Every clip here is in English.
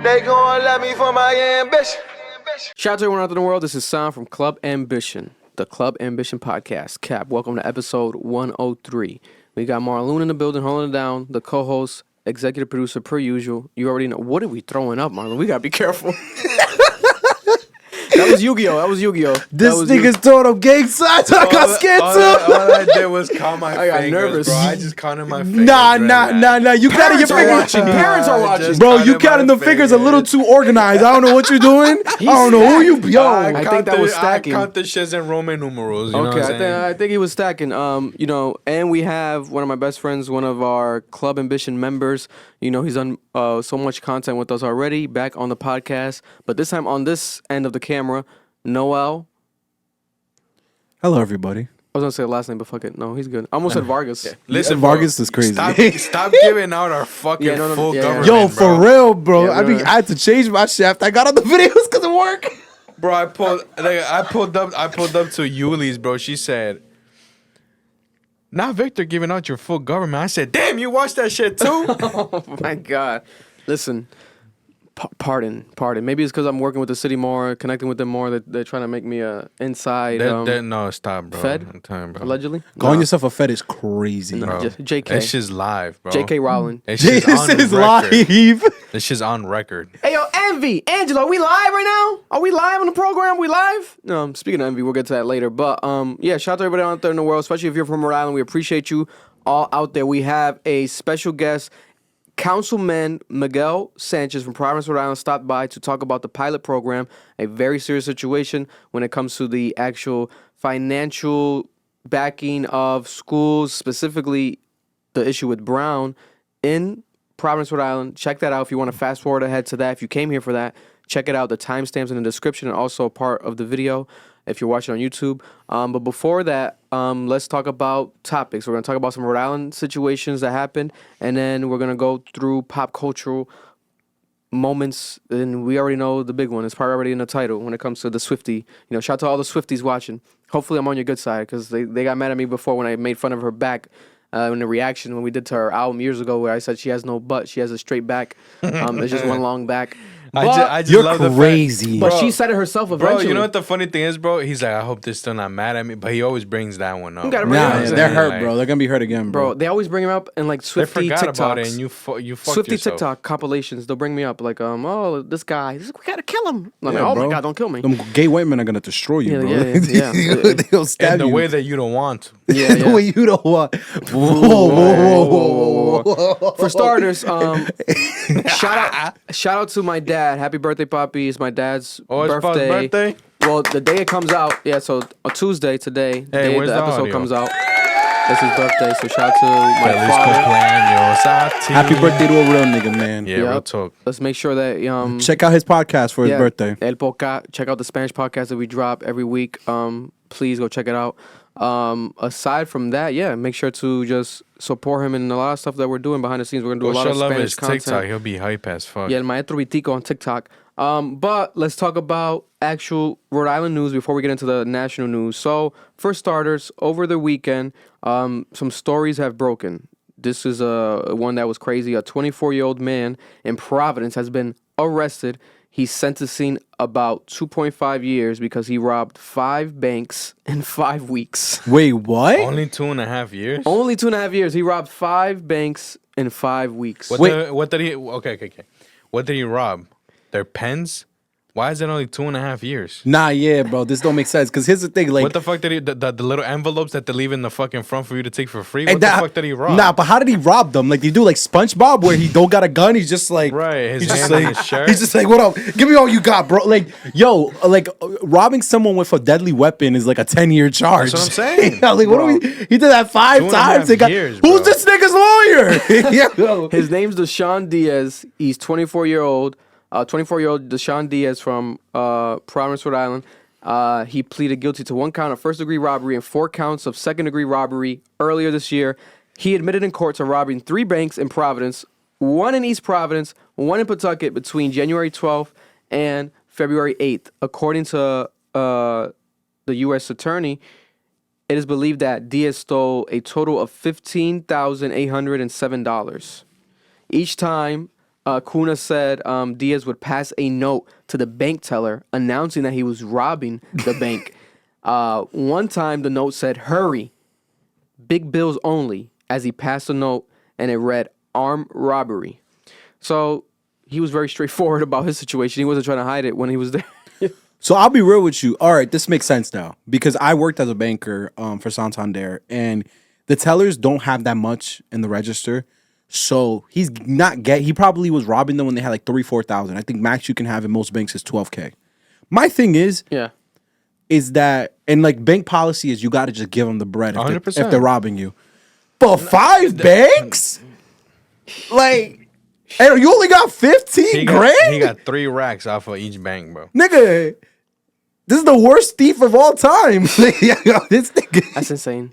They gon' love me for my ambition. Shout out to everyone out in the world. This is Sam from Club Ambition, the Club Ambition podcast. Cap, welcome to episode 103. We got Marlon in the building, holding it down. The co-host, executive producer, per usual. You already know. What are we throwing up, Marlon? We gotta be careful. That was Yu-Gi-Oh. This nigga's throwing up gang signs. I got scared too. All I did was count my fingers. I got nervous. Bro. I just counted my fingers. Nah. You counted your Parents are fingers. watching. Parents are watching. Bro, you counting the fingers a little too organized. I don't know what you're doing. I don't know who you. Yo, I think that was stacking. I count the shits in Roman numerals. You know Okay, what I'm saying? I think he was stacking. And we have one of my best friends, one of our Club Ambition members. You know, he's done so much content with us already, back on the podcast. But this time on this end of the camera, Noel. hello everybody. I was gonna say the last name, but fuck it. No, he's good. I almost said Vargas. Yeah. Listen, Vargas is crazy. Stop giving out our fucking full government. Yo, for bro. real, bro. Yeah, I had to change my shaft. I got on the videos because of work. Bro, I pulled up to Yuli's, bro. She said, "Not Victor giving out your full government." I said, "Damn, you watched that shit too?" Oh my God. Listen, pardon. Maybe it's because I'm working with the city more, connecting with them more. They're trying to make me a inside. No, stop, bro. Fed? I'm telling you, bro. Allegedly. Calling yourself a Fed is crazy. No, Bro. JK. That shit's live, bro. JK Rowling. That shit's This on is record. live. This shit's on record. Hey, yo, Envy. Angela, are we live right now? Are we live on the program? We live? No, speaking of Envy, we'll get to that later. But, yeah, shout out to everybody out there in the world, especially if you're from Rhode Island. We appreciate you all out there. We have a special guest, Councilman Miguel Sanchez from Providence, Rhode Island, stopped by to talk about the pilot program, a very serious situation when it comes to the actual financial backing of schools, specifically the issue with Brown in Providence, Rhode Island. Check that out if you want to fast forward ahead to that. If you came here for that, check it out. The timestamps in the description and also part of the video if you're watching on YouTube. But before that, let's talk about topics. We're going to talk about some Rhode Island situations that happened, and then we're going to go through pop cultural moments. And we already know the big one. It's probably already in the title when it comes to the Swiftie. You know, shout out to all the Swifties watching. Hopefully I'm on your good side because they got mad at me before when I made fun of her back. In the reaction when we did to her album years ago where I said she has no butt, she has a straight back. It's just one long back. I just You're love crazy. But Bro, she said it herself eventually. Bro, you know what the funny thing is, bro? He's like, I hope they're still not mad at me, but he always brings that one up. You gotta bring it Nah, up. yeah, they're hurt, bro. They're gonna be hurt again, Bro, bro. they always bring him up in like They Swiftie forgot about it, TikToks. and you fucked Swiftie yourself. TikTok compilations, they'll bring me up like, oh, this guy, we gotta kill him. I'm Yeah, like, oh bro. my God, don't kill me. Them gay white men are gonna destroy you, Yeah, bro. yeah. They'll stab And the you. way that you don't want to. Yeah, The yeah. way you don't want. Whoa. For starters, shout out to my dad. Happy birthday, Poppy. It's my dad's Oh, it's Papa's birthday? Well, the day it comes out, yeah, so a Tuesday today, the day where's the the episode audio? comes out. It's his birthday, so shout out to my Feliz father. cumpleaños a ti. Happy birthday to a real nigga, man. Yeah, real Yep. talk. Let's make sure that Check out his podcast for his birthday. El Podcast. Check out the Spanish podcast that we drop every week. Please go check it out. Aside from that, yeah, make sure to just support him in a lot of stuff that we're doing behind the scenes. We're gonna do a lot of love Spanish his content. TikTok. He'll be hype as fuck. Yeah, El Maestro Vitico on TikTok. But let's talk about actual Rhode Island news before we get into the national news. So, for starters, over the weekend, some stories have broken. This is one that was crazy. A 24-year-old man in Providence has been arrested. He's sentencing about 2.5 years because he robbed 5 banks in 5 weeks. Wait, what? Only 2.5 years? Only 2.5 years. He robbed 5 banks in 5 weeks. What did he... Okay. What did he rob? Their pens? Why is it only 2.5 years? Nah, yeah, bro. This don't make sense. Because here's the thing, like... What the fuck did he... The little envelopes that they leave in the fucking front for you to take for free? and What the fuck did he rob? Nah, but how did he rob them? Like, they do like SpongeBob where he don't got a gun. He's just like... Right, his he's just hand in like, his shirt. He's just like, what up? Give me all you got, bro. Like, yo, like, robbing someone with a deadly weapon is like a 10-year charge. That's what I'm saying. Like, what do we... He did that 5 2.5 times. They got, years, who's bro. this nigga's lawyer? Yeah. His name's Deshaun Diaz. He's 24-year-old. 24-year-old Deshaun Diaz from Providence, Rhode Island. He pleaded guilty to 1 count of first-degree robbery and 4 counts of second-degree robbery earlier this year. He admitted in court to robbing 3 banks in Providence, 1 in East Providence, 1 in Pawtucket between January 12th and February 8th. According to the U.S. attorney, it is believed that Diaz stole a total of $15,807. Each time Kuna said Diaz would pass a note to the bank teller announcing that he was robbing the bank. One time, the note said, "Hurry, big bills only," as he passed the note, and it read, "Armed robbery." So he was very straightforward about his situation. He wasn't trying to hide it when he was there. So I'll be real with you. All right, this makes sense now because I worked as a banker for Santander, and the tellers don't have that much in the register. So he's not he probably was robbing them when they had like 3,000-4,000. I think max you can have in most banks is 12K. My thing is that, and like bank policy is you got to just give them the bread if they're robbing you. For 5 banks? Like, and you only got 15 grand? He got 3 racks off of each bank, bro. Nigga, this is the worst thief of all time. This nigga. That's insane.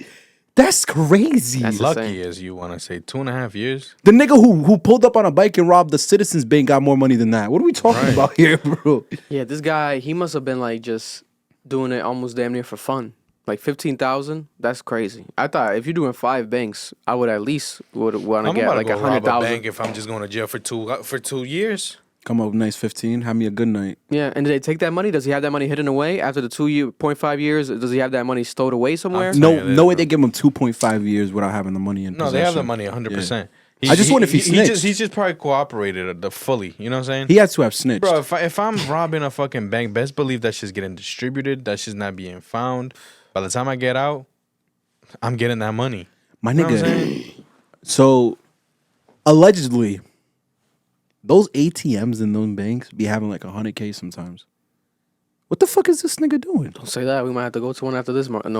That's crazy. That's Lucky insane. as you want to say 2.5 years. The nigga who pulled up on a bike and robbed the Citizens Bank got more money than that. What are we talking about here, bro? Yeah, this guy, he must have been like just doing it almost damn near for fun. Like 15,000, that's crazy. I thought if you're doing 5 banks, I would at least want to get like 100,000. Bank if I'm just going to jail for 2 years. Come up with nice 15. Have me a good night. Yeah, and did they take that money? Does he have that money hidden away after the 2.5 years? Does he have that money stowed away somewhere? No way they give him 2.5 years without having the money in possession. No, they have the money 100%. I just wonder if he snitched. He's just probably cooperated fully. You know what I'm saying? He has to have snitched. Bro, if I'm robbing a fucking bank, best believe that shit's getting distributed. That shit's not being found. By the time I get out, I'm getting that money. My You know what I'm nigga. saying? So, allegedly, those ATMs in those banks be having like 100K sometimes. What the fuck is this nigga doing? Don't say that. We might have to go to one after this. No.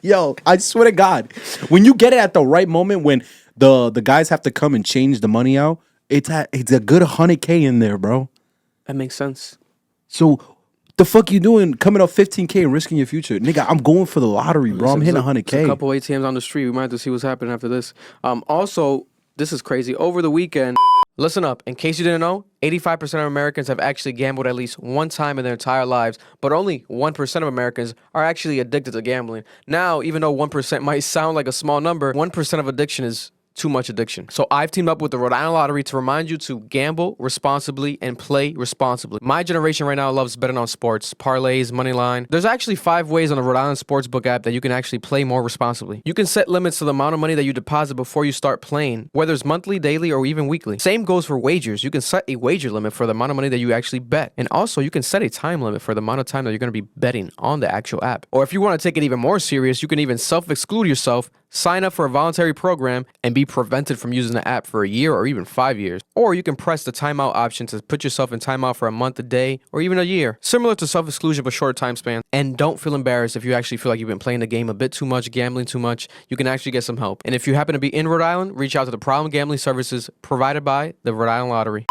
Yo, I swear to God, when you get it at the right moment, when the guys have to come and change the money out, it's a good 100K in there, bro. That makes sense. So, the fuck you doing coming up 15K and risking your future? Nigga, I'm going for the lottery, bro. I'm hitting 100K. There's a couple ATMs on the street. We might have to see what's happening after this. Also, this is crazy. Over the weekend, listen up. In case you didn't know, 85% of Americans have actually gambled at least one time in their entire lives, but only 1% of Americans are actually addicted to gambling. Now, even though 1% might sound like a small number, 1% of addiction is too much addiction. So I've teamed up with the Rhode Island Lottery to remind you to gamble responsibly and play responsibly. My generation right now loves betting on sports, parlays, money line. There's actually 5 ways on the Rhode Island Sportsbook app that you can actually play more responsibly. You can set limits to the amount of money that you deposit before you start playing, whether it's monthly, daily, or even weekly. Same goes for wagers. You can set a wager limit for the amount of money that you actually bet. And also, you can set a time limit for the amount of time that you're going to be betting on the actual app. Or if you want to take it even more serious, you can even self-exclude yourself, sign up for a voluntary program, and be prevented from using the app for a year or even 5 years. Or you can press the timeout option to put yourself in timeout for a month, a day, or even a year. Similar to self-exclusion, but shorter time span. And don't feel embarrassed if you actually feel like you've been playing the game a bit too much, gambling too much. You can actually get some help. And if you happen to be in Rhode Island, reach out to the problem gambling services provided by the Rhode Island Lottery.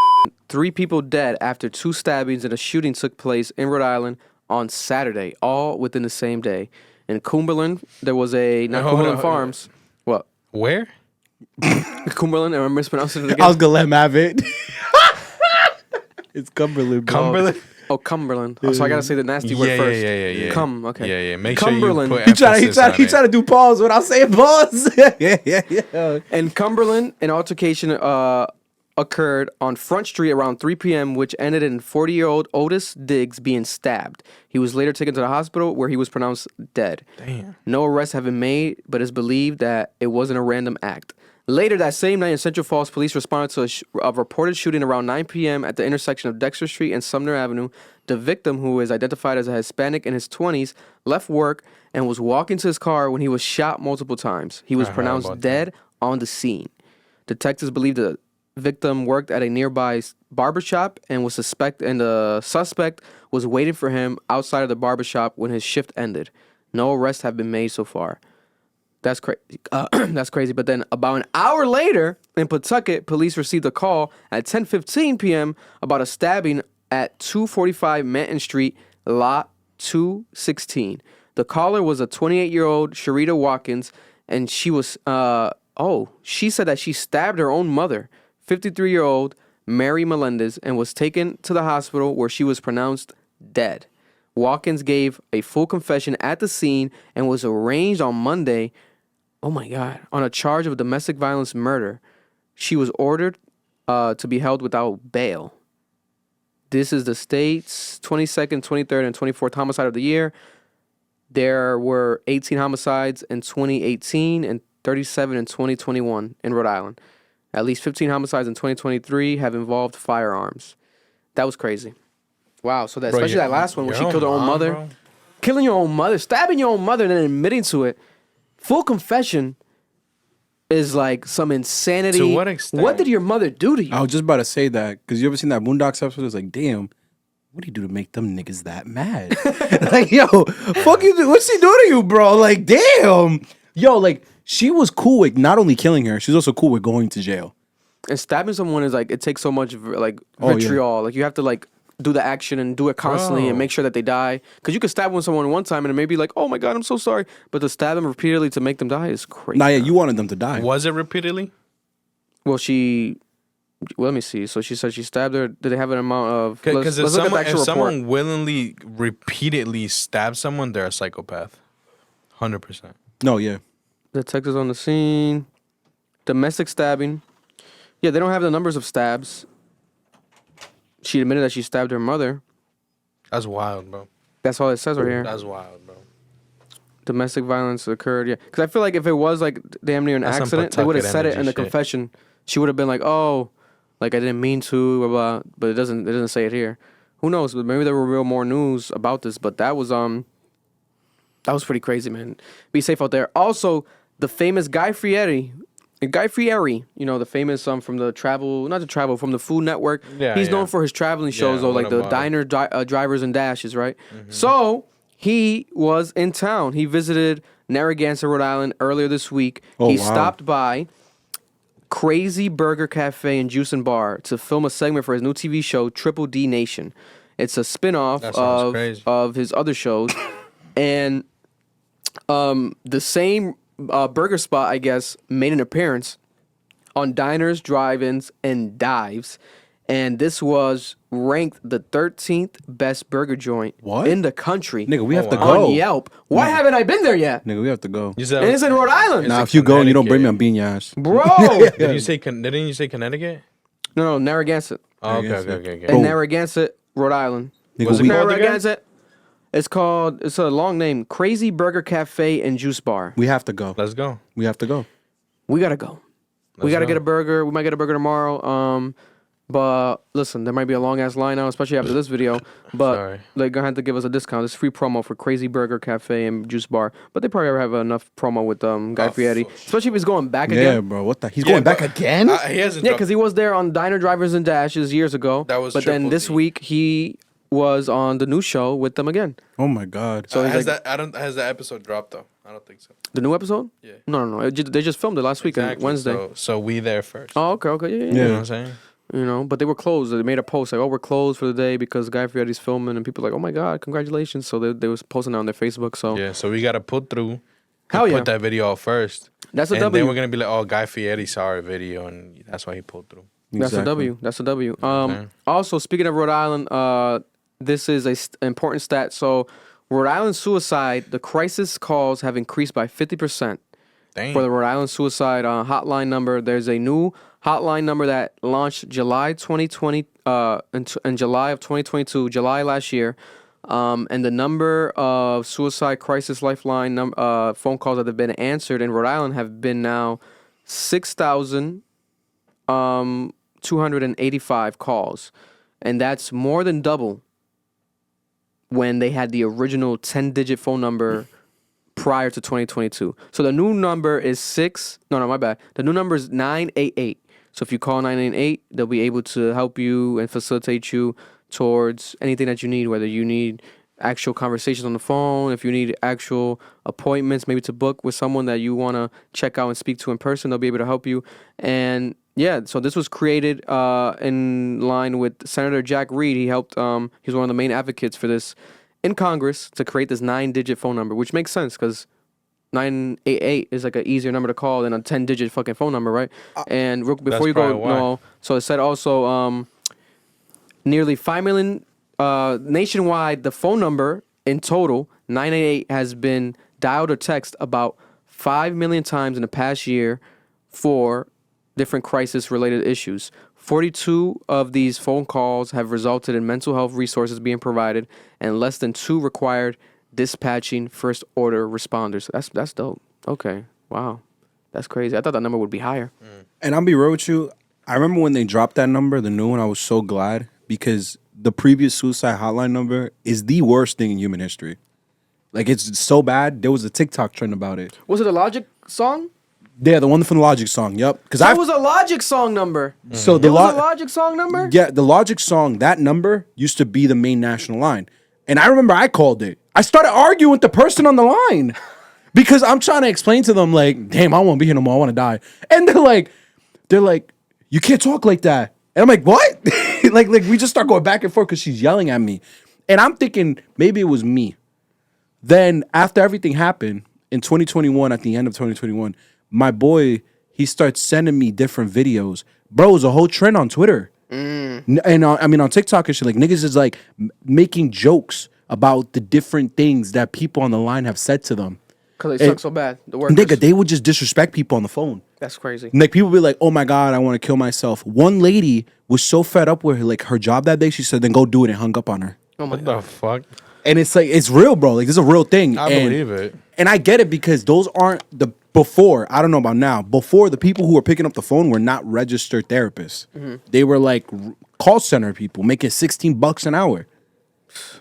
3 people dead after 2 stabbings and a shooting took place in Rhode Island on Saturday, all within the same day. In Cumberland, there was Cumberland Farms. What? Where? Cumberland, am I mispronouncing it again? I was gonna let him have it. It's Cumberland, bro. Cumberland? Oh, Cumberland. Oh, so I gotta say the nasty word first. Yeah. Okay. Yeah. Make Cumberland. sure you He put tried to do pause without saying pause. yeah. In Cumberland, an altercation occurred on Front Street around 3 p.m., which ended in 40-year-old Otis Diggs being stabbed. He was later taken to the hospital where he was pronounced dead. Damn. No arrests have been made, but it's believed that it wasn't a random act. Later that same night in Central Falls, police responded to a reported shooting around 9 p.m. at the intersection of Dexter Street and Sumner Avenue. The victim, who is identified as a Hispanic in his 20s, left work and was walking to his car when he was shot multiple times. He was pronounced dead on the scene. Detectives believe the victim worked at a nearby barbershop and the suspect was waiting for him outside of the barbershop when his shift ended. No arrests have been made so far. That's crazy. That's crazy. But then about an hour later in Pawtucket, police received a call at 10:15 p.m. about a stabbing at 245 Manton Street, lot 216. The caller was a 28-year-old Sharita Watkins, and she said that she stabbed her own mother, 53-year-old Mary Melendez, and was taken to the hospital where she was pronounced dead. Watkins gave a full confession at the scene and was arraigned on Monday, on a charge of domestic violence murder. She was ordered to be held without bail. This is the state's 22nd, 23rd, and 24th homicide of the year. There were 18 homicides in 2018 and 37 in 2021 in Rhode Island. At least 15 homicides in 2023 have involved firearms. That was crazy. Wow. So that, Bro, especially that last one where she killed her own mom, mother. bro. Killing your own mother, stabbing your own mother, and then admitting to it. Full confession is like some insanity. To what extent? What did your mother do to you? I was just about to say that because you ever seen that Boondocks episode? It's like, damn, what do you do to make them niggas that mad? Like, yo, fuck you. What's she do to you, bro? Like, damn. Yo, like, she was cool with not only killing her, she's also cool with going to jail. And stabbing someone is like, it takes so much like Oh, yeah. vitriol. Like you have to like do the action and do it constantly and make sure that they die. Because you could stab someone one time and it may be like, oh my God, I'm so sorry. But to stab them repeatedly to make them die is crazy. Nah, yeah, you wanted them to die. Was it repeatedly? Well, let me see. So she said she stabbed her. Did they have an amount of? Because Let's look at the actual if report. someone willingly, repeatedly stabs someone, they're a psychopath. 100%. No, yeah. Detectives on the scene. Domestic stabbing. Yeah, they don't have the numbers of stabs. She admitted that she stabbed her mother. That's wild, bro. That's all it says right here. That's wild, bro. Domestic violence occurred. Yeah, because I feel like if it was like damn near an That's some accident, they would have Pawtucket said it energy in the shit. confession. She would have been like, "Oh, like I didn't mean to," blah blah. But it doesn't say it here. Who knows? But maybe there were real more news about this. But that was pretty crazy, man. Be safe out there. Also, the famous Guy Fieri. You know, the famous from the from the Food Network. Yeah, He's yeah. known for his traveling shows, though, like the what diner drivers and dashes, right? So he was in town. He visited Narragansett, Rhode Island earlier this week. Oh, He wow. stopped by Crazy Burger Cafe and Juice and Bar to film a segment for his new TV show, Triple D Nation. It's a spin-off That sounds crazy. of his other shows. And the same burger spot, I guess, made an appearance on diners, drive-ins, and dives. And this was ranked the 13th best burger joint What? in the country. Nigga, we have to on go. Yelp. Why haven't I been there yet? Nigga, we have to go. You said, And it's in Rhode Island. Nah, it if you go and you don't bring me on Connecticut? bean Bro. Didn't you say Connecticut? No, Narragansett. Oh, okay. In Oh. Narragansett, Rhode Island. Nigga, What's it we, called again? Narragansett. It's a long name. Crazy Burger Cafe and Juice Bar. we have to go. Let's go. We have to go. We gotta go. We gotta go. get a burger. We might get a burger tomorrow. But listen, there might be a long ass line now, especially after this video. But Sorry. they're gonna have to give us a discount. It's free promo for Crazy Burger Cafe and Juice Bar. But they probably have enough promo with Guy Fieri, especially if he's going back Yeah, again. bro. What the? He's going back again? He hasn't. Yeah, dropped- because he was there on Diner Drivers and Dashes years ago. That was But then Triple this D. week he was on the new show with them again. Oh my god. So he's has like, has that episode dropped though? I don't think so. the new episode? Yeah. No. They just filmed it last week on Exactly. Wednesday. So we there first. Oh, okay. Yeah. Yeah. You know what I'm saying? You know, but they were closed. They made a post like, "Oh, we're closed for the day because Guy Fieri's filming," and people were like, "Oh my God, congratulations!" So they was posting it on their Facebook. So Yeah. So we gotta put through. Hell yeah. Put that video out first. that's a And W. then we're gonna be like, oh, Guy Fieri saw our video, and that's why he pulled through. That's a Exactly. W. That's a W. Okay. Also, speaking of Rhode Island, this is a important stat. So, Rhode Island suicide, the crisis calls have increased by 50%. Dang. For the Rhode Island suicide hotline number, there's a new hotline number that launched July 2020, in July of 2022, July last year. And the number of suicide crisis lifeline phone calls that have been answered in Rhode Island have been now 6,285 calls. And that's more than double when they had the original 10-digit phone number prior to 2022. So the new number is the new number is 988. So if you call 988, they'll be able to help you and facilitate you towards anything that you need, whether you need actual conversations on the phone, if you need actual appointments, maybe to book with someone that you want to check out and speak to in person, they'll be able to help you. And yeah, so this was created in line with Senator Jack Reed. He helped, he's one of the main advocates for this in Congress to create this 9-digit phone number, which makes sense because 988 is like an easier number to call than a 10-digit fucking phone number, right? And before That's you go, probably why. no. So it said also nearly 5 million nationwide. The phone number in total, 988, has been dialed or text about 5 million times in the past year for different crisis-related issues. 42 of these phone calls have resulted in mental health resources being provided, and less than 2 required dispatching first order responders. That's dope. Okay. Wow. That's crazy. I thought that number would be higher. And I'll be real with you. I remember when they dropped that number, the new one, I was so glad because the previous suicide hotline number is the worst thing in human history. Like, it's so bad. There was a TikTok trend about it. Was it a Logic song? Yeah, the one from the Logic song. Yep. Because That was a Logic song number. So It was a Logic song number? Yeah, the Logic song, that number used to be the main national line. And I remember I called it. I started arguing with the person on the line because I'm trying to explain to them, like, damn, I won't be here no more. I want to die. And they're like, you can't talk like that. And I'm like, what? like we just start going back and forth because she's yelling at me. And I'm thinking maybe it was me. Then after everything happened in 2021, at the end of 2021, my boy, he starts sending me different videos. Bro, it was a whole trend on Twitter. And I mean, on TikTok and shit, like niggas is like making jokes about the different things that people on the line have said to them. Because they suck so bad. The workers. Nigga, they would just disrespect people on the phone. That's crazy. Like people be like, "Oh my god, I want to kill myself." One lady was so fed up with her job that day. She said, "Then go do it," and hung up on her. Oh my What God. the fuck? And it's like it's real, bro. Like this is a real thing. I believe it. And I get it because those aren't the before. I don't know about now. Before, the people who were picking up the phone were not registered therapists. They were like call center people making $16 an hour.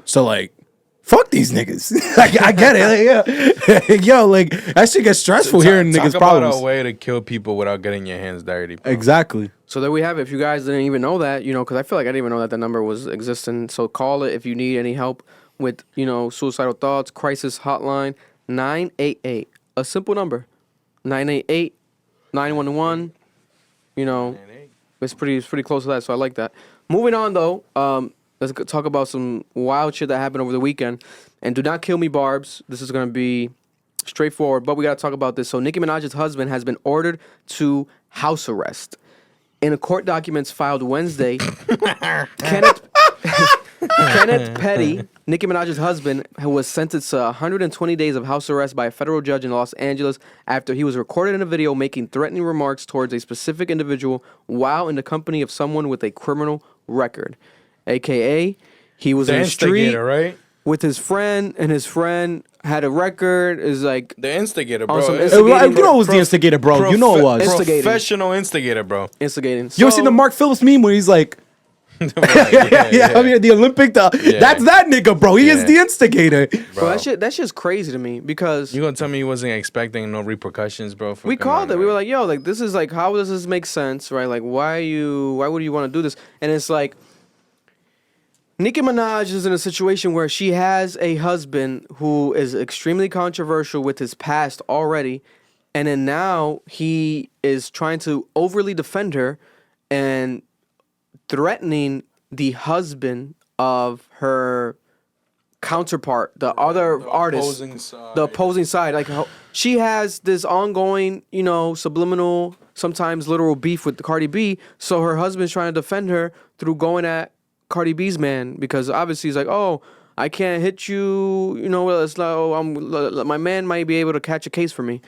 So like, fuck these niggas. I get it. Like, yeah. Yo, like that shit gets stressful hearing niggas' Talk problems. about a way to kill people without getting your hands dirty. Bro. Exactly. So there we have it. If you guys didn't even know that, because I feel like I didn't even know that the number was existing. So call it if you need any help with, suicidal thoughts. Crisis hotline 988. A simple number. 988 911. It's pretty close to that. So I like that. Moving on though. Let's talk about some wild shit that happened over the weekend. And do not kill me, Barbs. This is going to be straightforward, but we got to talk about this. So Nicki Minaj's husband has been ordered to house arrest. In a court documents filed Wednesday, Kenneth Petty, Nicki Minaj's husband, who was sentenced to 120 days of house arrest by a federal judge in Los Angeles after he was recorded in a video making threatening remarks towards a specific individual while in the company of someone with a criminal record. AKA, he was The in the street instigator, right? with his friend, and his friend had a record. Is like The instigator, bro. some It's- instigating- You know it was the instigator, bro. You know it was. Instigating. Professional instigator, bro. instigating. You ever seen the Mark Phillips meme where he's like, yeah. I mean, the Olympic, that's that nigga, bro. He is Yeah. the instigator. Bro, that shit's crazy to me because You gonna tell me you wasn't expecting no repercussions, bro? we called it. We were like, yo, like this is like, how does this make sense, right? Like, why would you want to do this? And it's like, Nicki Minaj is in a situation where she has a husband who is extremely controversial with his past already, and then now he is trying to overly defend her and threatening the husband of her counterpart, the other artist, the opposing side. Like she has this ongoing, subliminal, sometimes literal beef with Cardi B. So her husband's trying to defend her through going at Cardi B's man, because obviously he's like, oh, I can't hit you. It's like, my man might be able to catch a case for me.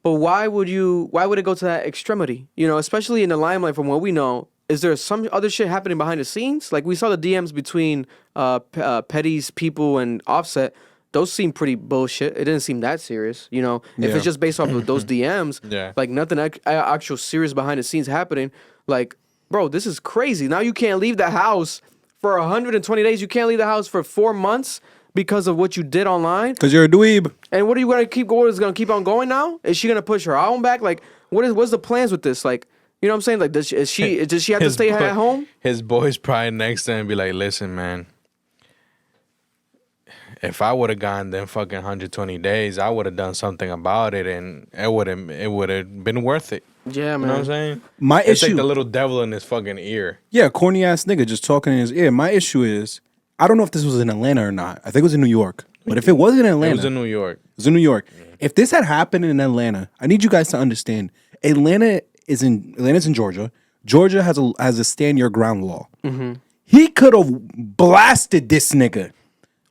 But why would it go to that extremity? Especially in the limelight, from what we know. Is there some other shit happening behind the scenes? Like we saw the DMs between Petty's people and Offset. Those seem pretty bullshit. It didn't seem that serious. If it's just based off of those DMs, like nothing actual serious behind the scenes happening. Like, bro, this is crazy. Now you can't leave the house for 120 days. You can't leave the house for 4 months because of what you did online. Because you're a dweeb. And what are you gonna keep going? Is gonna keep on going now? Is she gonna push her album back? Like, what's the plans with this? Like, you know what I'm saying? Like, does she have to stay at home? His boy's probably next to him and be like, listen, man. If I would have gone them fucking 120 days, I would have done something about it, and it would have been worth it. Yeah, man. You know what I'm saying? It's Like the little devil in his fucking ear. Yeah, corny ass nigga just talking in his ear. My issue is, I don't know if this was in Atlanta or not. I think it was in New York. But if it wasn't in Atlanta, It was in New York. If this had happened in Atlanta, I need you guys to understand. Atlanta's in Georgia. Georgia has a stand your ground law. He could have blasted this nigga.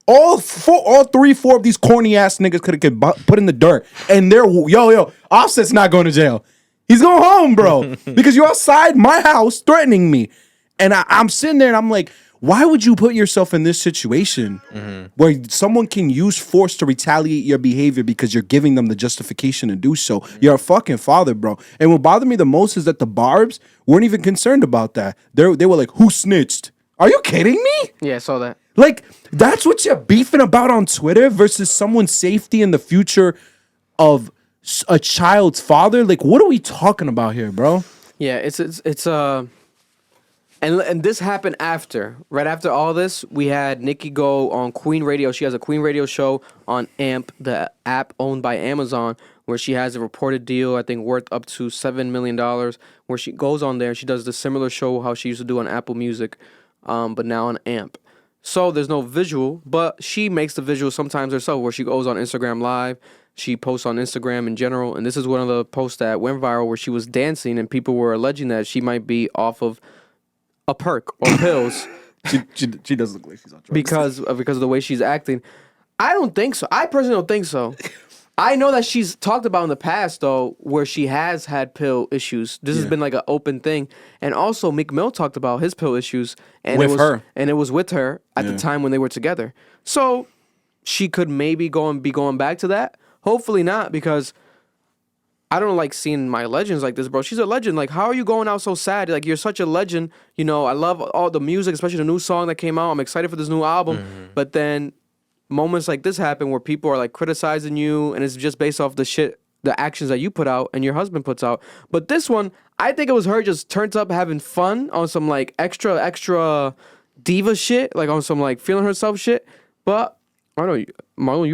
All 3, 4 of these corny ass niggas could have put in the dirt, and they're yo. Offset's not going to jail. He's going home, bro, because you're outside my house threatening me. And I'm sitting there and I'm like, why would you put yourself in this situation where someone can use force to retaliate your behavior because you're giving them the justification to do so? You're a fucking father, bro. And what bothered me the most is that the Barbs weren't even concerned about that. They were like, who snitched? Are you kidding me? Yeah, I saw that. Like, that's what you're beefing about on Twitter versus someone's safety and the future of a child's father? Like, what are we talking about here, bro? Yeah, it's and this happened right after all this, we had Nicki go on Queen Radio. She has a Queen Radio show on AMP, the app owned by Amazon, where she has a reported deal, I think, worth up to $7 million, where she goes on there and she does the similar show how she used to do on Apple Music, but now on AMP. So there's no visual, but she makes the visual sometimes herself, where she goes on Instagram Live. She posts on Instagram in general, and this is one of the posts that went viral where she was dancing and people were alleging that she might be off of a perk or pills She does look like she's on drugs. because of the way she's acting. I don't think so. I personally don't think so. I know that she's talked about in the past though, where she has had pill issues. This has been like an open thing, and also Meek Mill talked about his pill issues, and With her. and it was with her at the time when they were together. So she could maybe be going back to that. Hopefully not, because I don't like seeing my legends like this, bro. She's a legend. Like, how are you going out so sad? Like, you're such a legend. You know, I love all the music, especially the new song that came out. I'm excited for this new album. But then moments like this happen where people are like criticizing you, and it's just based off the actions that you put out and your husband puts out. But this one, I think it was her just turned up having fun on some like extra diva shit, like on some like feeling herself shit. But I don't know, Marlon,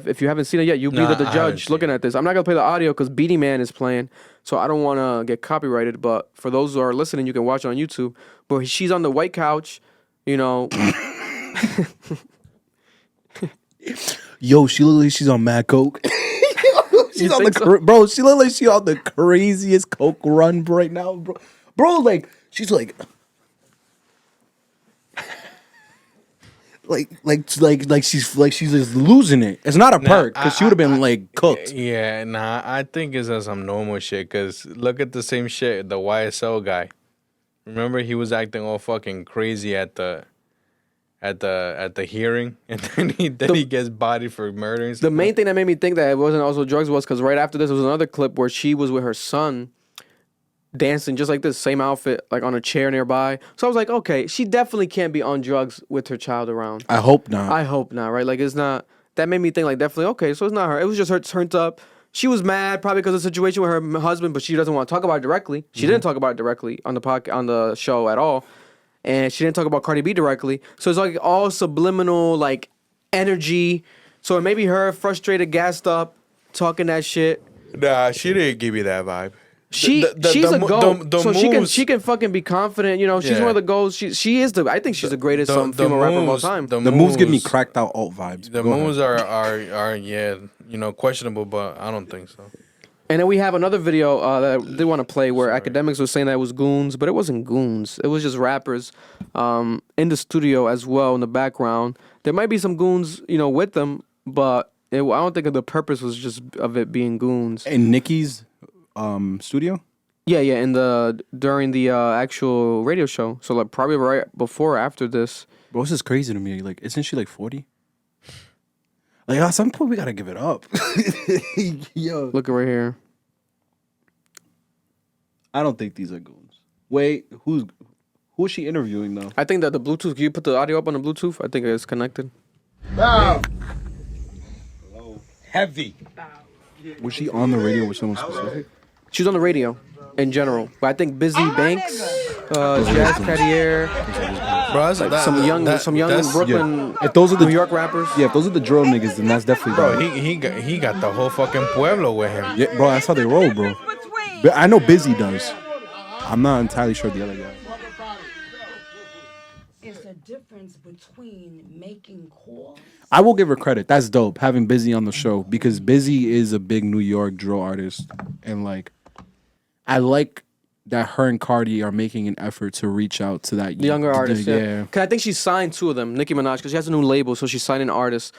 if you haven't seen it yet, you'll be the judge looking at this. I'm not gonna play the audio because Beanie Man is playing, so I don't want to get copyrighted. But for those who are listening, you can watch it on YouTube. But she's on the white couch, you know. Yo, she look like she's on Mad Coke. She's on bro. She look like she on the craziest Coke run right now, bro. Bro, like she's like she's just losing it. It's not a perk because she would have been like cooked. Yeah, nah, I think it's some normal shit. Cause look at the same shit, the YSL guy. Remember, he was acting all fucking crazy at the hearing, and then he gets bodied for murder. The main thing that made me think that it wasn't also drugs was because right after this was another clip where she was with her son dancing just like this, same outfit, like on a chair nearby. So I was like, okay, she definitely can't be on drugs with her child around. I hope not. I hope not, right? Like, it's not. That made me think, like, definitely, okay, so it's not her. It was just her turned up. She was mad probably because of the situation with her husband, but she doesn't want to talk about it directly. She didn't talk about it directly on the show at all. And she didn't talk about Cardi B directly. So it's like all subliminal, like, energy. So it may be her frustrated, gassed up, talking that shit. Nah, she didn't give me that vibe. She's a GOAT, so she can fucking be confident. You know, she's one of the GOATs. She is I think she's the greatest female rapper of all time. The moves give me cracked out alt vibes. The moves are yeah, you know, questionable, but I don't think so. And then we have another video that I did want to play where academics was saying that it was goons, but it wasn't goons. It was just rappers in the studio as well in the background. There might be some goons, you know, with them, but I don't think the purpose was just of it being goons. In Nicki's studio? Yeah, during the actual radio show. So like probably right before or after this. Bro, this is crazy to me. Like, isn't she like 40? Like, at some point we gotta give it up. Yo. Look right here. I don't think these are goons. Wait, who is she interviewing though? I think that the Bluetooth, can you put the audio up on the Bluetooth? I think it's connected. Bow. Heavy. Was she on the radio with someone specific? She was on the radio in general. But I think Busy Banks, Jazz Cartier, Bro, some young in Brooklyn, Yeah. If those are the New York rappers. Yeah, if those are the drill niggas, then that's definitely bro, them. he got the whole fucking pueblo with him. Yeah, bro, that's how they roll, bro. But I know Busy does. I'm not entirely sure the other guy. It's a difference between making calls. I will give her credit. That's dope, having Busy on the show, because Busy is a big New York drill artist. And, like, I like that her and Cardi are making an effort to reach out to that Younger artists, yeah. Cause I think she signed two of them, Nicki Minaj, because she has a new label, so she's signing artists.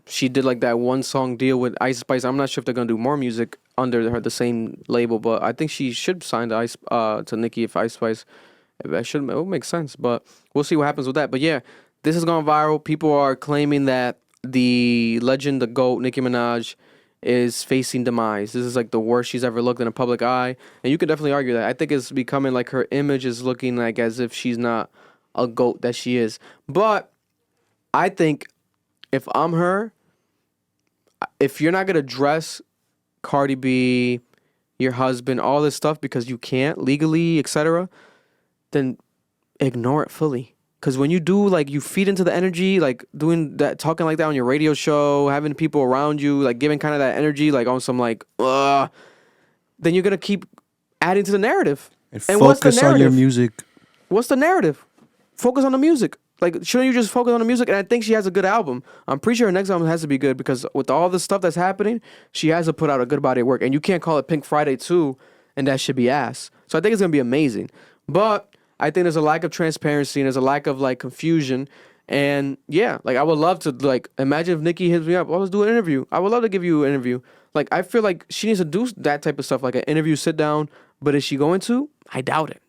she did like that one song deal with Ice Spice. I'm not sure if they're gonna do more music under the same label, but I think she should sign to Nicki if Ice Spice. It would make sense, but we'll see what happens with that. But yeah, this has gone viral. People are claiming that the legend, the GOAT, Nicki Minaj, is facing demise. This is like the worst she's ever looked in a public eye, and you could definitely argue that. I think it's becoming like her image is looking like as if she's not a GOAT that she is. But I think if I'm her, if you're not gonna dress Cardi B, your husband, all this stuff because you can't legally, etc., then ignore it fully. Because when you do, like, you feed into the energy, like, doing that, talking like that on your radio show, having people around you, like, giving kind of that energy, like, on some, like, then you're going to keep adding to the narrative. And focus on your music. What's the narrative? Focus on the music. Like, shouldn't you just focus on the music? And I think she has a good album. I'm pretty sure her next album has to be good because with all the stuff that's happening, she has to put out a good body of work. And you can't call it Pink Friday 2 and that should be ass. So I think it's going to be amazing. But I think there's a lack of transparency and there's a lack of like confusion. And yeah, like I would love to like imagine if Nicki hits me up. Oh, let's do an interview. I would love to give you an interview. Like I feel like she needs to do that type of stuff, like an interview, sit down. But is she going to? I doubt it.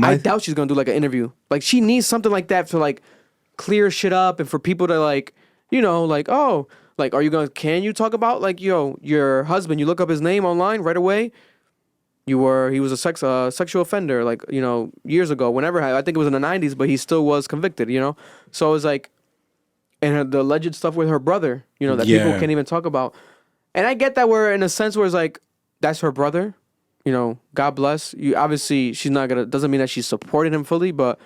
I doubt she's gonna do like an interview. Like she needs something like that to like clear shit up and for people to like, you know, like oh, like are you gonna? Can you talk about like your husband? You look up his name online right away. He was a sexual offender, like, you know, years ago, whenever, I think it was in the 90s, but he still was convicted, you know? So it was like, and the alleged stuff with her brother, you know, that people can't even talk about. And I get that we're in a sense where it's like, that's her brother, you know, God bless. You obviously, she's not gonna, doesn't mean that she's supporting him fully, but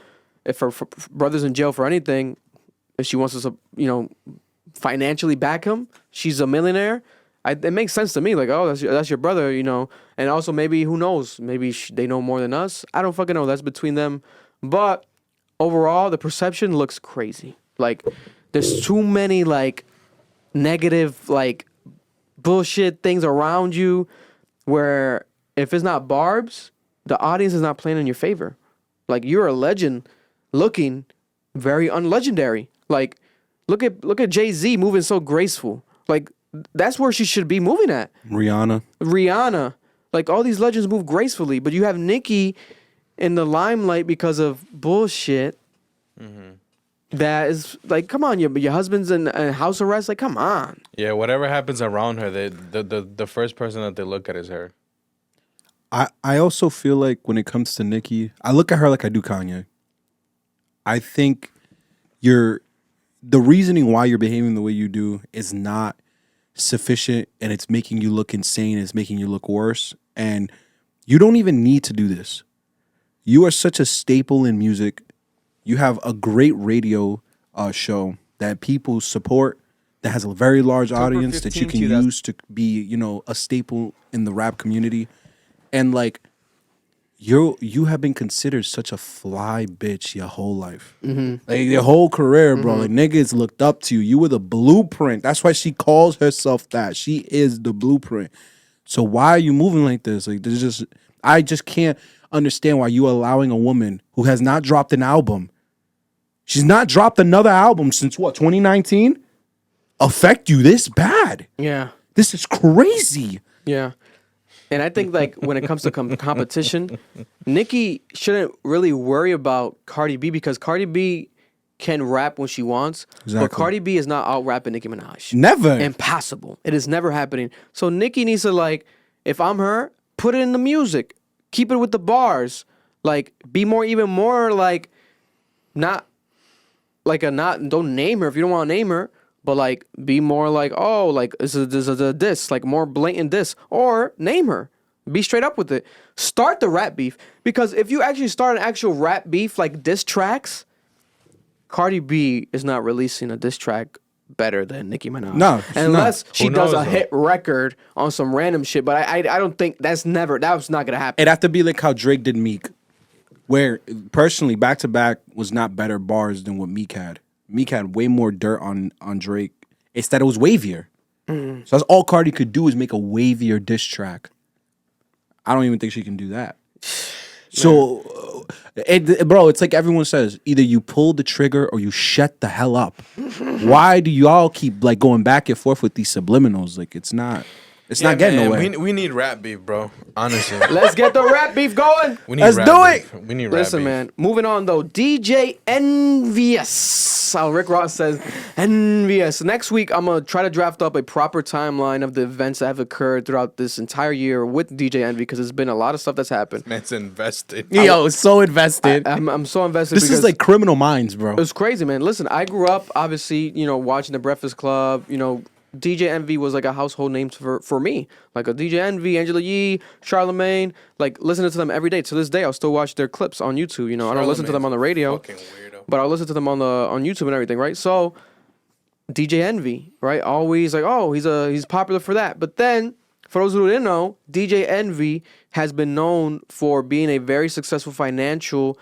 if her brother's in jail for anything, if she wants to, you know, financially back him, she's a millionaire. It makes sense to me, like, oh, that's your brother, you know. And also, maybe, who knows? Maybe they know more than us. I don't fucking know. That's between them. But overall, the perception looks crazy. Like, there's too many, like, negative, like, bullshit things around you where if it's not barbs, the audience is not playing in your favor. Like, you're a legend looking very unlegendary. Like, look at Jay-Z moving so graceful. Like, that's where she should be moving at. Rihanna. Like, all these legends move gracefully, but you have Nicki in the limelight because of bullshit. Mm-hmm. That is, like, come on, your husband's in house arrest. Like, come on. Yeah, whatever happens around her, the first person that they look at is her. I also feel like when it comes to Nicki, I look at her like I do Kanye. I think the reasoning why you're behaving the way you do is not sufficient, and it's making you look insane, it's making you look worse, and you don't even need to do this. You are such a staple in music. You have a great radio show that people support, that has a very large audience that you can use to be, you know, a staple in the rap community. And like you have been considered such a fly bitch your whole life. Mm-hmm. Like your whole career, bro. Like niggas looked up to you. You were the blueprint. That's why she calls herself that. She is the blueprint. So why are you moving like this? Like I just can't understand why you allowing a woman who has not dropped an album. She's not dropped another album since what, 2019? Affect you this bad. Yeah. This is crazy. Yeah. And I think, like, when it comes to competition, Nicki shouldn't really worry about Cardi B because Cardi B can rap when she wants. Exactly. But Cardi B is not out rapping Nicki Minaj. Never. Impossible. It is never happening. So Nicki needs to, like, if I'm her, put it in the music. Keep it with the bars. Like, be even more, like, not, like, don't name her if you don't want to name her. But, like, be more like, oh, like, this is a diss, like, more blatant diss. Or name her. Be straight up with it. Start the rap beef. Because if you actually start an actual rap beef, like diss tracks, Cardi B is not releasing a diss track better than Nicki Minaj. No. Unless she does a hit record on some random shit. But I don't think that was not going to happen. It'd have to be like how Drake did Meek. Where, personally, Back to Back was not better bars than what Meek had. Meek had way more dirt on Drake. It's that it was wavier. So that's all Cardi could do is make a wavier diss track. I don't even think she can do that. So Bro, it's like everyone says, either you pull the trigger or you shut the hell up. Why do y'all keep like going back and forth with these subliminals? Like it's not getting nowhere. We need rap beef, bro. Honestly, Let's get the rap beef going. we need Let's rap do beef. We need rap Listen, beef. man. Moving on though. DJ Envious. How Rick Ross says Envious. Next week, I'm gonna try to draft up a proper timeline of the events that have occurred throughout this entire year with DJ Envy because there's been a lot of stuff that's happened. Man's invested. Yo, so invested. I'm so invested. This is because like Criminal Minds, bro. it was crazy, man. Listen, I grew up obviously, watching the Breakfast Club. DJ Envy was like a household name for me. Like a DJ Envy, Angela Yee, Charlamagne, like listening to them every day. To this day, I'll still watch their clips on YouTube. I don't listen to them on the radio, Fucking weirdo. but I'll listen to them on YouTube and everything, right? So DJ Envy, right? Always like, oh, he's popular for that. But then, for those who didn't know, DJ Envy has been known for being a very successful financial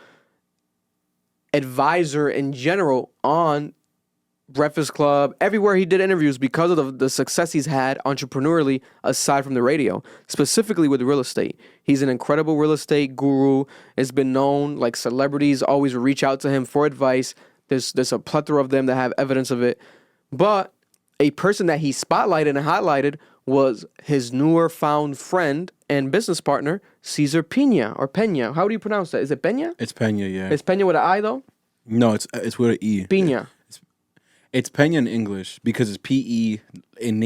advisor in general on Breakfast Club, everywhere he did interviews because of the success he's had entrepreneurially aside from the radio, specifically with real estate. He's an incredible real estate guru. It's been known, like celebrities always reach out to him for advice. There's a plethora of them that have evidence of it. But a person that he spotlighted and highlighted was his newer found friend and business partner, Cesar Pina or Pena. How do you pronounce that? Is it Pena? It's Pena, yeah. It's Pena with an I though? No, it's with an E. Pina. It's Pena in English because it's P-E in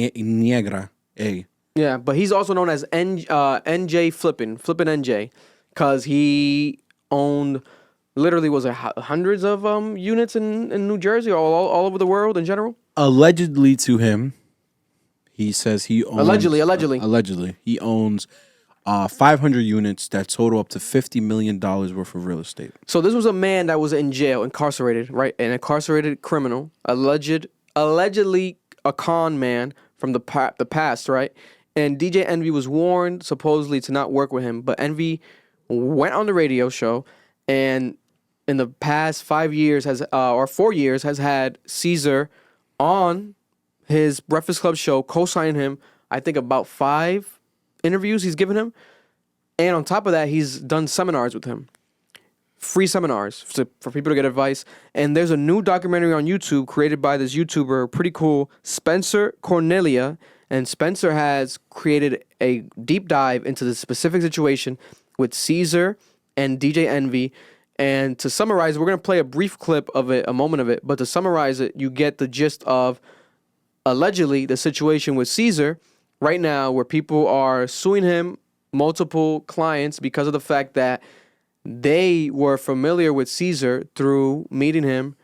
Negra, A. Yeah, but he's also known as NJ Flippin NJ, because he owned literally hundreds of units in New Jersey or all over the world in general. Allegedly to him, he says he owns... Allegedly. He owns 500 units that total up to $50 million worth of real estate. So this was a man that was in jail, incarcerated, right? An incarcerated criminal, allegedly a con man from the past, right? And DJ Envy was warned supposedly to not work with him, but Envy went on the radio show, and in the past 4 years has had Cesar on his Breakfast Club show, co-signing him. I think about 5 interviews he's given him, and on top of that, he's done seminars with him, free seminars for people to get advice. And there's a new documentary on YouTube created by this YouTuber, pretty cool, Spencer Cornelia, and Spencer has created a deep dive into the specific situation with Cesar and DJ Envy. And to summarize, we're gonna play a brief clip of it, a moment of it, but to summarize it, you get the gist of allegedly the situation with Cesar right now, where people are suing him, multiple clients, because of the fact that they were familiar with Cesar through meeting him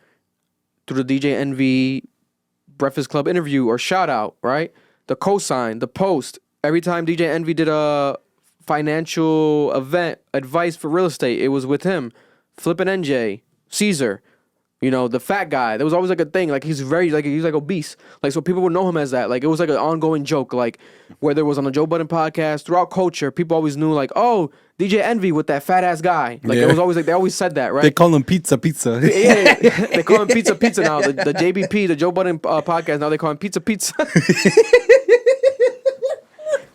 through the DJ Envy Breakfast Club interview or shout out, right? The cosign, the post. Every time DJ Envy did a financial event, advice for real estate, it was with him. Flippin' NJ, Cesar. The fat guy. There was always like a thing. Like he's obese. Like so people would know him as that. Like it was like an ongoing joke. Like whether it was on the Joe Budden podcast, throughout culture, people always knew like, oh, DJ Envy with that fat ass guy. Like it was always like they always said that, right? They call him Pizza. Yeah, they call him Pizza now. The JBP, the Joe Budden podcast, now they call him Pizza.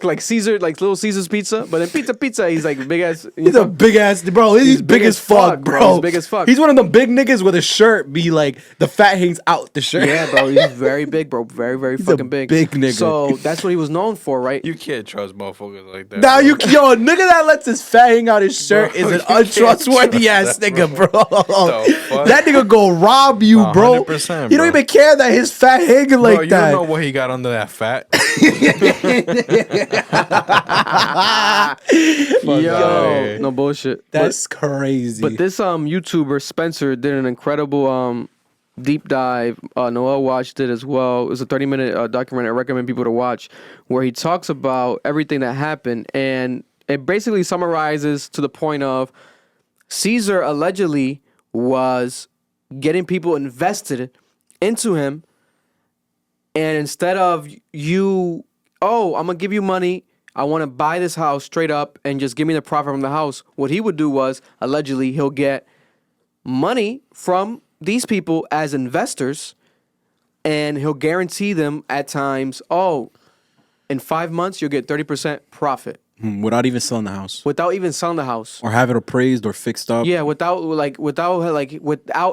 Like Caesar, like Little Caesar's Pizza, but then Pizza, he's like big ass. He's a big ass, bro. He's big as fuck, bro. He's big as fuck. He's one of them big niggas with a shirt be like the fat hangs out the shirt. Yeah, bro. He's very big, bro. Very, very fucking big. Big nigga. So that's what he was known for, right? You can't trust motherfuckers like that. Now bro. a nigga that lets his fat hang out his shirt Bro, is an you can't untrustworthy trust ass that, nigga, bro. bro. That nigga go rob you, bro. 100%, You don't bro. even care that his fat hanging Bro, like you that. don't know what he got under that fat. Yo, no bullshit. That's crazy. But this YouTuber Spencer did an incredible deep dive. Noel watched it as well. It was a 30-minute documentary I recommend people to watch, where he talks about everything that happened, and it basically summarizes to the point of Cesar allegedly was getting people invested into him, and instead of I'm gonna give you money, I want to buy this house straight up and just give me the profit from the house. What he would do was, allegedly, he'll get money from these people as investors, and he'll guarantee them at times, in 5 months, you'll get 30% profit. Without even selling the house. without even selling the house. Or have it appraised or fixed up. Yeah, without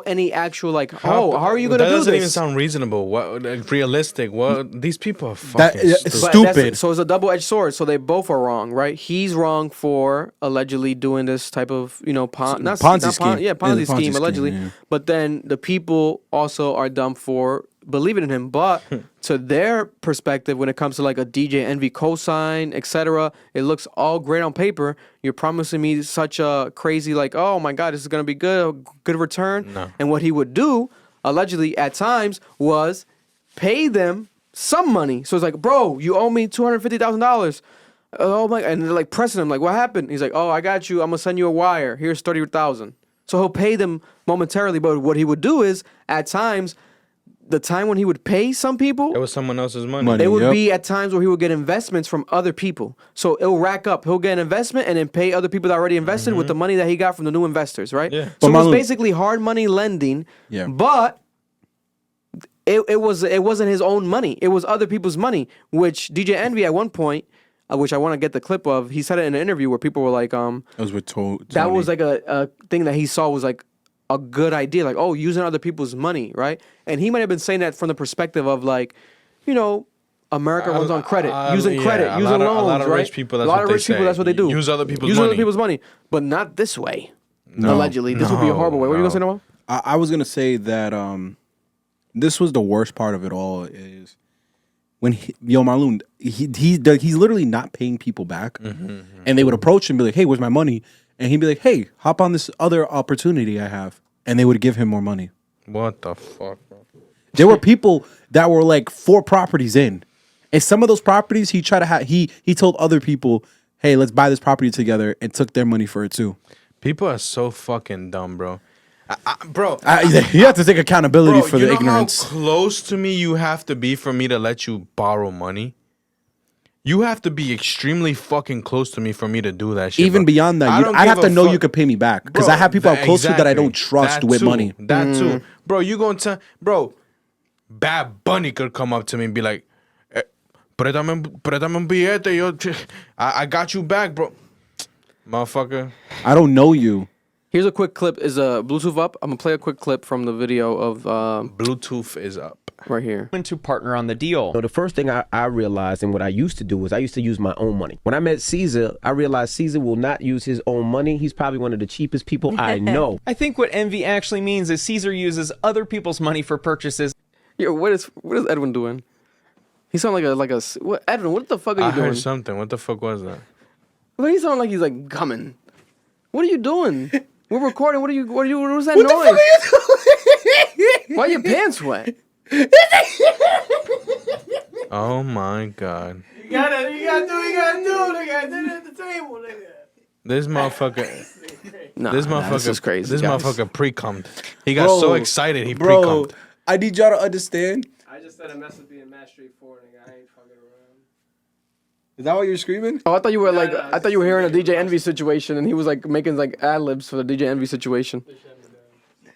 any actual like, how are you gonna that do doesn't this? even sound reasonable. What realistic? What these people are That fucking is stupid. But stupid. so it's a double-edged sword. So they both are wrong, right? He's wrong for allegedly doing this type of, Ponzi scheme. Yeah, Ponzi Ponzi scheme, allegedly. scheme, yeah. But then the people also are dumb for believing in him. But to their perspective, when it comes to like a DJ Envy cosign, etc., it looks all great on paper. You're promising me such a crazy, like, oh my God, this is gonna be good, a good return. No. And what he would do, allegedly at times, was pay them some money. So it's like, bro, you owe me $250,000. Oh my! And they're like pressing him, like, what happened? He's like, oh, I got you. I'm gonna send you a wire. Here's 30,000. So he'll pay them momentarily, but what he would do is, at times, the time when he would pay some people, It was someone else's money. it would Yep. be at times where he would get investments from other people. So it'll rack up. He'll get an investment and then pay other people that already invested with the money that he got from the new investors, right? Yeah. So But it was Marlon- basically hard money lending. Yeah. But it wasn't his own money. It was other people's money. Which DJ Envy at one point, which I want to get the clip of, he said it in an interview where people were like, That was with that was like a thing that he saw was like a good idea, like, oh, using other people's money, right? And he might have been saying that from the perspective of like, America runs on credit, using credit, a using lot of- loans, a lot of right? rich people, that's a lot what of they rich people, say. that's what they do. Use other people's use other money. people's money, but not this way. Allegedly, this would be a horrible way. What are you gonna say, Noah? I was gonna say that this was the worst part of it all is when Marlon, he's literally not paying people back, and they would approach him and be like, hey, where's my money? And he'd be like, hey, hop on this other opportunity I have, and they would give him more money. What the fuck, bro? There were people that were like 4 properties in, and some of those properties he tried to have. He told other people, hey, let's buy this property together, and took their money for it too. People are so fucking dumb, bro. Bro, You have to take accountability for you the know ignorance. how close to me you have to be for me to let you borrow money? You have to be extremely fucking close to me for me to do that shit. Even bro. beyond that, don't I'd have give to a know fuck. you could pay me back because Bro, I have people I'm close to that I don't trust That with too. money. That too. Bro, you gonna tell, bro, Bad Bunny could come up to me and be like, préstame un billete, I got you back, bro. Motherfucker. I don't know you. Here's a quick clip. Is Bluetooth up? I'm gonna play a quick clip from the video of Bluetooth is up. right here. To partner on the deal. So the first thing I realized and what I used to do was I used to use my own money. When I met Cesar, I realized Cesar will not use his own money. He's probably one of the cheapest people I know. I think what envy actually means is Cesar uses other people's money for purchases. Yo, what is Edwin doing? He sound like a what, Edwin? What the fuck are you I doing? heard something. What the fuck was that? Well, he sound like he's like coming. What are you doing? We're recording. What was that noise? Why are your pants wet? Oh my god. You gotta do at the table, nigga. This motherfucker. Nah, This motherfucker. this is crazy. This guys. motherfucker pre-cummed. He got so excited he pre-cummed. I need y'all to understand. I just said a mess with being mad straightforward, nigga. I ain't fucking around. Is that why you're screaming? Oh, I thought you were I thought you were hearing a DJ Envy situation, and he was like making like ad libs for the DJ Envy situation.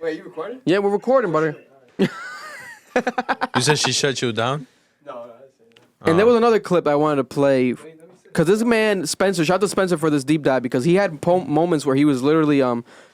Wait, you recording? Yeah, we're recording, brother. You said she shut you down? And there was another clip I wanted to play, because this man Spencer, shout out to Spencer for this deep dive, because he had moments where he was literally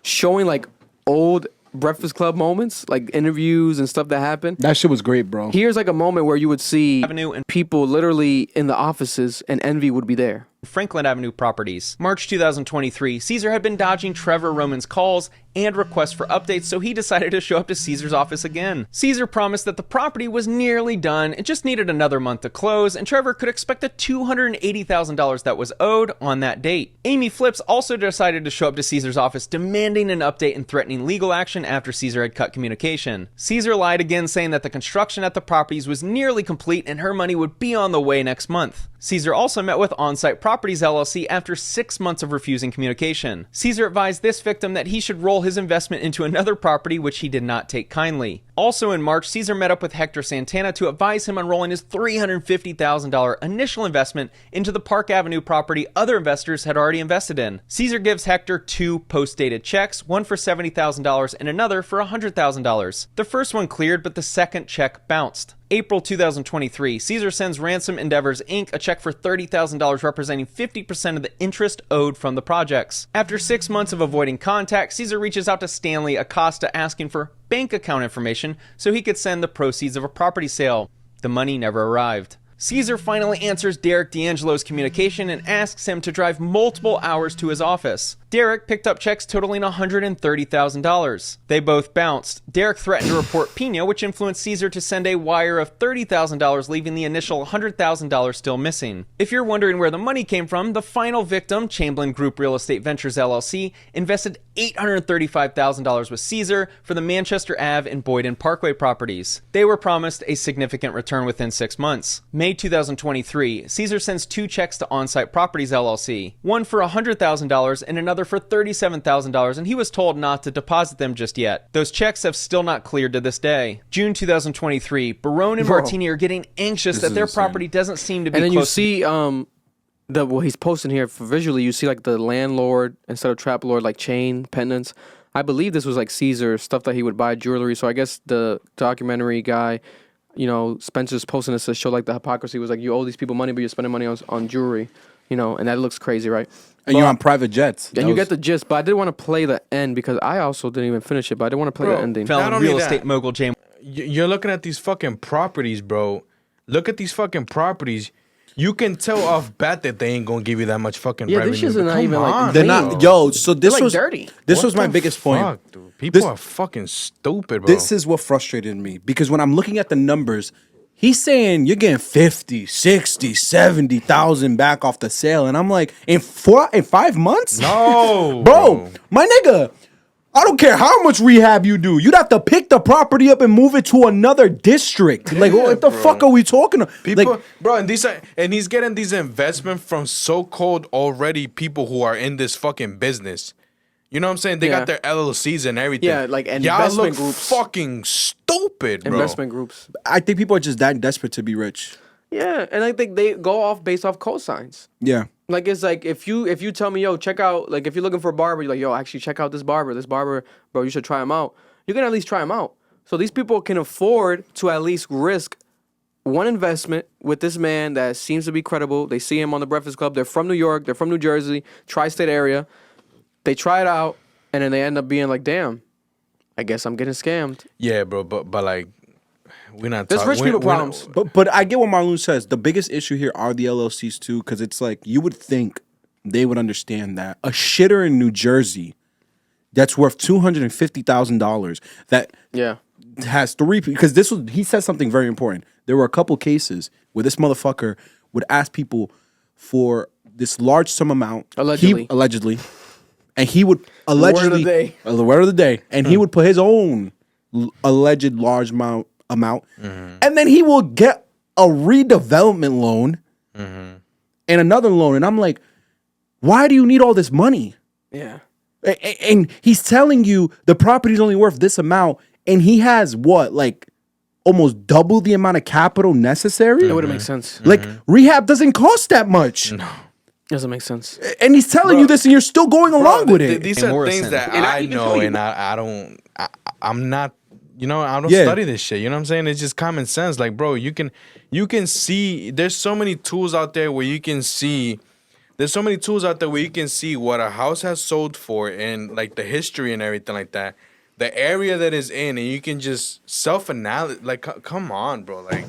showing like old Breakfast Club moments, like interviews and stuff that happened. That shit was great, bro. Here's like a moment where you would see Avenue and people literally in the offices, and Envy would be there. Franklin Avenue properties. March 2023, Cesar had been dodging Trevor Roman's calls and requests for updates, so he decided to show up to Cesar's office again. Cesar promised that the property was nearly done, it just needed another month to close, and Trevor could expect the $280,000 that was owed on that date. Amy Flips also decided to show up to Cesar's office, demanding an update and threatening legal action after Cesar had cut communication. Cesar lied again, saying that the construction at the properties was nearly complete and her money would be on the way next month. Cesar also met with On-Site Properties LLC after 6 months of refusing communication. Cesar advised this victim that he should roll his investment into another property, which he did not take kindly. Also in March, Cesar met up with Hector Santana to advise him on rolling his $350,000 initial investment into the Park Avenue property other investors had already invested in. Cesar gives Hector 2 post-dated checks, one for $70,000 and another for $100,000. The first one cleared, but the second check bounced. April 2023, Cesar sends Ransom Endeavors Inc. a check for $30,000 representing 50% of the interest owed from the projects. After 6 months of avoiding contact, Cesar reaches out to Stanley Acosta asking for bank account information so he could send the proceeds of a property sale. The money never arrived. Cesar finally answers Derek D'Angelo's communication and asks him to drive multiple hours to his office. Derek picked up checks totaling $130,000. They both bounced. Derek threatened to report Pina, which influenced Cesar to send a wire of $30,000, leaving the initial $100,000 still missing. If you're wondering where the money came from, the final victim, Chamberlain Group Real Estate Ventures LLC, invested $835,000 with Cesar for the Manchester Ave and Boyden Parkway properties. They were promised a significant return within 6 months. May 2023, Cesar sends 2 checks to Onsite Properties LLC, one for $100,000 and another for $37,000, and he was told not to deposit them just yet. Those checks have still not cleared to this day. June 2023, Barone and Martini are getting anxious that their property doesn't seem to be And then close. you see what he's posting here for visually, you see like the landlord instead of trap lord, like chain pendants. I believe this was like Cesar stuff that he would buy jewelry. So I guess the documentary guy, you know, Spencer's posting this to show like the hypocrisy. Was like, you owe these people money, but you're spending money on jewelry, you know, and that looks crazy, right? And you're on private jets. And you get the gist, but I did want to play the end because I also didn't even finish it, but I did want to play the ending. Felon Not only real that, estate mogul James. You're looking at these fucking properties, bro. Look at these fucking properties. You can tell off bat that they ain't gonna give you that much fucking Yeah, revenue. this shit's not Come even, like, on, They're clean. not. Yo, so this like was dirty. This What was my the biggest fuck, point. dude? People This- are fucking stupid, bro. This is what frustrated me because when I'm looking at the numbers, he's saying you're getting 50, 60, 70,000 back off the sale. And I'm like, in 5 months? no, Bro, my nigga, I don't care how much rehab you do. You'd have to pick the property up and move it to another district. Like, what the bro. fuck are we talking about? People, Like, bro, and he's getting these investments from so-called already people who are in this fucking business. You know what I'm saying? They Yeah. got their LLCs and everything. Yeah, like y'all investment look groups. fucking stupid, bro. Investment groups. I think people are just that desperate to be rich. Yeah, and I think they go off based off cosigns. Yeah. Like it's like if you tell me, yo, check out, like if you're looking for a barber, you're like, yo, actually check out this barber, bro, you should try him out. You can at least try him out. So these people can afford to at least risk one investment with this man that seems to be credible. They see him on the Breakfast Club. They're from New York. They're from New Jersey, tri-state area. They try it out, and then they end up being like, damn, I guess I'm getting scammed. Yeah, bro, but like, we're not. There's rich people problems. But I get what Marlon says. The biggest issue here are the LLCs too, because it's like you would think they would understand that a shitter in New Jersey that's worth $250,000 that Yeah. has 3 because he said something very important. There were a couple cases where this motherfucker would ask people for this large sum amount Allegedly. and he would allegedly Word of the day. the word of the day, and he would put his own alleged large amount, and then he will get a redevelopment loan and another loan, and I'm like, why do you need all this money? Yeah. And he's telling you the property's only worth this amount, and he has what, like almost double the amount of capital necessary. It wouldn't make sense. Like rehab doesn't cost that much. Doesn't make sense. And he's telling you this, and you're still going along with it. These And are Morrison. things that And I I even know, tell you- and I'm not. You know, I don't Yeah. study this shit. You know what I'm saying? It's just common sense. Like, bro, you can see. There's so many tools out there where you can see. There's so many tools out there where you can see what a house has sold for and like the history and everything like that, the area that is in, and you can just self-analyze. Like, come on, bro. Like,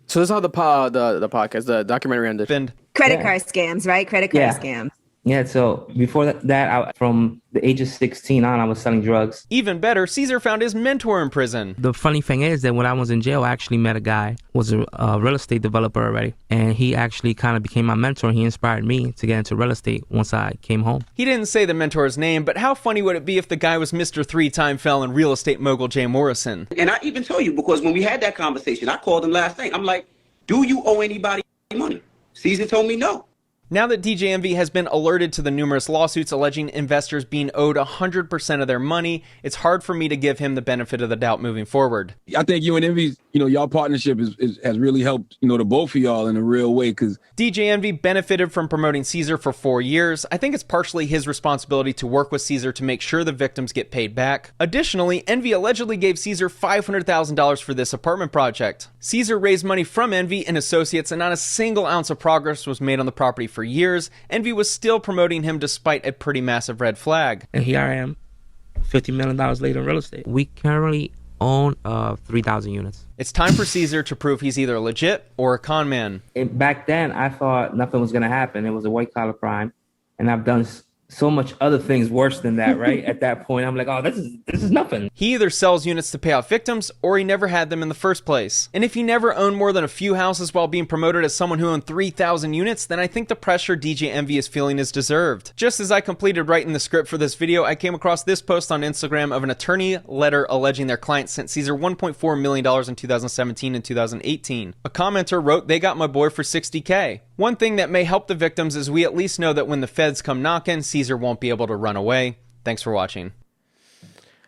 So this is how the podcast, the documentary ended. Defend. Credit card scams, right? Credit card scams. Yeah, so before that, from the age of 16 on, I was selling drugs. Even better, Cesar found his mentor in prison. The funny thing is that when I was in jail, I actually met a guy who was a real estate developer already. And he actually kind of became my mentor. He inspired me to get into real estate once I came home. He didn't say the mentor's name, but how funny would it be if the guy was Mr. 3-time felon real estate mogul Jay Morrison? And I even told you, because when we had that conversation, I called him last night. I'm like, do you owe anybody money? Cesar told me no. Now that DJ Envy has been alerted to the numerous lawsuits alleging investors being owed 100% of their money, it's hard for me to give him the benefit of the doubt moving forward. I think you and Envy, y'all partnership has really helped, the both of y'all in a real way. Because DJ Envy benefited from promoting Cesar for 4 years. I think it's partially his responsibility to work with Cesar to make sure the victims get paid back. Additionally, Envy allegedly gave Cesar $500,000 for this apartment project. Cesar raised money from Envy and associates, and not a single ounce of progress was made on the property for years. Envy was still promoting him despite a pretty massive red flag. And here I am, $50 million later in real estate. We currently own 3,000 units. It's time for Cesar to prove he's either legit or a con man. Back then, I thought nothing was going to happen. It was a white-collar crime. And I've done so much other things worse than that, right? At that point, I'm like, oh, this is nothing. He either sells units to pay off victims, or he never had them in the first place. And if he never owned more than a few houses while being promoted as someone who owned 3,000 units, then I think the pressure DJ Envy is feeling is deserved. Just as I completed writing the script for this video, I came across this post on Instagram of an attorney letter alleging their client sent Cesar $1.4 million in 2017 and 2018. A commenter wrote, "They got my boy for $60K. One thing that may help the victims is we at least know that when the feds come knocking, Cesar won't be able to run away." Thanks for watching.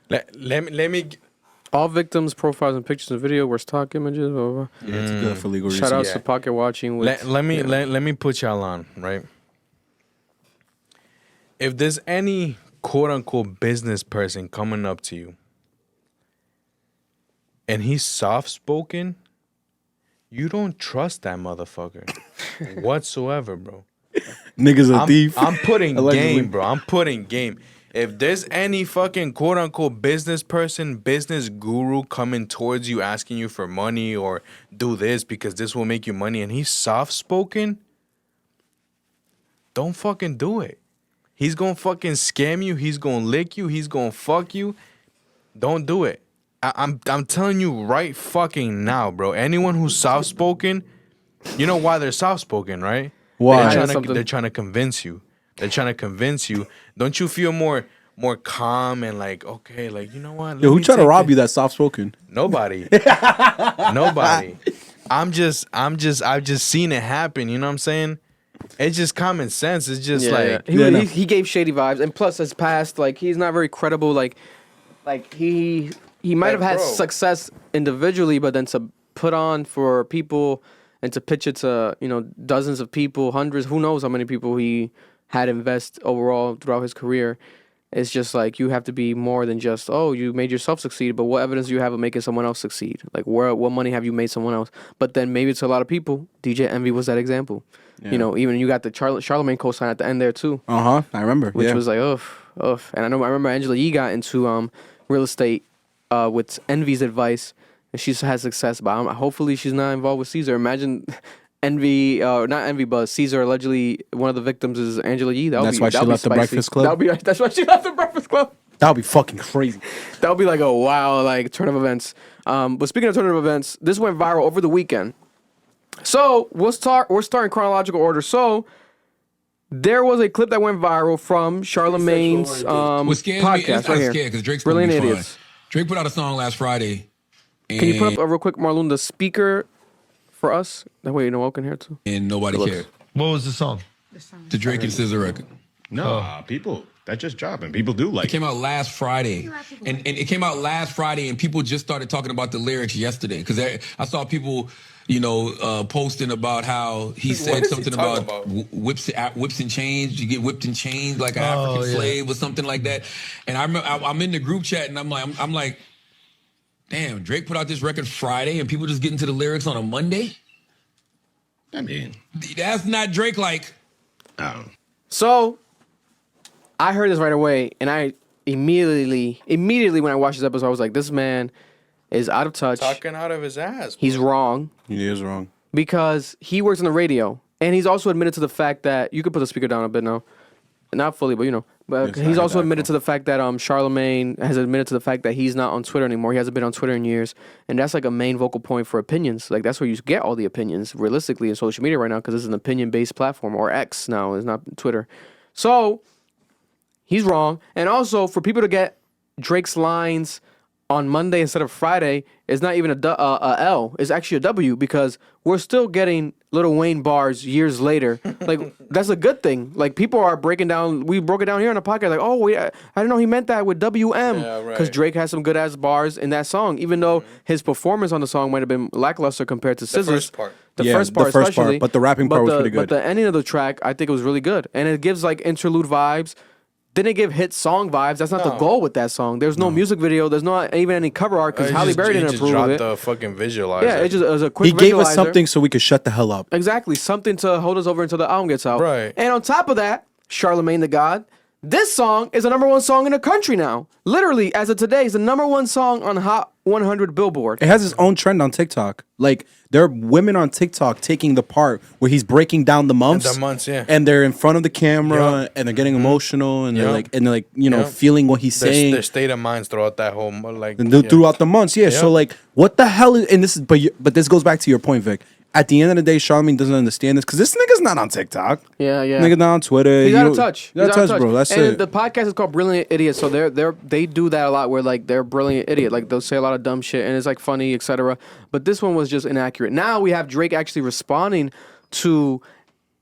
Let me. All victims' profiles and pictures and video were stock images. Blah, blah, blah. Yeah, it's good for legal reasons. Shout out to Pocket Watching. Let me put y'all on, right? If there's any quote unquote business person coming up to you and he's soft spoken, you don't trust that motherfucker whatsoever, bro. Nigga's a thief. I'm putting Allegedly. game, bro. I'm putting game. If there's any fucking quote unquote business person, business guru coming towards you asking you for money or do this because this will make you money and he's soft spoken, don't fucking do it. He's gonna fucking scam you. He's gonna lick you. He's gonna fuck you. Don't do it. I'm telling you right fucking now, bro. Anyone who's soft spoken, you know why they're soft spoken, right? Why? They're trying to convince you. They're trying to convince you. Don't you feel more calm and like, okay, like, you know what? Yo, who tried to rob you that soft spoken? Nobody. Nobody. I've just seen it happen, you know what I'm saying? It's just common sense. It's just he gave shady vibes, and plus his past, like he's not very credible. Like he might have had success individually, but then to put on for people and to pitch it to dozens of people, hundreds, who knows how many people he had invest overall throughout his career. It's just like you have to be more than just, oh, you made yourself succeed, but what evidence do you have of making someone else succeed? Like what money have you made someone else? But then maybe to a lot of people, DJ Envy was that example. Yeah. Even you got the Charlamagne cosign at the end there too. I remember. Which was like, oof. And I remember Angela Yee got into real estate with Envy's advice, and she's had success. But hopefully she's not involved with Cesar. Imagine Envy, not Envy, but Cesar allegedly one of the victims is Angela Yee. That's why she left the Breakfast Club. That's why she left the Breakfast Club. That would be fucking crazy. That would be like a wow, like turn of events. But speaking of turn of events, this went viral over the weekend. So we're starting chronological order. So there was a clip that went viral from Charlamagne's podcast right here. Because Drake's Brilliant Idiots. Drake put out a song last Friday. Can you put up real quick, Marlon, the speaker for us? That way Noel can hear it too. And nobody cared. What was the song? The Drake and Cesar record. No, people, that just dropped and people do like it. Came out last Friday. And it came out last Friday and people just started talking about the lyrics yesterday. Because I saw people, posting about how he said something about whips and chains. You get whipped and chains like an African slave or something like that. And I remember I'm in the group chat and I'm like, damn, Drake put out this record Friday and people just get into the lyrics on a Monday? I mean, that's not Drake like. So I heard this right away, and I immediately when I watched this episode, I was like, this man is out of touch. Talking out of his ass. He's wrong. He is wrong. Because he works on the radio, and he's also admitted to the fact that, you could put the speaker down a bit now. Not fully, but But he's also admitted to the fact that Charlamagne has admitted to the fact that he's not on Twitter anymore. He hasn't been on Twitter in years. And that's like a main vocal point for opinions. Like that's where you get all the opinions realistically in social media right now because it's an opinion-based platform, or X now, it's not Twitter. So he's wrong. And also for people to get Drake's lines on Monday instead of Friday is not even a L. It's actually a W because we're still getting Lil Wayne bars years later. Like, that's a good thing. Like, people are breaking down. We broke it down here on the podcast. Like, oh, wait, I didn't know he meant that with WM. Because Drake has some good-ass bars in that song, even though his performance on the song might have been lackluster compared to Scissor's. The first part especially. But the rapping part was pretty good. But the ending of the track, I think it was really good. And it gives, like, interlude vibes. Didn't give hit song vibes. That's not the goal with that song. There's no music video. There's not even any cover art because Halle Berry didn't approve of it. The fucking visualizer. Yeah, it was a quick. He gave us something so we could shut the hell up. Exactly, something to hold us over until the album gets out. Right. And on top of that, Charlamagne the God. This song is the #1 song in the country now. Literally, as of today, it's the #1 song on Hot 100 Billboard. It has its own trend on TikTok. Like, there are women on TikTok taking the part where he's breaking down the months. And they're in front of the camera and they're getting emotional and they're like, you know, feeling what he's saying. Their state of minds throughout that whole throughout the months. Yeah. So like, what the hell is, and this is, but this goes back to your point, Vic. At the end of the day, Charlamagne doesn't understand this because this nigga's not on TikTok. Yeah. Nigga's not on Twitter. He's out of touch. He's out of touch, bro. That's and it. The podcast is called Brilliant Idiot, so they do that a lot where like they're brilliant idiot, like they'll say a lot of dumb shit and it's like funny, etc. But this one was just inaccurate. Now we have Drake actually responding to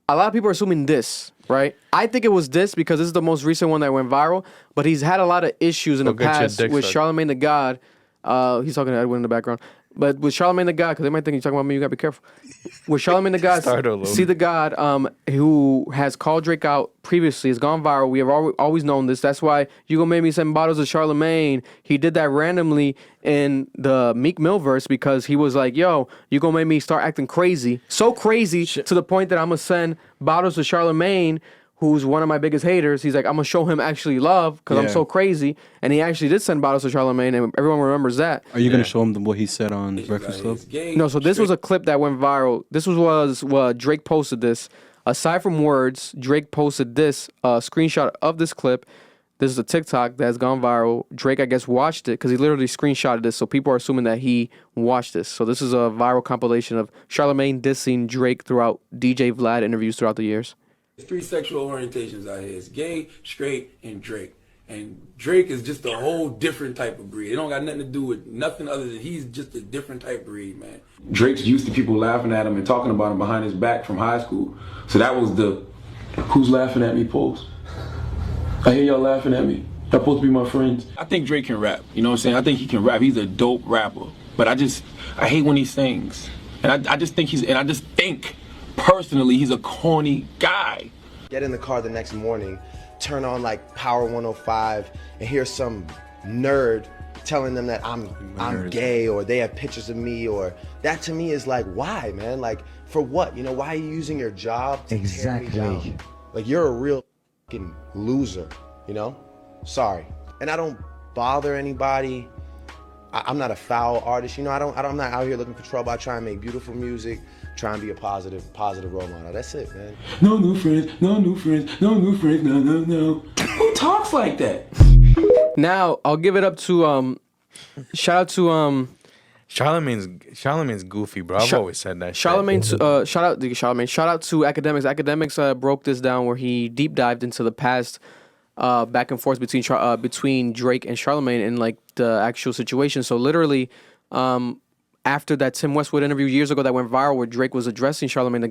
a lot of people are assuming this. Right, I think it was this because this is the most recent one that went viral. But he's had a lot of issues in the past with Charlamagne the God. He's talking to Edwin in the background. But with Charlamagne the God, because they might think you're talking about me, you gotta be careful. With Charlamagne the God, see the God, who has called Drake out previously, has gone viral. We have always known this. That's why You Gonna Make Me Send Bottles of Charlamagne. He did that randomly in the Meek Mill verse because he was like, yo, you gonna make me start acting crazy. So crazy to the point that I'm gonna send bottles to Charlamagne, who's one of my biggest haters. He's like, I'm gonna show him actually love because I'm so crazy. And he actually did send bottles to Charlamagne, and everyone remembers that. Are you gonna show him what he said on Breakfast Club? No, so this was a clip that went viral. This was what Drake posted this. Aside from words, Drake posted this screenshot of this clip. This is a TikTok that's gone viral. Drake, I guess, watched it because he literally screenshotted this, so people are assuming that he watched this. So this is a viral compilation of Charlamagne dissing Drake throughout DJ Vlad interviews throughout the years. There's 3 sexual orientations out here. It's gay, straight, and Drake. And Drake is just a whole different type of breed. It don't got nothing to do with nothing other than he's just a different type of breed, man. Drake's used to people laughing at him and talking about him behind his back from high school. So that was the who's laughing at me post. I hear y'all laughing at me. Y'all supposed to be my friends. I think Drake can rap. You know what I'm saying? I think he can rap. He's a dope rapper. But I hate when he sings. And I just think personally, he's a corny guy. Get in the car the next morning, turn on like Power 105, and hear some nerd telling them that I'm gay or they have pictures of me, or that to me is like, why, man? Like, for what? You know, why are you using your job to tear me down? Like, you're a real fucking loser, you know? Sorry. And I don't bother anybody. I'm not a foul artist, you know. I'm not out here looking for trouble. I try and make beautiful music, try and be a positive role model. That's it, man. No new friends, no new friends, no new friends, no. Who talks like that? Now I'll give it up to shout out to Charlamagne's goofy, bro. I've always said that. Shout out to Academics. Academics broke this down where he deep dived into the past. Back and forth between Drake and Charlamagne and like the actual situation. So literally, after that Tim Westwood interview years ago that went viral where Drake was addressing Charlamagne the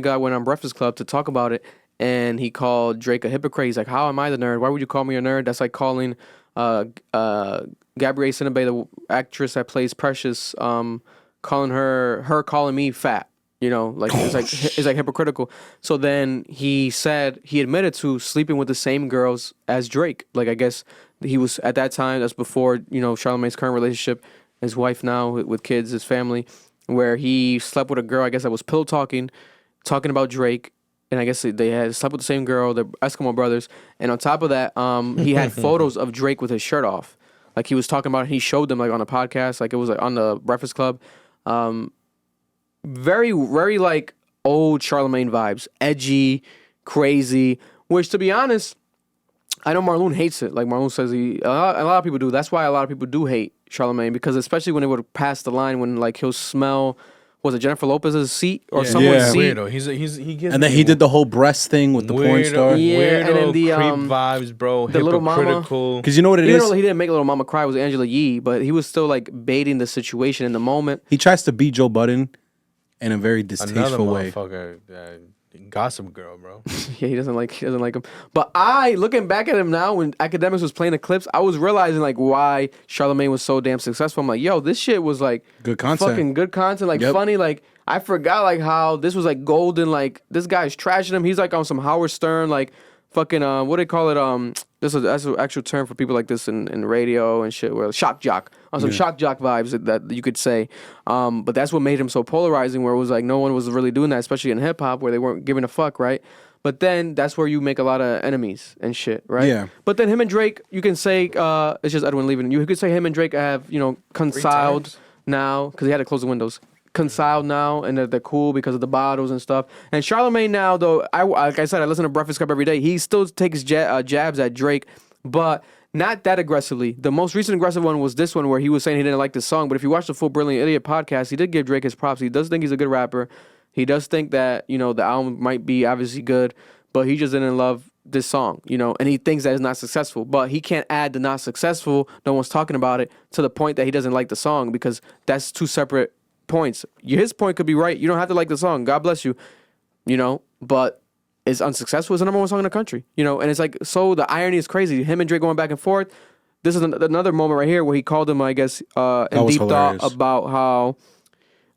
God went on Breakfast Club to talk about it, and he called Drake a hypocrite. He's like, "How am I the nerd? Why would you call me a nerd?" That's like calling Gabrielle Sidibe, the actress that plays Precious, calling her calling me fat. You know, like it's like hypocritical. So then he admitted to sleeping with the same girls as Drake. Like, I guess he was at that time. That's before, you know, Charlamagne's current relationship, his wife now with kids, his family, where he slept with a girl. I guess that was pillow talking about Drake, and I guess they had slept with the same girl, the Eskimo brothers. And on top of that, he had photos of Drake with his shirt off. Like, he was talking about it. He showed them like on a podcast. Like, it was like on the Breakfast Club. Very, very like old Charlamagne vibes, edgy, crazy. Which, to be honest, I know Marlon hates it. Like, Marlon says a lot of people do. That's why a lot of people do hate Charlamagne, because especially when it would pass the line, when like he'll smell was it Jennifer Lopez's seat or someone's seat? Weirdo. He gives And then me he did the whole breast thing with the porn star. Yeah, weirdo, and then the creep vibes, bro. the little mama. Hypocritical. Because you know what it Even is? though he didn't make Little Mama cry, it was Angela Yee, but he was still like baiting the situation in the moment. He tries to be Joe Budden in a very Another distasteful way. motherfucker. Gossip Girl, bro. Yeah, he doesn't like him. But looking back at him now, when Academics was playing the clips, I was realizing like why Charlamagne was so damn successful. I'm like, yo, this shit was like Good content. fucking good content, like funny. Like I forgot like how this was like golden. Like this guy's trashing him. He's like on some Howard Stern, like fucking what do they call it? That's an actual term for people like this in radio and shit. Where shock jock on some shock jock vibes that you could say. But that's what made him so polarizing. Where it was like no one was really doing that, especially in hip hop, where they weren't giving a fuck, right? But then that's where you make a lot of enemies and shit, right? Yeah. But then him and Drake, you can say it's just Edwin leaving. You could say him and Drake have reconciled now because he had to close the windows. Conciled now, and they're cool because of the bottles and stuff. And Charlamagne now, though, like I said, I listen to Breakfast Club every day. He still takes jabs at Drake, but not that aggressively. The most recent aggressive one was this one where he was saying he didn't like the song. But if you watch the full Brilliant Idiot podcast, he did give Drake his props. He does think he's a good rapper. He does think that the album might be obviously good, but he just didn't love this song, and he thinks that it's not successful. But he can't add the not successful, no one's talking about it, to the point that he doesn't like the song, because that's two separate points. His point could be right. You don't have to like the song. God bless you. But it's unsuccessful. It's the number one song in the country. And it's like, so the irony is crazy. Him and Drake going back and forth. This is another moment right here where he called him, I guess, in deep thought about how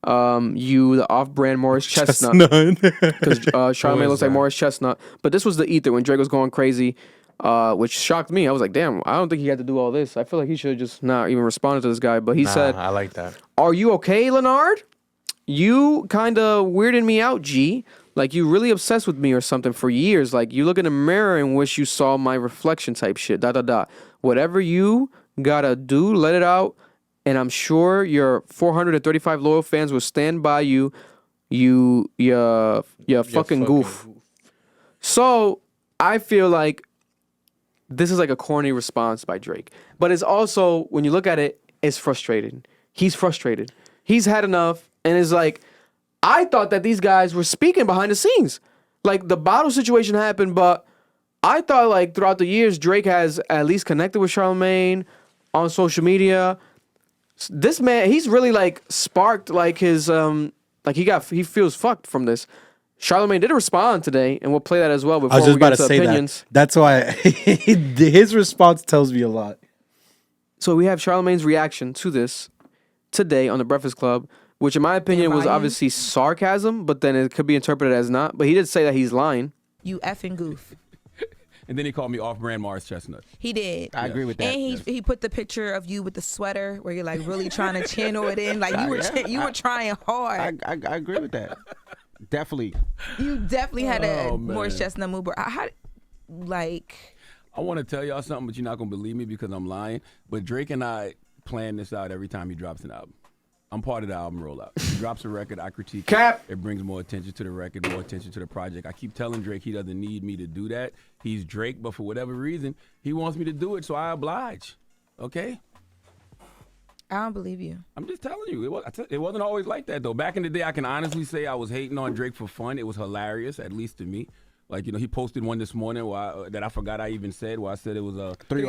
the off-brand Morris Chestnut. Because Charlamagne looks like Morris Chestnut. But this was the ether when Drake was going crazy, which shocked me. I was like, damn, I don't think he had to do all this. I feel like he should have just not even responded to this guy. But he said, I like that. "Are you okay, Leonard? You kind of weirded me out, G. Like you really obsessed with me or something for years. Like you look in the mirror and wish you saw my reflection type shit. ... Whatever you gotta do, let it out. And I'm sure your 435 loyal fans will stand by you. You fucking goof." So I feel like this is like a corny response by Drake. But it's also, when you look at it, it's frustrating. He's frustrated. He's had enough. And it's like, I thought that these guys were speaking behind the scenes. Like, the bottle situation happened, but I thought, like, throughout the years, Drake has at least connected with Charlamagne on social media. This man, he's really, like, sparked, like, his, like, he feels fucked from this. Charlamagne did respond today, and we'll play that as well before I was just we get about to to say opinions. that. That's why his response tells me a lot. So we have Charlamagne's reaction to this today on the Breakfast Club, which in my opinion was obviously sarcasm, but then it could be interpreted as not. But he did say that he's lying. You effing goof. And then he called me off-brand Morris Chestnut. He did. I agree with that. And he put the picture of you with the sweater where you're like really trying to channel it in. Like you were trying hard. I agree with that. Definitely. You definitely had a Morris Chestnut move. I want to tell y'all something, but you're not going to believe me because I'm lying. But Drake and I plan this out every time he drops an album. I'm part of the album rollout. He drops a record, I critique it. It brings more attention to the record, more attention to the project. I keep telling Drake he doesn't need me to do that. He's Drake, but for whatever reason, he wants me to do it, so I oblige. Okay? I don't believe you. I'm just telling you. It wasn't always like that, though. Back in the day, I can honestly say I was hating on Drake for fun. It was hilarious, at least to me. Like, he posted one this morning that I forgot I even said, where I said it was three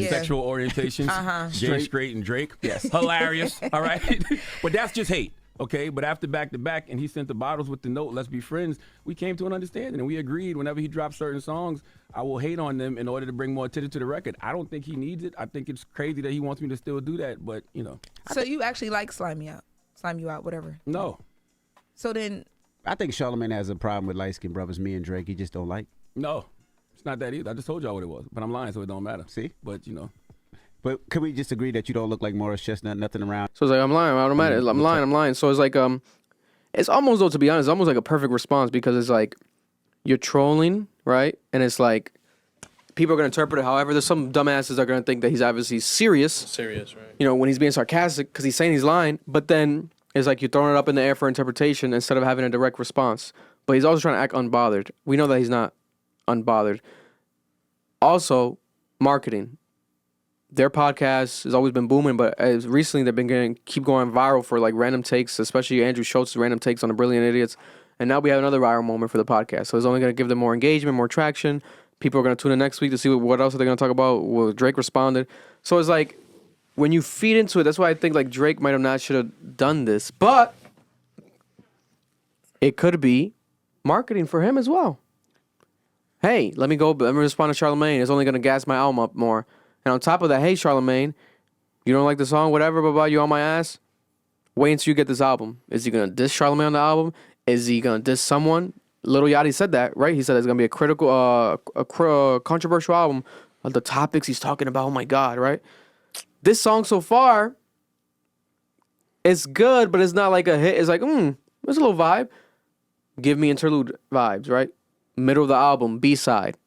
sexual orientations, gay, straight, and Drake. Yes. Hilarious, all right? But that's just hate, okay? But after back-to-back, and he sent the bottles with the note, let's be friends, we came to an understanding, and we agreed whenever he drops certain songs, I will hate on them in order to bring more attention to the record. I don't think he needs it. I think it's crazy that he wants me to still do that, but, So you actually like slime you out, whatever? No. So then... I think Charlamagne has a problem with light-skinned brothers. Me and Drake, he just don't like. No, it's not that either. I just told y'all what it was, but I'm lying, so it don't matter. See? But, But can we just agree that you don't look like Morris Chestnut, nothing around? So it's like, I'm lying. I'm lying. So it's like, it's almost, though, to be honest, almost like a perfect response, because it's like, you're trolling, right? And it's like, people are going to interpret it however. There's some dumbasses that are going to think that he's obviously serious. Serious, right? When he's being sarcastic, because he's saying he's lying, but then... It's like you're throwing it up in the air for interpretation instead of having a direct response. But he's also trying to act unbothered. We know that he's not unbothered. Also, marketing. their podcast has always been booming, but as recently they've been keep going viral for like random takes, especially Andrew Schultz's random takes on the Brilliant Idiots. And now we have another viral moment for the podcast. So it's only going to give them more engagement, more traction. People are going to tune in next week to see what else are they going to talk about. Well, Drake responded. So it's like, when you feed into it, that's why I think like Drake might have not should have done this. But it could be marketing for him as well. Hey, let me respond to Charlamagne. It's only going to gas my album up more. And on top of that, hey, Charlamagne, you don't like the song, whatever, blah, blah, you on my ass? Wait until you get this album. Is he going to diss Charlamagne on the album? Is he going to diss someone? Lil Yachty said that, right? He said it's going to be a critical, controversial album. The topics he's talking about, oh my God, right? This song so far, it's good, but it's not like a hit. It's like, there's a little vibe. Give me interlude vibes, right? Middle of the album, B-side.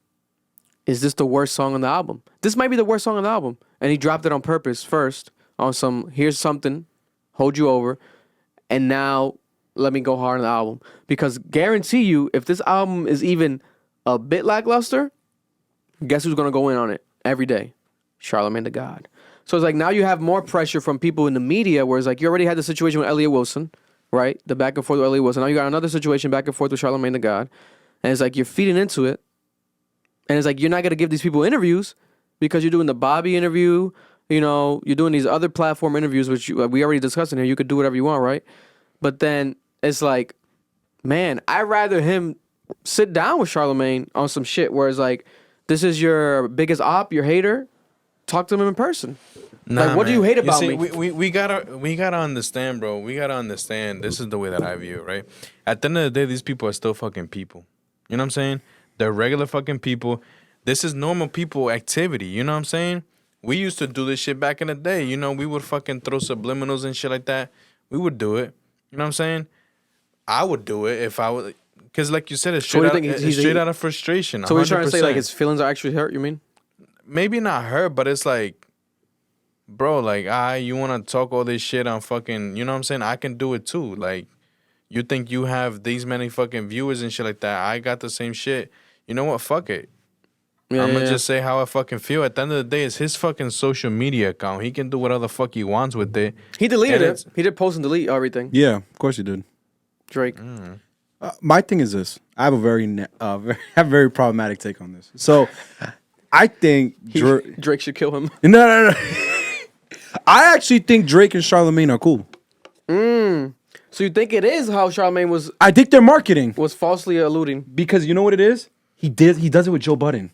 Is this the worst song on the album? This might be the worst song on the album. And he dropped it on purpose first on some, here's something, hold you over, and now let me go hard on the album. Because guarantee you, if this album is even a bit lackluster, guess who's going to go in on it every day? Charlamagne the God. So it's like now you have more pressure from people in the media, where it's like you already had the situation with Elliott Wilson, right? The back and forth with Elliott Wilson. Now you got another situation back and forth with Charlamagne the God. And it's like you're feeding into it. And it's like you're not going to give these people interviews because you're doing the Bobby interview. You know, you're doing these other platform interviews, which we already discussed in here. You could do whatever you want, right? But then it's like, man, I'd rather him sit down with Charlamagne on some shit where it's like, this is your biggest op, your hater. Talk to him in person. Nah, like, what do you hate about me? We gotta understand, bro. We gotta understand. This is the way that I view it, right? At the end of the day, these people are still fucking people. You know what I'm saying? They're regular fucking people. This is normal people activity. You know what I'm saying? We used to do this shit back in the day. You know, we would fucking throw subliminals and shit like that. We would do it. You know what I'm saying? I would do it if I would, because like you said, it's straight, out of frustration. So you're trying to say like his feelings are actually hurt? You mean? Maybe not hurt, but it's like, bro, like, you want to talk all this shit on fucking, you know what I'm saying? I can do it too. Like, you think you have these many fucking viewers and shit like that. I got the same shit. You know what? Fuck it. I'm going to just say how I fucking feel. At the end of the day, it's his fucking social media account. He can do whatever the fuck he wants with it. He deleted it. He did post and delete everything. Yeah, of course he did. Drake. My thing is this. I have a very problematic take on this. So, I think Drake should kill him. No. I actually think Drake and Charlamagne are cool. So you think it is how Charlamagne was? I think their marketing was falsely alluding. Because you know what it is? He does it with Joe Budden.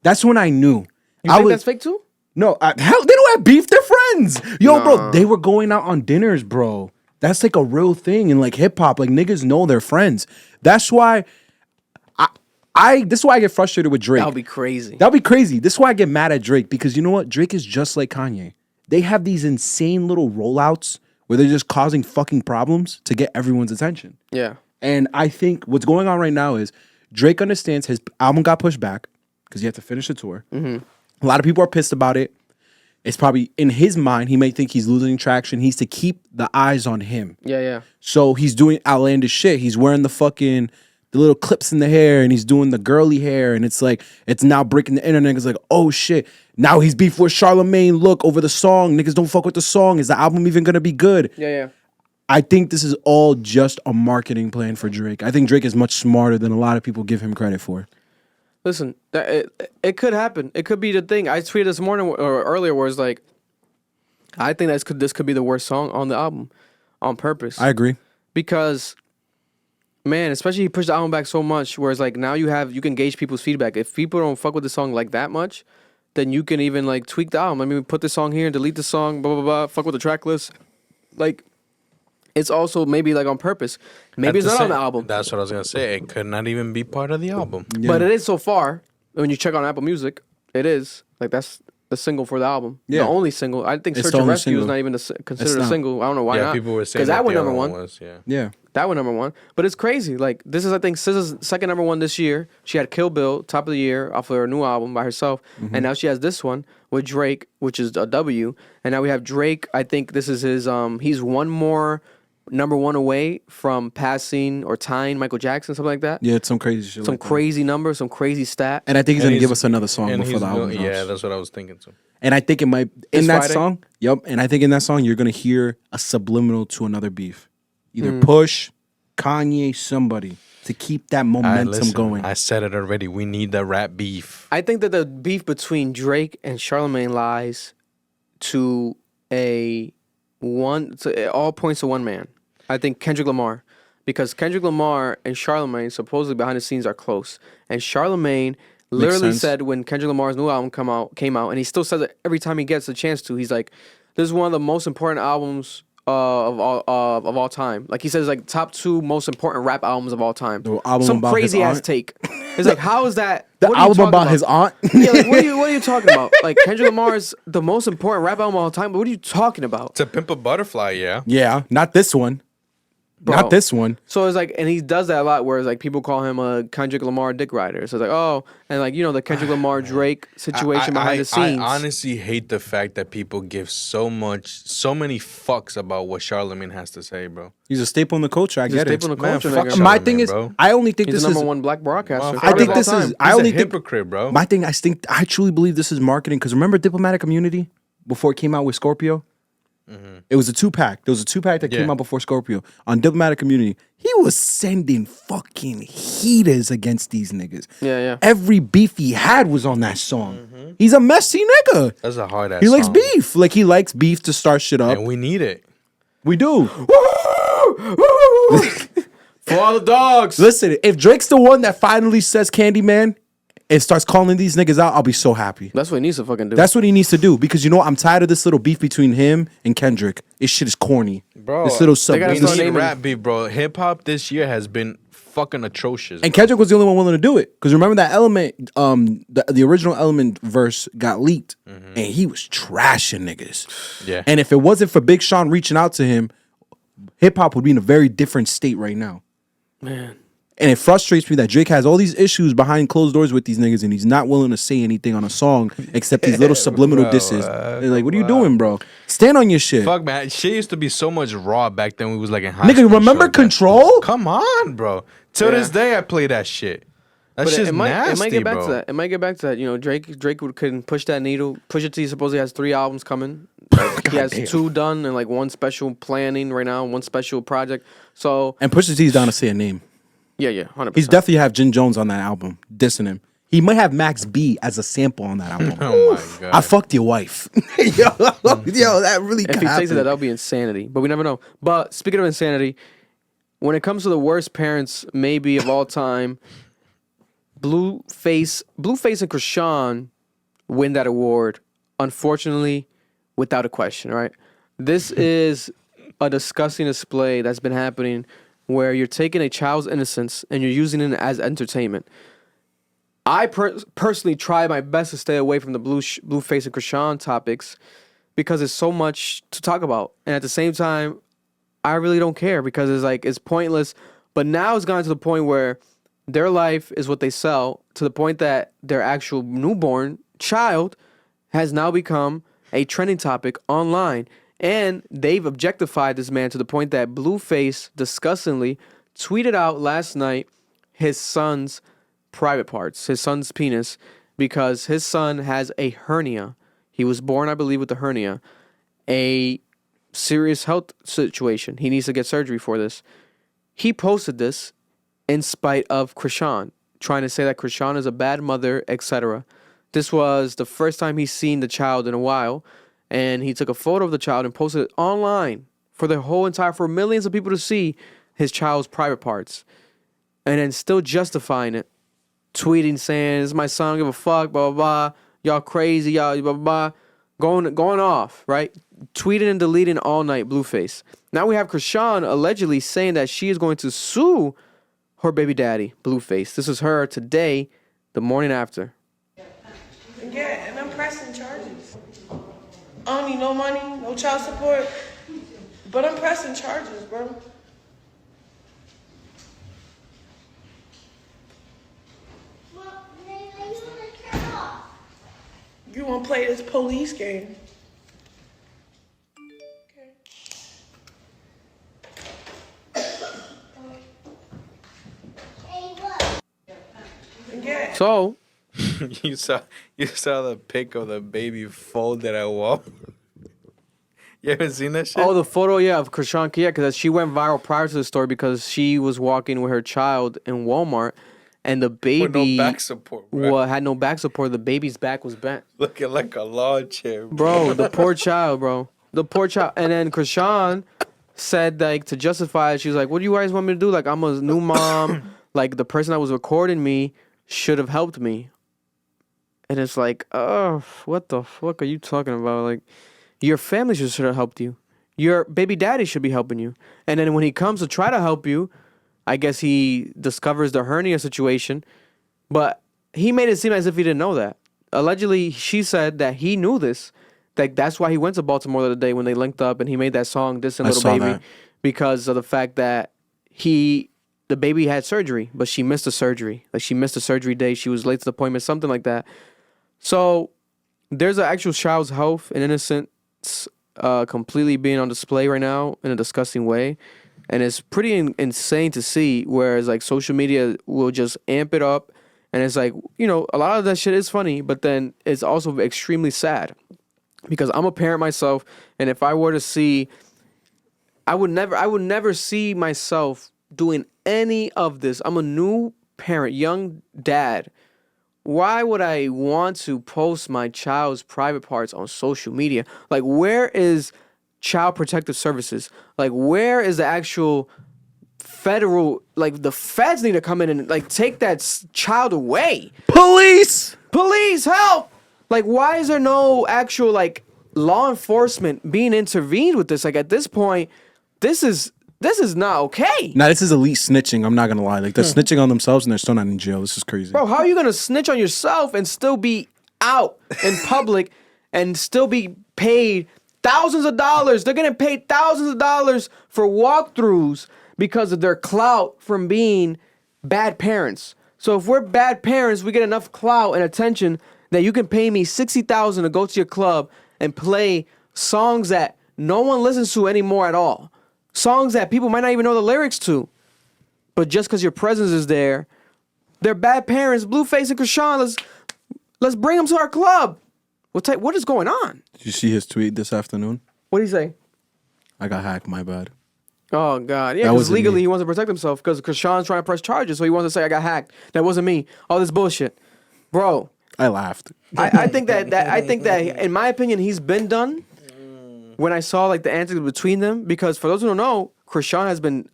That's when I knew. You think that's fake too? No, hell, they don't have beef. They're friends. Yo, bro, they were going out on dinners, bro. That's like a real thing in like hip hop. Like niggas know they're friends. That's why this is why I get frustrated with Drake. That would be crazy. This is why I get mad at Drake, because you know what? Drake is just like Kanye. They have these insane little rollouts where they're just causing fucking problems to get everyone's attention. Yeah. And I think what's going on right now is Drake understands his album got pushed back because he had to finish the tour. Mm-hmm. A lot of people are pissed about it. It's probably in his mind, he may think he's losing traction. He's to keep the eyes on him. Yeah. So he's doing outlandish shit. He's wearing the little clips in the hair, and he's doing the girly hair, and it's like, it's now breaking the internet. It's like, oh shit. Now he's beef with Charlamagne. Look, over the song. Niggas don't fuck with the song. Is the album even gonna be good? Yeah. I think this is all just a marketing plan for Drake. I think Drake is much smarter than a lot of people give him credit for. Listen, it could happen. It could be the thing. I tweeted this morning or earlier where it's like, I think this could be the worst song on the album on purpose. I agree. Because, man, especially he pushed the album back so much, whereas like now you can gauge people's feedback. If people don't fuck with the song like that much, then you can even like tweak the album. I mean, put this song here and delete the song, blah, blah, blah, fuck with the track list. Like, it's also maybe like on purpose. Maybe it's not on the album. That's what I was going to say. It could not even be part of the album. Yeah. But it is so far. When you check on Apple Music, it is. Like, that's the single for the album. Yeah. The only single. I think Search and Rescue is not even considered a single. I don't know why not. People were saying because that went number one. Yeah. That went number one. But it's crazy. Like, this is, I think, SZA's second number one this year. She had Kill Bill, top of the year, off of her new album by herself. Mm-hmm. And now she has this one with Drake, which is a W. And now we have Drake. I think this is his, he's one more number one away from passing or tying Michael Jackson, something like that. Yeah, it's some crazy shit. Some crazy number, some crazy stat. And I think he's going to give us another song before the album drops. Yeah, that's what I was thinking too. And I think it might This in that Friday? song. Yep. And I think in that song you're gonna hear a subliminal to another beef, either Mm. Push, Kanye, somebody to keep that momentum listen, going. I said it already. We need the rap beef. I think that the beef between Drake and Charlamagne lies to it all points to one man. I think Kendrick Lamar. Because Kendrick Lamar and Charlamagne supposedly behind the scenes are close. And Charlamagne literally sense. said when Kendrick Lamar's new album came out, and he still says it every time he gets a chance to, he's like, this is one of the most important albums of all time. Like he says, like top 2 most important rap albums of all time. The album Some about his crazy ass aunt? take. It's like, how is that? The what are you album talking about his aunt? Yeah, like, what are you talking about? Like Kendrick Lamar is the most important rap album of all time, but what are you talking about? To Pimp a Butterfly, yeah. Yeah, not this one. Bro. Not this one. So it's like, and he does that a lot, where it's like people call him a Kendrick Lamar dick rider. So it's like, oh, and like, you know, the Kendrick Lamar Drake situation behind the scenes. I honestly hate the fact that people give so many fucks about what Charlamagne has to say, bro. He's a staple in the culture. I He's a get it. staple in the Man, culture, fuck nigga. My Charlamagne, thing is, bro. I only think He's this the is number 1 black broadcaster. I think of all this time. is. I He's only a think hypocrite, bro. my thing. I truly believe this is marketing because remember Diplomatic Immunity before it came out with Scorpio. It was a 2-pack. There was a 2-pack that came Yeah. out before Scorpio on Diplomatic Immunity. He was sending fucking heaters against these niggas. Yeah, yeah. Every beef he had was on that song. He's a messy nigga. That's a hard ass. He likes song. beef. Like he likes beef to start shit up. And we need it. We do. For all the dogs. Listen, if Drake's the one that finally says Candyman and starts calling these niggas out, I'll be so happy. That's what he needs to fucking do. That's what he needs to do because you know what? I'm tired of this little beef between him and Kendrick. This shit is corny, Bro, This little sub. gotta we start need naming- rap beef, bro. Hip hop this year has been fucking atrocious. And bro. Kendrick was the only one willing to do it because remember that Element, the original Element verse got leaked, and he was trashing niggas. Yeah. And if it wasn't for Big Sean reaching out to him, hip hop would be in a very different state right now. Man. And it frustrates me that Drake has all these issues behind closed doors with these niggas, and he's not willing to say anything on a song except these little subliminal disses. They're like, "What are you doing, bro? Stand on your shit." Fuck, man. Shit used to be so much raw back then. We was like in high Nigga, school. remember shit like that. Control? Come on, bro. Till Yeah. this day, I play that shit. That But shit's it might nasty, get back bro. to that. It might get back to that. You know, Drake couldn't push that needle. Pusha T supposedly has 3 albums coming. He has 2 done and like 1 special planning right now, 1 special project. So And Pusha T's down to say a name. yeah, 100%. He's definitely have Jim Jones on that album, dissing him. He might have Max B as a sample on that album. Oh my god. I fucked your wife. yo, that really If could he takes it, happen. that'll be insanity. But we never know. But speaking of insanity, when it comes to the worst parents maybe of all time, Blueface and Chrisean win that award. Unfortunately, without a question, right? This is a disgusting display that's been happening where you're taking a child's innocence and you're using it as entertainment. I personally try my best to stay away from the Blueface and Chrisean topics because it's so much to talk about. And at the same time, I really don't care because it's pointless. But now it's gotten to the point where their life is what they sell, to the point that their actual newborn child has now become a trending topic online. And they've objectified this man to the point that Blueface disgustingly tweeted out last night his son's private parts, his son's penis, because his son has a hernia. He was born, I believe, with a hernia, a serious health situation. He needs to get surgery for this. He posted this in spite of Chrisean, trying to say that Chrisean is a bad mother, etc. This was the first time he's seen the child in a while, and he took a photo of the child and posted it online for millions of people to see his child's private parts, and then still justifying it, tweeting saying, "This is my son, I don't give a fuck, blah, blah, blah, y'all crazy, y'all, blah, blah, blah," going off, right? Tweeting and deleting all night, Blueface. Now we have Chrisean allegedly saying that she is going to sue her baby daddy, Blueface. This is her today, the morning after. Yeah, and I'm pressing charges. I don't need no money, no child support, but I'm pressing charges, bro. You want to play this police game? So, You saw the pic of the baby folded at wall. You haven't seen that shit? Oh, the photo, yeah, of Chrisean, yeah, because she went viral prior to the story because she was walking with her child in Walmart, and the baby With no back support, bro. had no back support. The baby's back was bent. Looking like a lawn chair, Bro, the poor child, bro. The poor child. And then Chrisean said, like, to justify it, she was like, what do you guys want me to do? Like, I'm a new mom. Like, the person that was recording me should have helped me. And it's like, oh, what the fuck are you talking about? Like, your family should have helped you. Your baby daddy should be helping you. And then when he comes to try to help you, I guess he discovers the hernia situation. But he made it seem as if he didn't know that. Allegedly, she said that he knew this. Like, that's why he went to Baltimore the other day when they linked up and he made that song, Distant Little Baby, that. Because of the fact that the baby had surgery, but she missed the surgery. Like, she missed the surgery day. She was late to the appointment, something like that. So there's an actual child's health and innocence completely being on display right now in a disgusting way. And it's pretty insane to see, whereas, like, social media will just amp it up. And it's like, you know, a lot of that shit is funny, but then it's also extremely sad. Because I'm a parent myself, and if I were to see, I would never see myself doing any of this. I'm a new parent, young dad. Why would I want to post my child's private parts on social media? Like, where is Child Protective Services? Like, where is the actual federal, like, the feds need to come in and, like, take that child away. Police, help! Like, why is there no actual, like, law enforcement being intervened with this? Like, at this point, this is not okay. Now, this is elite snitching. I'm not gonna lie. Like, they're snitching on themselves and they're still not in jail. This is crazy. Bro, how are you gonna snitch on yourself and still be out in public and still be paid thousands of dollars? They're getting paid thousands of dollars for walkthroughs because of their clout from being bad parents. So if we're bad parents, we get enough clout and attention that you can pay me $60,000 to go to your club and play songs that no one listens to anymore at all. Songs that people might not even know the lyrics to. But just because your presence is there, they're bad parents. Blueface and Chrisean, let's bring them to our club. What is going on? Did you see his tweet this afternoon? What did he say? I got hacked, my bad. Oh, God. Yeah, because legally he wants to protect himself because Chrisean's trying to press charges, so he wants to say, I got hacked. That wasn't me. All this bullshit. Bro. I laughed. I think that in my opinion, he's been done when I saw, like, the antics between them. Because for those who don't know, Chrisean has been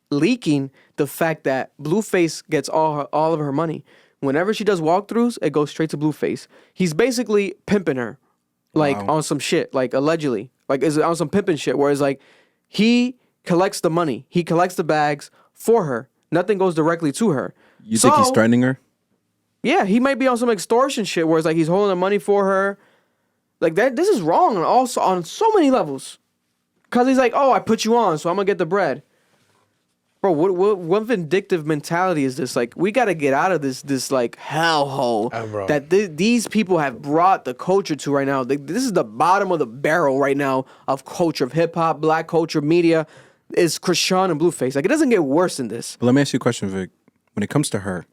leaking the fact that Blueface gets all of her money. Whenever she does walkthroughs, it goes straight to Blueface. He's basically pimping her, like, on some shit, like, allegedly. Like, is on some pimping shit, whereas, like, he collects the money. He collects the bags for her. Nothing goes directly to her. You think he's threatening her? Yeah, he might be on some extortion shit where it's like he's holding the money for her. Like, that, this is wrong on so many levels. Because he's like, oh, I put you on, so I'm going to get the bread. Bro, what vindictive mentality is this? Like, we got to get out of this like, hellhole that these people have brought the culture to right now. This is the bottom of the barrel right now of culture, of hip-hop, black culture, media, is Chrisean and Blueface. Like, it doesn't get worse than this. But let me ask you a question, Vic. When it comes to her,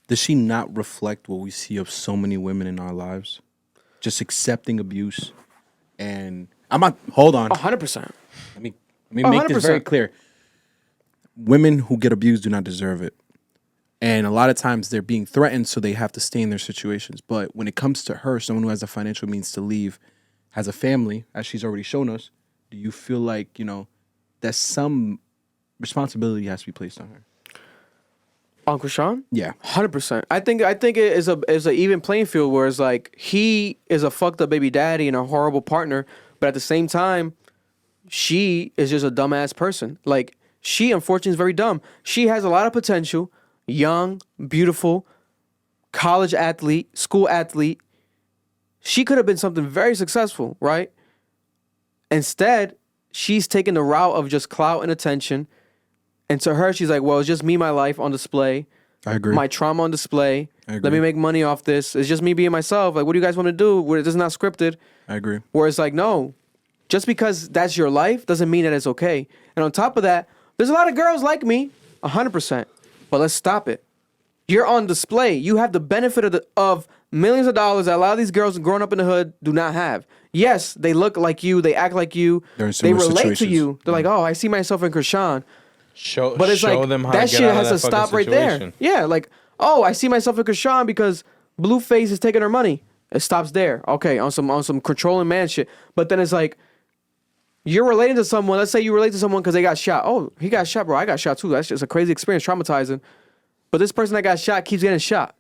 does she not reflect what we see of so many women in our lives? Just accepting abuse. And I'm not, hold on. 100%. Let me make this very clear. Women who get abused do not deserve it. And a lot of times they're being threatened, so they have to stay in their situations. But when it comes to her, someone who has the financial means to leave, has a family, as she's already shown us, do you feel like, you know, that some responsibility has to be placed on her? On Chrisean? Yeah. 100%. I think it is a even playing field where it's like he is a fucked up baby daddy and a horrible partner, but at the same time, she is just a dumbass person. Like, she unfortunately is very dumb. She has a lot of potential, young, beautiful, college athlete, school athlete. She could have been something very successful, right? Instead, she's taken the route of just clout and attention. And to her, she's like, well, it's just me, my life on display. I agree. My trauma on display. I agree. Let me make money off this. It's just me being myself. Like, what do you guys want to do? This is not scripted. I agree. Where it's like, no, just because that's your life doesn't mean that it's okay. And on top of that, there's a lot of girls like me, 100%. But let's stop it. You're on display. You have the benefit of millions of dollars that a lot of these girls growing up in the hood do not have. Yes, they look like you. They act like you. They're in They similar relate to situations. you. They're like, oh, I see myself in Chrisean. But it's show like, them how that to shit get out has of to that fucking stop right there. situation. Yeah, like, oh, I see myself in Chrisean because Blueface is taking her money. It stops there. Okay, on some controlling man shit. But then it's like, you're relating to someone. Let's say you relate to someone because they got shot. Oh, he got shot, bro. I got shot too. That's just a crazy experience, traumatizing. But this person that got shot keeps getting shot.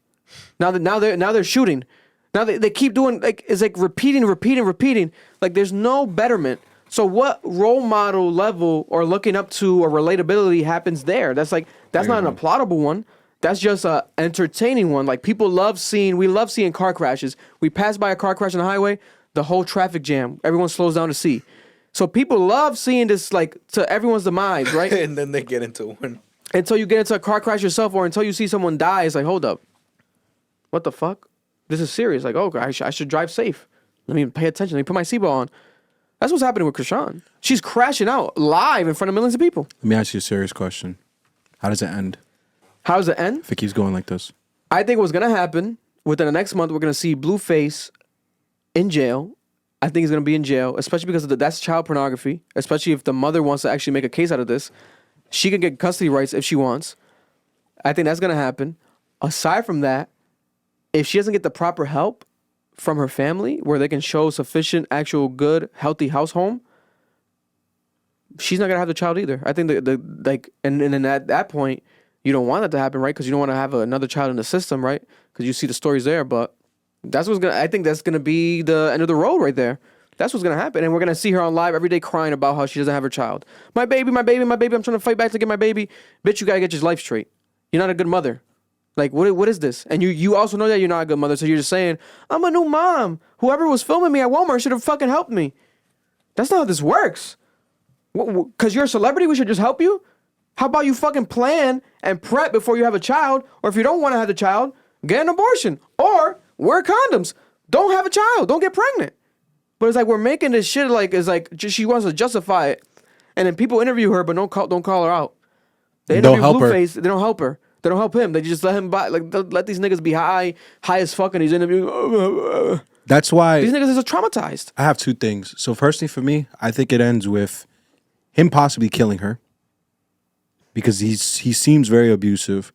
Now they're shooting. Now they keep doing like it's like repeating. Like there's no betterment. So what role model level or looking up to or relatability happens there? That's not an applaudable one. That's just a entertaining one. Like we love seeing car crashes. We pass by a car crash on the highway, the whole traffic jam. Everyone slows down to see. So people love seeing this like to everyone's demise, right? And then they get into one. Until you get into a car crash yourself or until you see someone die, it's like, hold up. What the fuck? This is serious. Like, oh, I should drive safe. Let me pay attention. Let me put my seatbelt on. That's what's happening with Chrisean. She's crashing out live in front of millions of people. Let me ask you a serious question. How does it end? How does it end? If it keeps going like this. I think what's going to happen within the next month, we're going to see Blueface in jail. I think he's going to be in jail, especially because that's child pornography, especially if the mother wants to actually make a case out of this. She can get custody rights if she wants. I think that's going to happen. Aside from that, if she doesn't get the proper help from her family where they can show sufficient, actual, good, healthy house home, she's not going to have the child either. I think and then at that point, you don't want that to happen, right? Because you don't want to have another child in the system, right? Because you see the stories there, but I think that's gonna be the end of the road right there. That's what's gonna happen, and we're gonna see her on live every day crying about how she doesn't have her child. My baby. I'm trying to fight back to get my baby. Bitch, you gotta get your life straight. You're not a good mother. Like what is this? And you also know that you're not a good mother, so you're just saying I'm a new mom. Whoever was filming me at Walmart should have fucking helped me. That's not how this works. Because you're a celebrity, we should just help you. How about you fucking plan and prep before you have a child, or if you don't want to have the child, get an abortion or wear condoms. Don't have a child. Don't get pregnant. But it's like we're making this shit like it's like she wants to justify it, and then people interview her, but don't call her out. They interview Blueface. They don't help her. They don't help him. They just let him let these niggas be high as fuck in these interviews. That's why these niggas are traumatized. I have two things. So firstly, for me, I think it ends with him possibly killing her because he seems very abusive,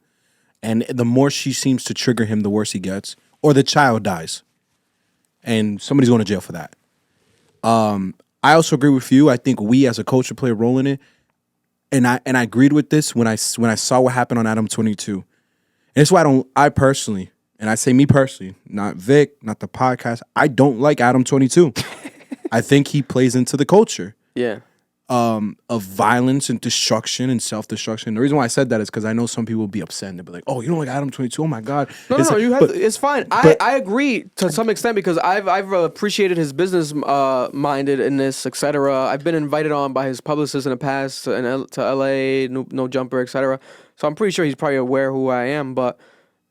and the more she seems to trigger him, the worse he gets. Or the child dies, and somebody's going to jail for that. I also agree with you. I think we as a culture play a role in it, and I agreed with this when I saw what happened on Adam 22. And that's why I personally, and I say me personally, not Vic, not the podcast, I don't like Adam 22. I think he plays into the culture. Yeah. Of violence and destruction and self-destruction. The reason why I said that is because I know some people will be upset and they'll be like, "Oh, you don't like Adam 22? Oh my God!" No, it's fine. I agree to some extent because I've appreciated his business mindedness, etc. I've been invited on by his publicist in the past to LA, no jumper, etc. So I'm pretty sure he's probably aware who I am, but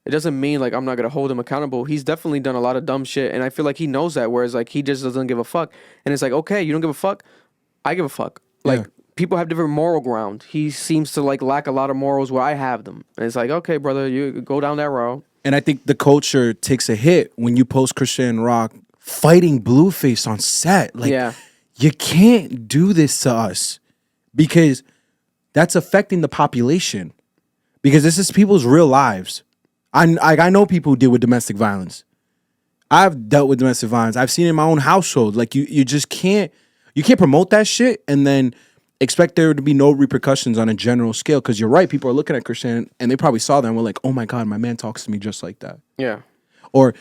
it doesn't mean like I'm not gonna hold him accountable. He's definitely done a lot of dumb shit, and I feel like he knows that. Whereas like he just doesn't give a fuck, and it's like, okay, you don't give a fuck, I give a fuck. Like, people have different moral ground. He seems to, like, lack a lot of morals where I have them. And it's like, okay, brother, you go down that road. And I think the culture takes a hit when you post Chrisean Rock fighting Blueface on set. Like, you can't do this to us because that's affecting the population. Because this is people's real lives. I know people who deal with domestic violence. I've dealt with domestic violence. I've seen it in my own household. Like, you just can't. You can't promote that shit and then expect there to be no repercussions on a general scale. Because you're right, people are looking at Chrisean and they probably saw that and were like, "Oh my God, my man talks to me just like that." Yeah. Or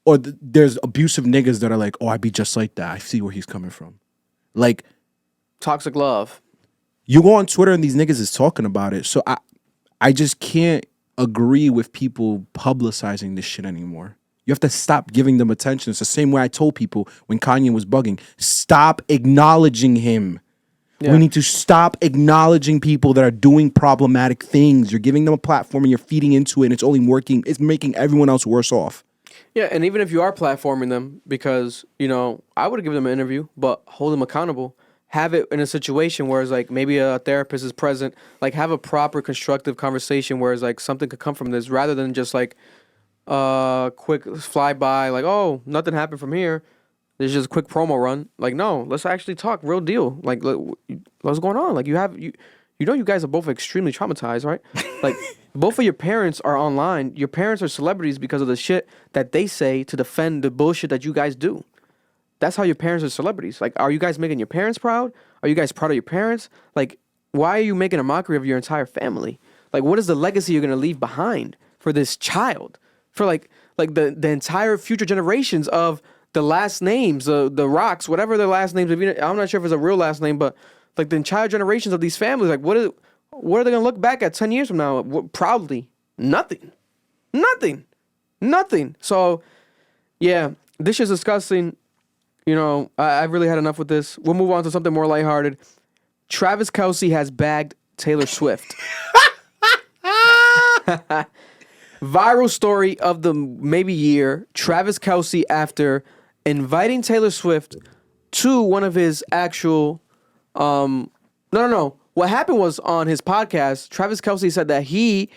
there's abusive niggas that are like, "Oh, I'd be just like that. I see where he's coming from." Like toxic love. You go on Twitter and these niggas is talking about it. So I just can't agree with people publicizing this shit anymore. You have to stop giving them attention. It's the same way I told people when Kanye was bugging. Stop acknowledging him. Yeah. We need to stop acknowledging people that are doing problematic things. You're giving them a platform and you're feeding into it and it's only working. It's making everyone else worse off. Yeah, and even if you are platforming them, because, I would give them an interview, but hold them accountable. have it in a situation where it's like maybe a therapist is present, like have a proper constructive conversation where it's like something could come from this rather than just like quick flyby, like, oh, nothing happened from here. There's just a quick promo run. Like, no, let's actually talk real deal. Like, what's going on? Like, you know, you guys are both extremely traumatized, right? Like, both of your parents are online. Your parents are celebrities because of the shit that they say to defend the bullshit that you guys do. That's how your parents are celebrities. Like, are you guys making your parents proud? Are you guys proud of your parents? Like, why are you making a mockery of your entire family? Like, what is the legacy you're gonna leave behind for this child? For like the entire future generations of the last names, the Rocks, whatever their last names. I'm not sure if it's a real last name, but like the entire generations of these families. Like, what are they gonna look back at 10 years from now? Proudly, nothing. So, yeah, this is disgusting. You know, I've really had enough with this. We'll move on to something more lighthearted. Travis Kelce has bagged Taylor Swift. Viral story of the maybe year. Travis Kelce, after inviting Taylor Swift to one of his actual... No. What happened was on his podcast, Travis Kelce said that he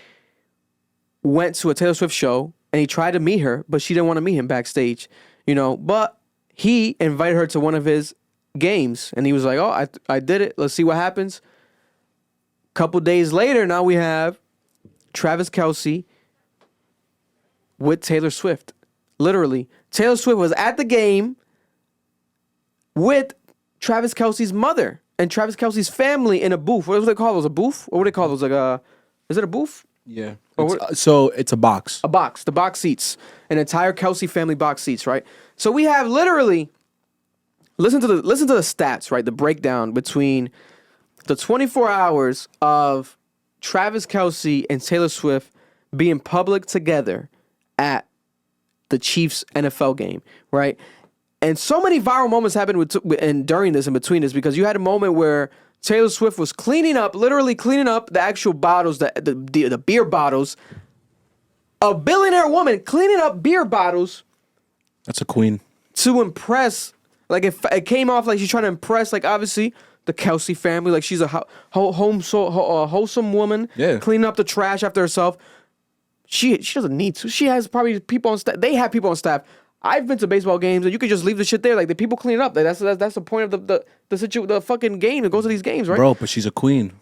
went to a Taylor Swift show and he tried to meet her, but she didn't want to meet him backstage. You know, but... he invited her to one of his games, and he was like, oh, I did it. Let's see what happens. Couple days later, now we have Travis Kelce with Taylor Swift. Literally. Taylor Swift was at the game with Travis Kelce's mother and Travis Kelce's family in a booth. What was it called? It was a booth? What were they called? It was like is it a booth? Yeah. So it's a box. A box. The box seats. An entire Kelce family box seats, right? So we have literally, listen to the stats, right? The breakdown between the 24 hours of Travis Kelce and Taylor Swift being public together at the Chiefs NFL game, right? And so many viral moments happened during this and between this, because you had a moment where Taylor Swift was literally cleaning up the actual bottles, the beer bottles. A billionaire woman cleaning up beer bottles. That's a queen. To impress, like it came off like she's trying to impress, like obviously the Kelce family, like she's a wholesome woman, cleaning up the trash after herself. She doesn't need to. She has probably people on staff. They have people on staff. I've been to baseball games and you could just leave the shit there. Like the people clean it up. That's the point of the fucking game that goes to these games, right? Bro, but she's a queen.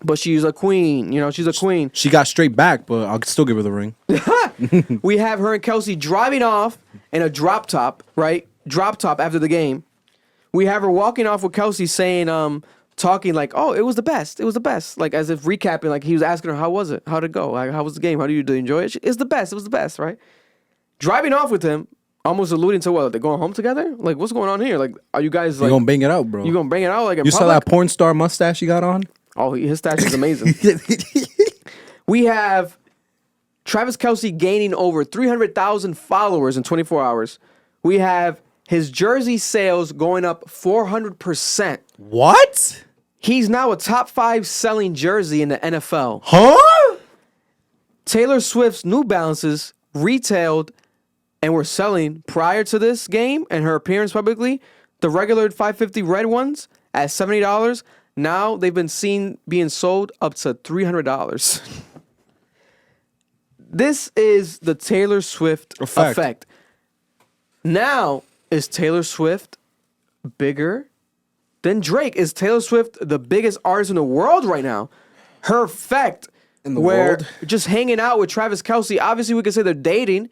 But she's a queen. You know, she's a queen. She got straight back, but I'll still give her the ring. We have her and Kelce driving off in a drop top, right? Drop top after the game. We have her walking off with Kelce saying, talking like, oh, it was the best. It was the best. Like as if recapping, like he was asking her, how was it? How'd it go? Like, how was the game? Did you enjoy it? It's the best. It was the best, right? Driving off with him. Almost alluding to what? They're going home together? Like, what's going on here? Like, are you guys like... You gonna bang it out, bro. You gonna bang it out like in You public? saw that porn star mustache he got on? Oh, his stash is amazing. We have Travis Kelce gaining over 300,000 followers in 24 hours. We have his jersey sales going up 400%. What? He's now a top 5 selling jersey in the NFL. Huh? Taylor Swift's New Balances retailed and were selling prior to this game and her appearance publicly, the regular 550 red ones at $70. Now they've been seen being sold up to $300. This is the Taylor Swift effect. Now, is Taylor Swift bigger than Drake? Is Taylor Swift the biggest artist in the world right now? Her effect in the world, just hanging out with Travis Kelce. Obviously, we could say they're dating.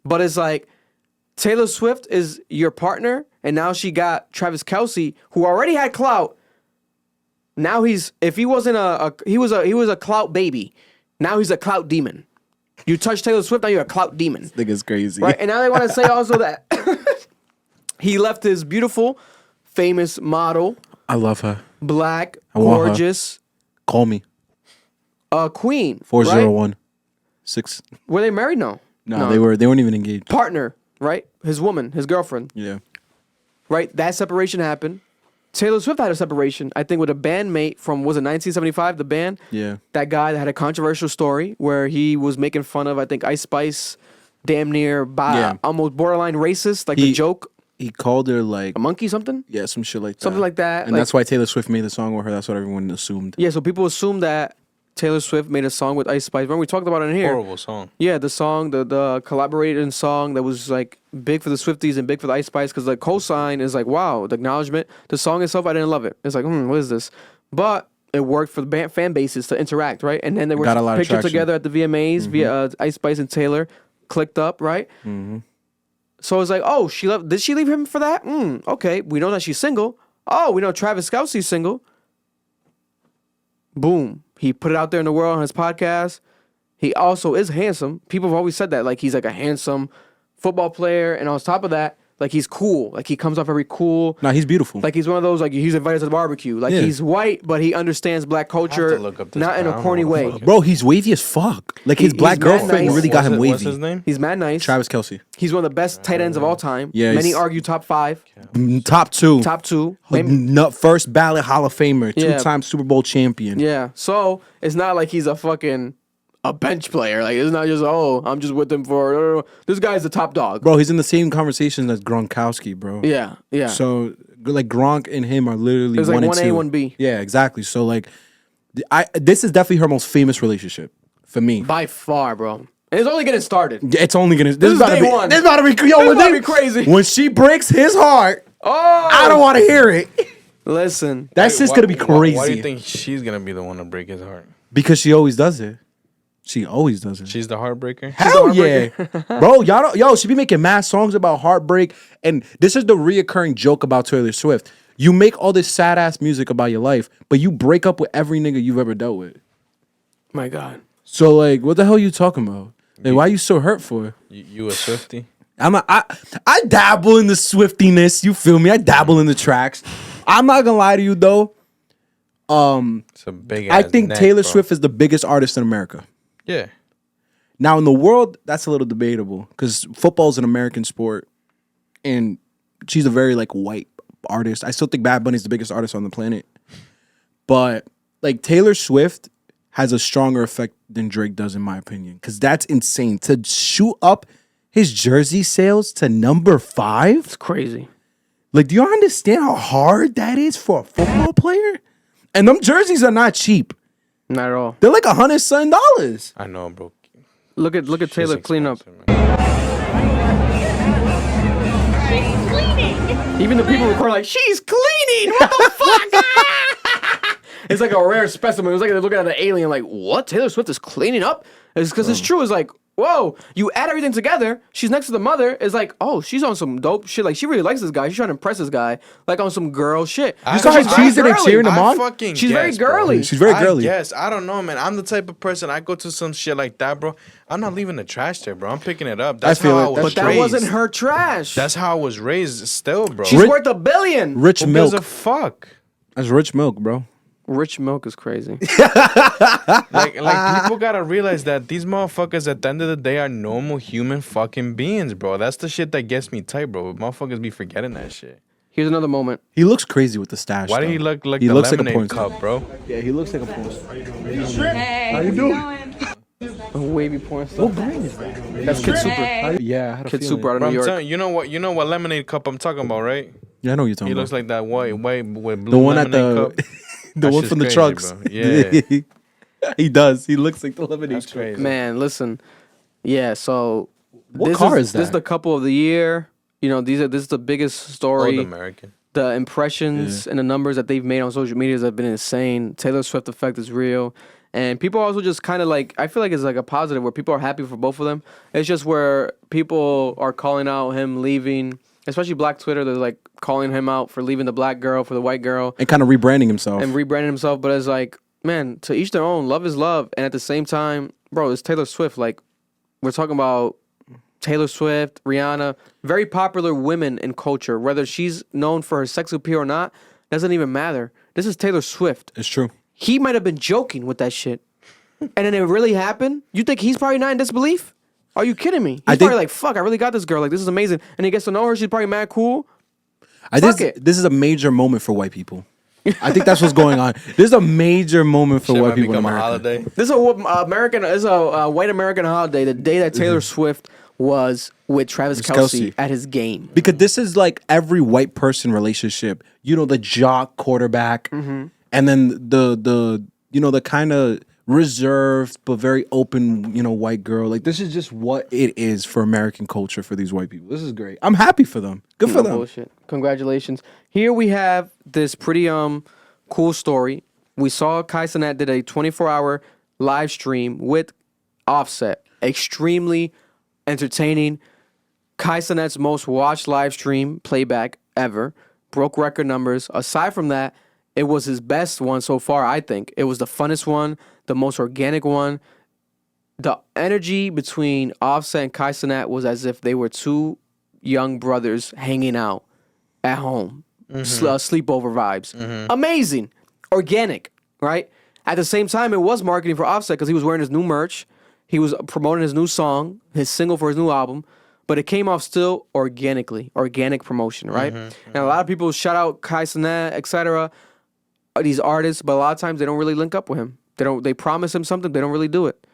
But it's like Taylor Swift is your partner, and now she got Travis Kelce, who already had clout. Now he was a clout baby. Now he's a clout demon. You touch Taylor Swift, now you're a clout demon. This nigga's crazy. Right? And now they want to say also that he left his beautiful, famous model. I love her. Black, gorgeous. Call me. Queen. 401 6. Were they married? No. No, they weren't even engaged. Partner, right? His woman, his girlfriend. Yeah. Right? That separation happened. Taylor Swift had a separation, I think, with a bandmate from, was it 1975, the band? Yeah. That guy that had a controversial story where he was making fun of, I think, Ice Spice, damn near, almost borderline racist, like the joke. He called her like a monkey, something. Yeah, some shit like that. Something like that. And that's why Taylor Swift made the song with her. That's what everyone assumed. Yeah, so people assume that Taylor Swift made a song with Ice Spice. Remember we talked about it in here. Horrible song. Yeah, the song, the collaborated song that was like big for the Swifties and big for the Ice Spice because the cosign is like, wow, the acknowledgement. The song itself, I didn't love it. It's like, what is this? But it worked for the fan bases to interact, right? And then they were pictured together at the VMAs via Ice Spice and Taylor clicked up, right? Mm-hmm. So it's like, oh, she left. Did she leave him for that? Okay, we know that she's single. Oh, we know Travis Kelce's single. Boom. He put it out there in the world on his podcast. He also is handsome. People have always said that. Like, he's like a handsome football player. And on top of that, like, he's cool. Like, he comes off very cool. No, he's beautiful. Like, he's one of those, like, he's invited to the barbecue. Like, he's white, but he understands black culture. Not in a corny way. Bro, he's wavy as fuck. Like, his black girlfriend really got him wavy. What's his name? He's mad nice. Travis Kelce. He's one of the best tight ends of all time. Yeah, Many he's- argue top 5. Top 2. Top 2. First ballot Hall of Famer. Yeah. 2-time Super Bowl champion. Yeah. So it's not like he's a bench player. Like, it's not just, oh, I'm just with him for, this guy's the top dog. Bro, he's in the same conversation as Gronkowski, bro. Yeah, yeah. So, like, Gronk and him are literally It's one like and 1A, two. 1B. Yeah, exactly. So, like, this is definitely her most famous relationship for me. By far, bro. And it's only getting started. It's only gonna. This is day one. This is about to be. This is about to be crazy. When she breaks his heart, oh, I don't want to hear it. Listen, that's just gonna be crazy. Why do you think she's gonna be the one to break his heart? Because she always does it. She always does it. She's the heartbreaker. Hell yeah, bro. Y'all don't. Yo, she be making mad songs about heartbreak, and this is the reoccurring joke about Taylor Swift. You make all this sad ass music about your life, but you break up with every nigga you've ever dealt with. My God. So like, what the hell you talking about? Like, why you so hurt for? You a Swiftie? I dabble in the Swiftiness. You feel me? I dabble in the tracks. I'm not gonna lie to you though. It's a big. I think neck, Taylor bro. Swift is the biggest artist in America. Yeah. Now in the world, that's a little debatable because football is an American sport, and she's a very like white artist. I still think Bad Bunny's the biggest artist on the planet, but like Taylor Swift has a stronger effect than Drake does, in my opinion, because that's insane to shoot up his jersey sales to number 5. It's crazy. Like, do you understand how hard that is for a football player? And them jerseys are not cheap. Not at all. They're like $100. I know, bro. Look at Taylor clean up. Even the people record like, she's cleaning. What the fuck? It's like a rare specimen. It was like they're looking at an alien like, what? Taylor Swift is cleaning up? It's because it's true. It's like, whoa, you add everything together. She's next to the mother. It's like, oh, she's on some dope shit. Like, she really likes this guy. She's trying to impress this guy. Like, on some girl shit. You saw her teasing and cheering him on? She's very girly. She's very girly. Yes, I don't know, man. I'm the type of person, I go to some shit like that, bro. I'm not leaving the trash there, bro. I'm picking it up. That's feel how it. I was But that raised. wasn't her trash. That's how I was raised still, bro. She's worth $1 billion. Rich Who milk. gives a fuck? That's rich milk, bro. Rich milk is crazy. Like people gotta realize that these motherfuckers at the end of the day are normal human fucking beings, bro. That's the shit that gets me tight, bro. Motherfuckers be forgetting that shit. Here's another moment. He looks crazy with the stash. Why though. did he look like He the looks like a lemonade porn cup, bro? Yeah, he looks like a porn star. Hey, How you doing? A wavy porn stuff. What brand is that? That's Kid Super. Yeah, I had a Kid feeling. Super out of Bro, New I'm York. telling you know what lemonade cup I'm talking about, right? Yeah, I know what you're talking He about. looks like that white with blue The one at lemonade the cup. the That one shit's from the crazy, trucks. bro. Yeah. He does. He looks like the lemonade. That's crazy. Man, listen. Yeah, so What car is This is that? the couple of the year. You know, this is the biggest story. Old American. The impressions and the numbers that they've made on social media have been insane. Taylor Swift effect is real. And people also just kind of like, I feel like it's like a positive where people are happy for both of them. It's just where people are calling out him leaving, especially Black Twitter. They're like calling him out for leaving the black girl for the white girl. And kind of rebranding himself. And rebranding himself. But it's like, man, to each their own. Love is love. And at the same time, bro, it's Taylor Swift. Like, we're talking about Taylor Swift, Rihanna, very popular women in culture. Whether she's known for her sex appeal or not, doesn't even matter. This is Taylor Swift. It's true. He might have been joking with that shit. And then it really happened? You think he's probably not in disbelief? Are you kidding me? He's probably like, fuck, I really got this girl. Like, this is amazing. And he gets to know her. She's probably mad cool. This is a major moment for white people. I think that's what's going on. This is a major moment for Shit white might people in become a America. holiday. This is a white American holiday. The day that Taylor Swift was with Travis Kelce at his game. Because this is like every white person relationship. You know, the jock quarterback, and then the kind of reserved but very open, white girl. Like, this is just what it is for American culture for these white people. This is great. I'm happy for them. Good for them. Bullshit. Congratulations. Here we have this pretty cool story. We saw Kai Cenat did a 24-hour live stream with Offset. Extremely entertaining. Kai Cenat's most watched live stream playback ever. Broke record numbers. Aside from that, it was his best one so far, I think. It was the funnest one, the most organic one. The energy between Offset and Kai Cenat was as if they were two young brothers hanging out at home. Sleepover vibes. Amazing. Organic, right? At the same time, it was marketing for Offset because he was wearing his new merch. He was promoting his new song, his single for his new album. But it came off still organically. Organic promotion, right? And a lot of people shout out Kai Cenat, etc., these artists, but a lot of times they don't really link up with him. They promise him something, they don't really do it.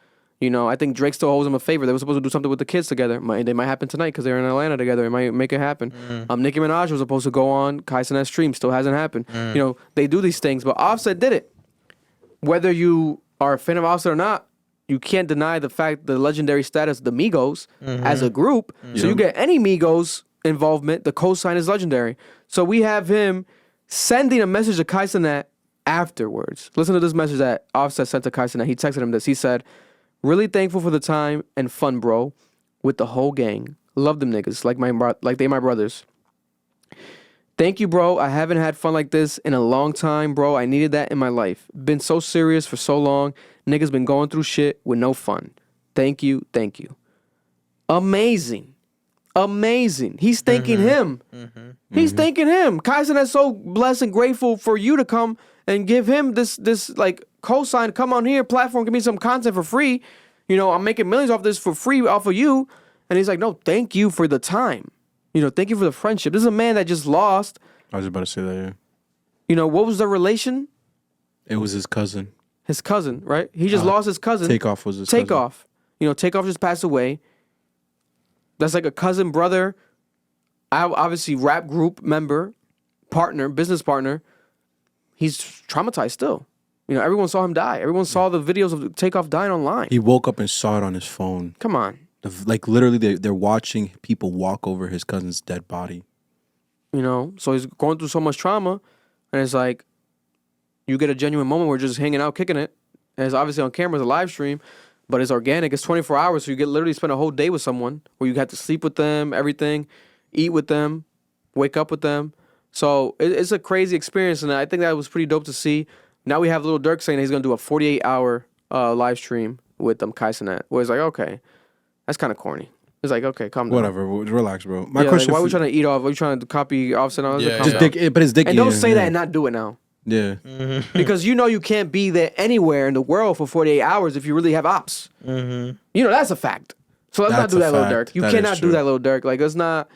I think Drake still owes him a favor. They were supposed to do something with the kids together. They might happen tonight because they're in Atlanta together. It might make it happen. Nicki Minaj was supposed to go on Kai Cenat's stream. Still hasn't happened. They do these things, but Offset did it. Whether you are a fan of Offset or not, you can't deny the fact the legendary status of the Migos as a group. So you get any Migos involvement, the cosign is legendary. So we have him sending a message to Kai Cenat afterwards. Listen to this message that Offset sent to Kai Cenat. He texted him this. He said, "Really thankful for the time and fun, bro, with the whole gang. Love them niggas like they my brothers. Thank you, bro. I haven't had fun like this in a long time, bro. I needed that in my life. Been so serious for so long. Niggas been going through shit with no fun. Thank you, thank you." Amazing. Amazing. He's thanking him. He's thanking him. Kai Cenat's so blessed and grateful for you to come and give him this like cosign. Come on here, platform, give me some content for free. I'm making millions off this for free off of you. And he's like, no, thank you for the time. Thank you for the friendship. This is a man that just lost. I was about to say that, yeah. What was the relation? It was his cousin. His cousin, right? He just lost his cousin. Takeoff was his cousin. Takeoff. Takeoff just passed away. That's like a cousin, brother. Obviously, rap group member, partner, business partner. He's traumatized still. Everyone saw him die. Everyone saw the videos of Takeoff dying online. He woke up and saw it on his phone. Come on. Like, literally, they're watching people walk over his cousin's dead body. So he's going through so much trauma. And it's like, you get a genuine moment where you're just hanging out, kicking it. And it's obviously on camera, it's a live stream. But it's organic. It's 24 hours, so you get literally spend a whole day with someone where you have to sleep with them, everything, eat with them, wake up with them. So it's a crazy experience, and I think that was pretty dope to see. Now we have Lil Durk saying that he's going to do a 48-hour live stream with Kai Cenat, where it's like, okay, that's kind of corny. It's like, okay, calm down. Whatever, relax, bro. My question: why are we trying to eat off? Are you trying to copy Offset? But it's dick. And don't say that and not do it now. Yeah. Because you can't be there anywhere in the world for 48 hours if you really have ops. That's a fact. So let's not do that, Lil Durk. You cannot do that, Lil Durk. Like, it's not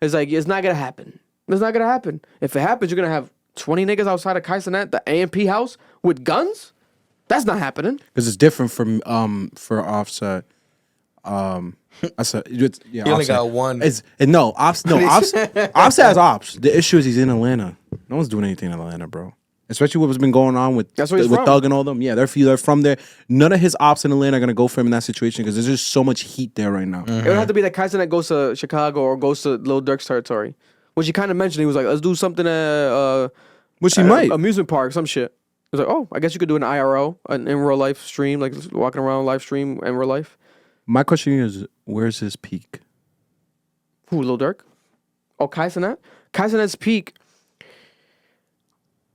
going to happen. It's not going to happen. If it happens, you're going to have 20 niggas outside of Kai Cenat, the AMP house, with guns? That's not happening. Because it's different from for Offset. I said, yeah, he only got one. Offset has ops. The issue is he's in Atlanta. No one's doing anything in Atlanta, bro. Especially what's been going on with Thug and all them. Yeah, they're from there. None of his ops in Atlanta are gonna go for him in that situation because there's just so much heat there right now. It would have to be that Kai Cenat goes to Chicago or goes to Lil Durk's territory, which he kind of mentioned. He was like, "Let's do something at which he might amusement park, some shit." He was like, "Oh, I guess you could do an IRO, an in real life stream, like walking around live stream in real life." My question is, where's his peak? Who, Lil Durk? Oh, Kai Cenat? Kai Cenat's peak,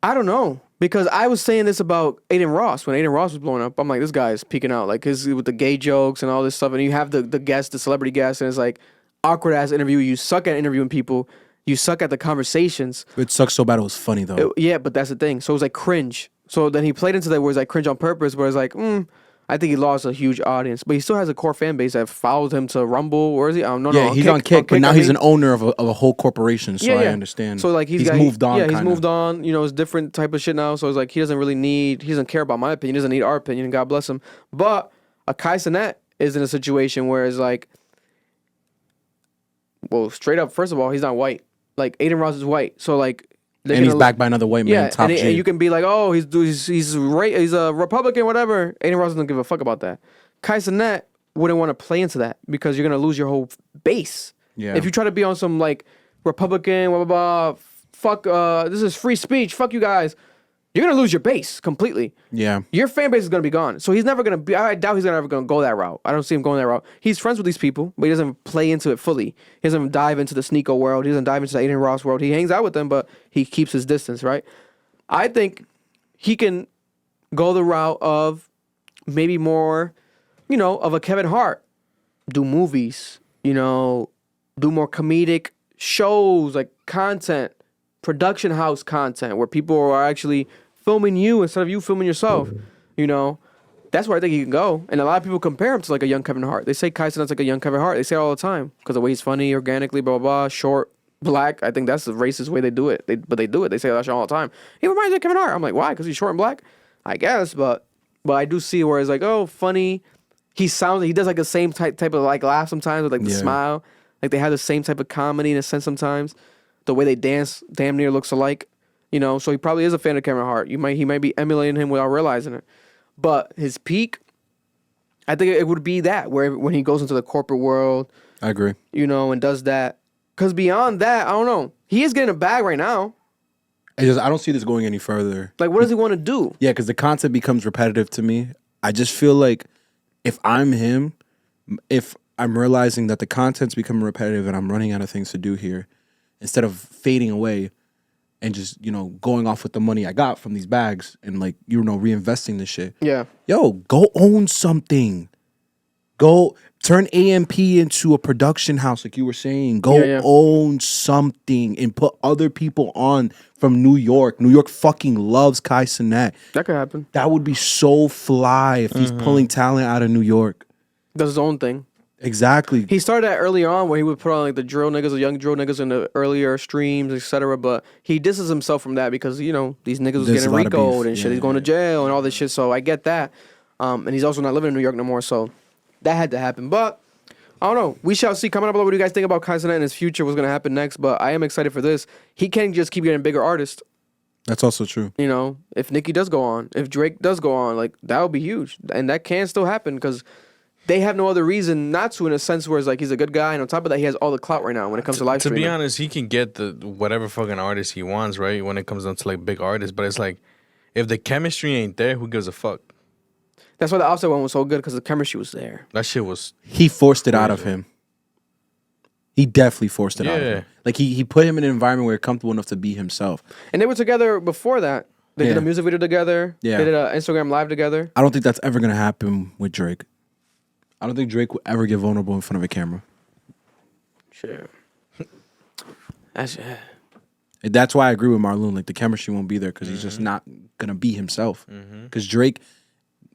I don't know. Because I was saying this about Aiden Ross. When Aiden Ross was blowing up, I'm like, this guy is peaking out. Like, with the gay jokes and all this stuff. And you have the guests, the celebrity guests, and it's like, awkward-ass interview. You suck at interviewing people. You suck at the conversations. It sucks so bad it was funny, though. Yeah, but that's the thing. So it was like cringe. So then he played into that where it's like cringe on purpose, where it's like, I think he lost a huge audience, but he still has a core fan base that followed him to Rumble. Where is he? I don't know. Yeah, he's on Kick, but now he's an owner of a whole corporation. So I understand. So like he's moved on. Yeah, he's moved on. It's different type of shit now. So it's like he doesn't care about my opinion. He doesn't need our opinion. God bless him. But a Kai Cenat is in a situation where it's like Well, straight up, first of all, he's not white. Like, Aiden Ross is white. So, like... And he's backed by another white man, top G. And you can be like, oh, he's a Republican, whatever. Aiden Ross doesn't give a fuck about that. Kai Cenat wouldn't want to play into that because you're going to lose your whole base. Yeah. If you try to be on some, like, Republican, blah, blah, blah, fuck, this is free speech, fuck you guys, you're going to lose your base completely. Yeah. Your fan base is going to be gone. So he's never going to be, I doubt he's ever going to go that route. I don't see him going that route. He's friends with these people, but he doesn't play into it fully. He doesn't dive into the Sneeko world. He doesn't dive into the Aiden Ross world. He hangs out with them, but he keeps his distance, right? I think he can go the route of maybe more, of a Kevin Hart. Do movies, do more comedic shows, like content, production house content, where people are actually filming you instead of you filming yourself. That's where I think he can go. And a lot of people compare him to like a young Kevin Hart. They say Kai Cenat's like a young Kevin Hart. They say it all the time because the way he's funny, organically, blah, blah, blah, short, black. I think that's the racist way they do it. But they do it. They say that shit all the time. He reminds me of Kevin Hart. I'm like, why? Because he's short and black? I guess, but I do see where it's like, oh, funny. He does like the same type of like laugh sometimes with like the smile. Like they have the same type of comedy in a sense sometimes. The way they dance damn near looks alike. So he probably is a fan of Kevin Hart. He might be emulating him without realizing it. But his peak, I think it would be that, where when he goes into the corporate world. I agree. And does that. Because beyond that, I don't know. He is getting a bag right now. I don't see this going any further. Like, what does he want to do? Yeah, because the content becomes repetitive to me. I just feel like if I'm him, if I'm realizing that the content's becoming repetitive and I'm running out of things to do here, instead of fading away and just, going off with the money I got from these bags and like, reinvesting this shit. Yeah. Yo, go own something. Go turn AMP into a production house like you were saying. Go own something and put other people on from New York. New York fucking loves Kai Cenat. That could happen. That would be so fly if he's pulling talent out of New York. Does his own thing. Exactly. He started that early on where he would put on like the drill niggas, the young drill niggas in the earlier streams, etc. But he disses himself from that because, these niggas was getting RICO'd and shit. He's going to jail and all this shit. So I get that. And he's also not living in New York no more. So that had to happen. But I don't know. We shall see. Coming up, what do you guys think about Kai Cenat and his future? What's going to happen next? But I am excited for this. He can just keep getting bigger artists. That's also true. If Nicki does go on, if Drake does go on, like that would be huge. And that can still happen because they have no other reason not to, in a sense where it's like he's a good guy, and on top of that, he has all the clout right now when it comes to live streaming. To be honest, he can get the whatever fucking artist he wants, right? When it comes down to like big artists, but it's like if the chemistry ain't there, who gives a fuck? That's why the Offset one was so good because the chemistry was there. That shit was. He forced it out of him. He definitely forced it out of him. Like he put him in an environment where he's comfortable enough to be himself. And they were together before that. They did a music video together. Yeah. They did an Instagram live together. I don't think that's ever gonna happen with Drake. I don't think Drake will ever get vulnerable in front of a camera. Sure. That's That's why I agree with Marlon. Like the chemistry won't be there because he's just not gonna be himself. Because Drake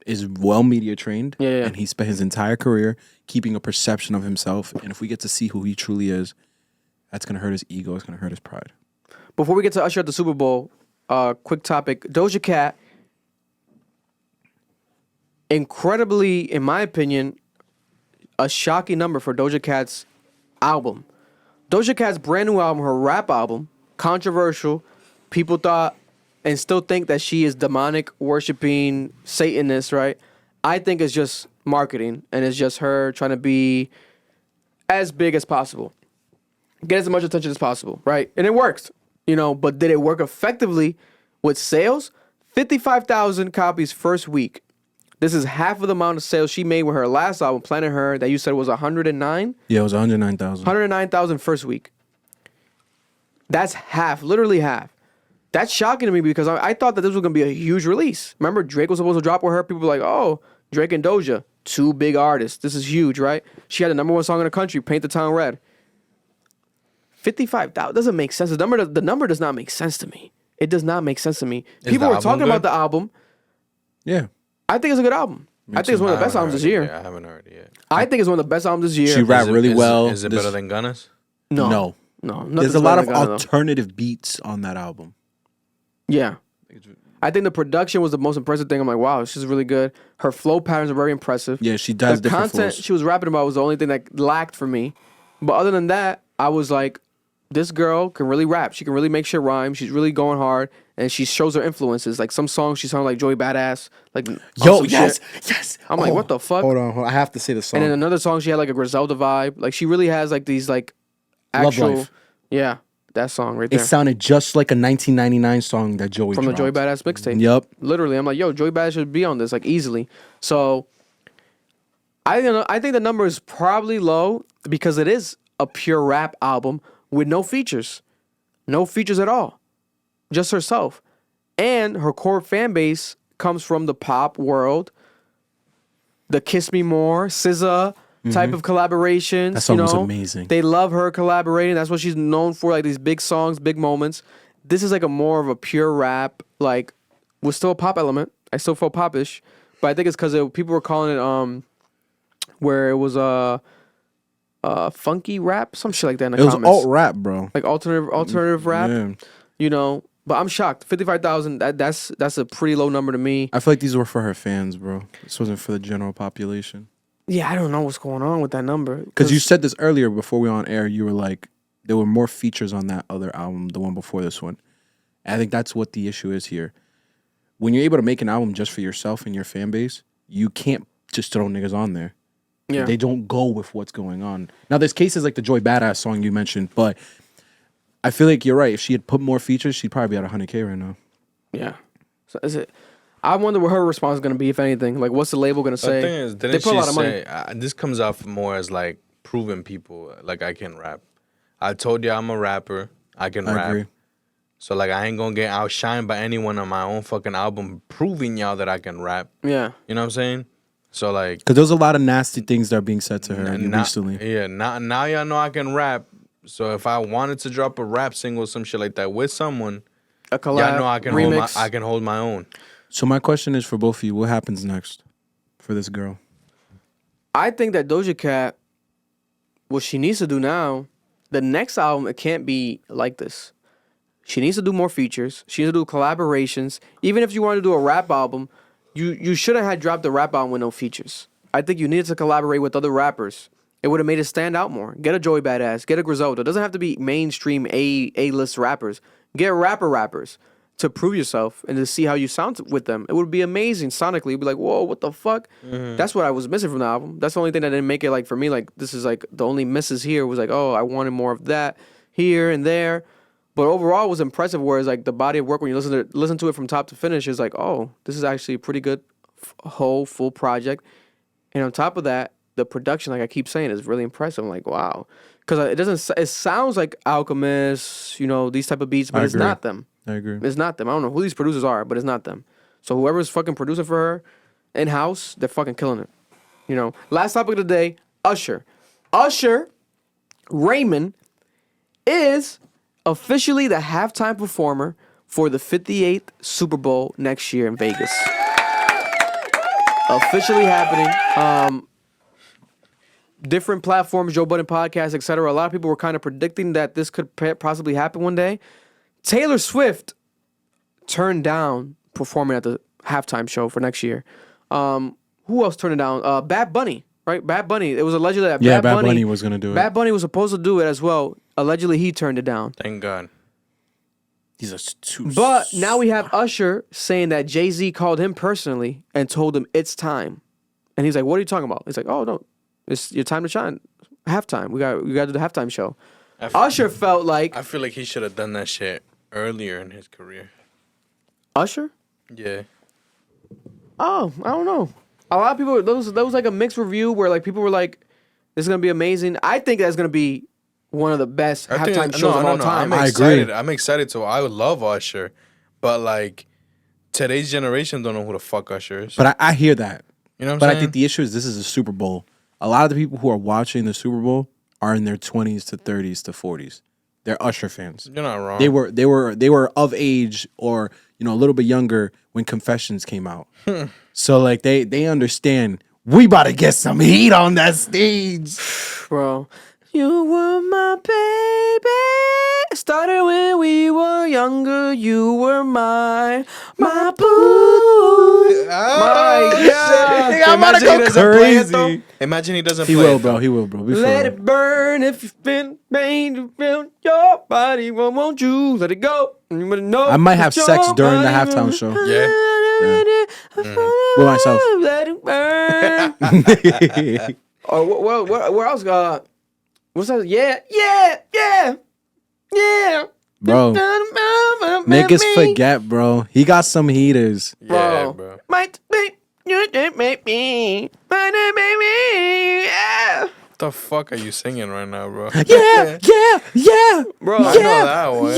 is well media trained, and he spent his entire career keeping a perception of himself. And if we get to see who he truly is, that's gonna hurt his ego. It's gonna hurt his pride. Before we get to Usher at the Super Bowl, quick topic: Doja Cat. Incredibly, in my opinion, a shocking number for Doja Cat's album. Doja Cat's brand new album, her rap album, controversial. People thought and still think that she is demonic, worshiping Satanist, right? I think it's just marketing, and it's just her trying to be as big as possible. Get as much attention as possible, right? And it works, but did it work effectively with sales? 55,000 copies first week. This is half of the amount of sales she made with her last album, Planet Her, that you said was 109? Yeah, it was 109,000. 109,000 first week. That's half, literally half. That's shocking to me because I thought that this was going to be a huge release. Remember, Drake was supposed to drop with her. People were like, oh, Drake and Doja, two big artists. This is huge, right? She had the #1 song in the country, Paint the Town Red. 55,000 doesn't make sense. The number does not make sense to me. It does not make sense to me. People were talking about the album. Yeah. I think it's a good album. I think it's one of the best albums this year. I haven't heard it yet. I think it's one of the best albums this year. She rapped really well. Is it better than Gunna's? No. There's a lot of alternative beats on that album. Yeah. I think the production was the most impressive thing. I'm like, wow, she's really good. Her flow patterns are very impressive. Yeah, she does the different content flows. she was rapping about was the only thing that lacked for me. But other than that, I was like, this girl can really rap. She can really make shit rhyme. She's really going hard, and she shows her influences. Like some songs, she sounds like Joey Badass. Like Yo, yes, yes. I'm like, what the fuck? Hold on, I have to say the song. And then another song, she had like a Griselda vibe. Like she really has like these like actual, Life. yeah, that song right there. It sounded just like a 1999 song that Joey from dropped. the Joey Badass mixtape. Yep. Literally, I'm like, yo, Joey Badass should be on this like easily. So I think the number is probably low because it is a pure rap album with no features. No features at all. Just herself. And her core fan base comes from the pop world, the Kiss Me More, SZA type of collaborations. That song was amazing. They love her collaborating. That's what she's known for, like these big songs, big moments. This is like a more of a pure rap, like with still a pop element. I still feel popish, but I think it's because people were calling it where it was funky rap, some shit like that in the comments. It was alt rap, bro. Like alternative rap. Yeah. You know, but I'm shocked. 55,000. That's a pretty low number to me. I feel like these were for her fans, bro. This wasn't for the general population. Yeah, I don't know what's going on with that number. Because you said this earlier before we were on air. You were like, there were more features on that other album, the one before this one. And I think that's what the issue is here. When you're able to make an album just for yourself and your fan base, you can't just throw niggas on there. Yeah. They don't go with what's going on. Now, there's cases like the Joy Badass song you mentioned, but I feel like you're right. If she had put more features, she'd probably be at 100K right now. Yeah. So is it? I wonder what her response is going to be, if anything. Like, what's the label going to say? The thing is, they didn't put a she lot of money. say, this comes off more as like proving people, like I can rap. I told you I'm a rapper. I can rap. Agree. So like I ain't gonna get outshined by anyone on my own fucking album proving y'all that I can rap. Yeah. You know what I'm saying? So like, Because there's a lot of nasty things that are being said to her now- recently. Yeah, now y'all know I can rap. So if I wanted to drop a rap single, some shit like that with someone, a collab, y'all know I can remix. hold my own. So my question is for both of you, what happens next for this girl? I think that Doja Cat, what she needs to do now, the next album, it can't be like this. She needs to do more features. She needs to do collaborations. Even if you want to do a rap album, you shouldn't have dropped the rap album with no features. I think you needed to collaborate with other rappers. It would have made it stand out more. Get a Joey Badass. Get a Griselda. It doesn't have to be mainstream A-list rappers. Get rappers to prove yourself and to see how you sound with them. It would be amazing sonically. You'd be like, whoa, what the fuck? That's what I was missing from the album. That's the only thing that didn't make it like for me. Like this is like the only misses here was like, oh, I wanted more of that here and there. But overall, it was impressive. Whereas like the body of work when you listen to it from top to finish is like, oh, this is actually a pretty good whole full project. And on top of that, the production, like I keep saying, is really impressive. I'm like, wow, because it sounds like Alchemist, you know, these type of beats, but it's not them. I agree. It's not them. I don't know who these producers are, but it's not them. So whoever's fucking producing for her in house, they're fucking killing it. You know. Last topic of the day: Usher. Usher Raymond is officially the halftime performer for the 58th Super Bowl next year in Vegas. Officially happening. Different platforms, Joe Budden podcast, etc. A lot of people were kind of predicting that this could possibly happen one day. Taylor Swift turned down performing at the halftime show for next year. Who else turned it down? Bad Bunny, right? Bad Bunny. It was allegedly that Bad Bunny was going to do it. Bad Bunny was supposed to do it as well. Allegedly, he turned it down. Thank God. These are too. But now we have Usher saying that Jay-Z called him personally and told him it's time. And he's like, what are you talking about? He's like, oh, no, it's your time to shine. Halftime. We got to do the halftime show. Usher felt like... I feel like he should have done that shit earlier in his career. Usher? Yeah. Oh, I don't know. A lot of people... There was like a mixed review where like people were like, this is going to be amazing. I think that's going to be one of the best halftime shows of all time. I'm excited. I'm excited to. I would love Usher. But like, today's generation don't know who the fuck Usher is. But I hear that. You know what I'm but saying? I think the issue is this is a Super Bowl. A lot of the people who are watching the Super Bowl are in their 20s to 30s to 40s. They're Usher fans. You're not wrong. They were of age or a little bit younger when Confessions came out. So like they understand we about to get some heat on that stage, bro. You were my baby. Started when we were younger. You were my boo. My God. I'm about to go crazy. Imagine he doesn't He play will, it, bro. though. He will, bro. We Let feel it burn if you've been pain around your body. Won't you let it go? You better know I might have it's sex your during the body. halftime show. Yeah. With myself. Let it burn. Oh, where else? What's that? Yeah. Bro, niggas forget, bro. He got some heaters. Yeah, bro. Might make you make me. Might make me. Yeah. What the fuck are you singing right now, bro? Yeah. Bro, I know that one.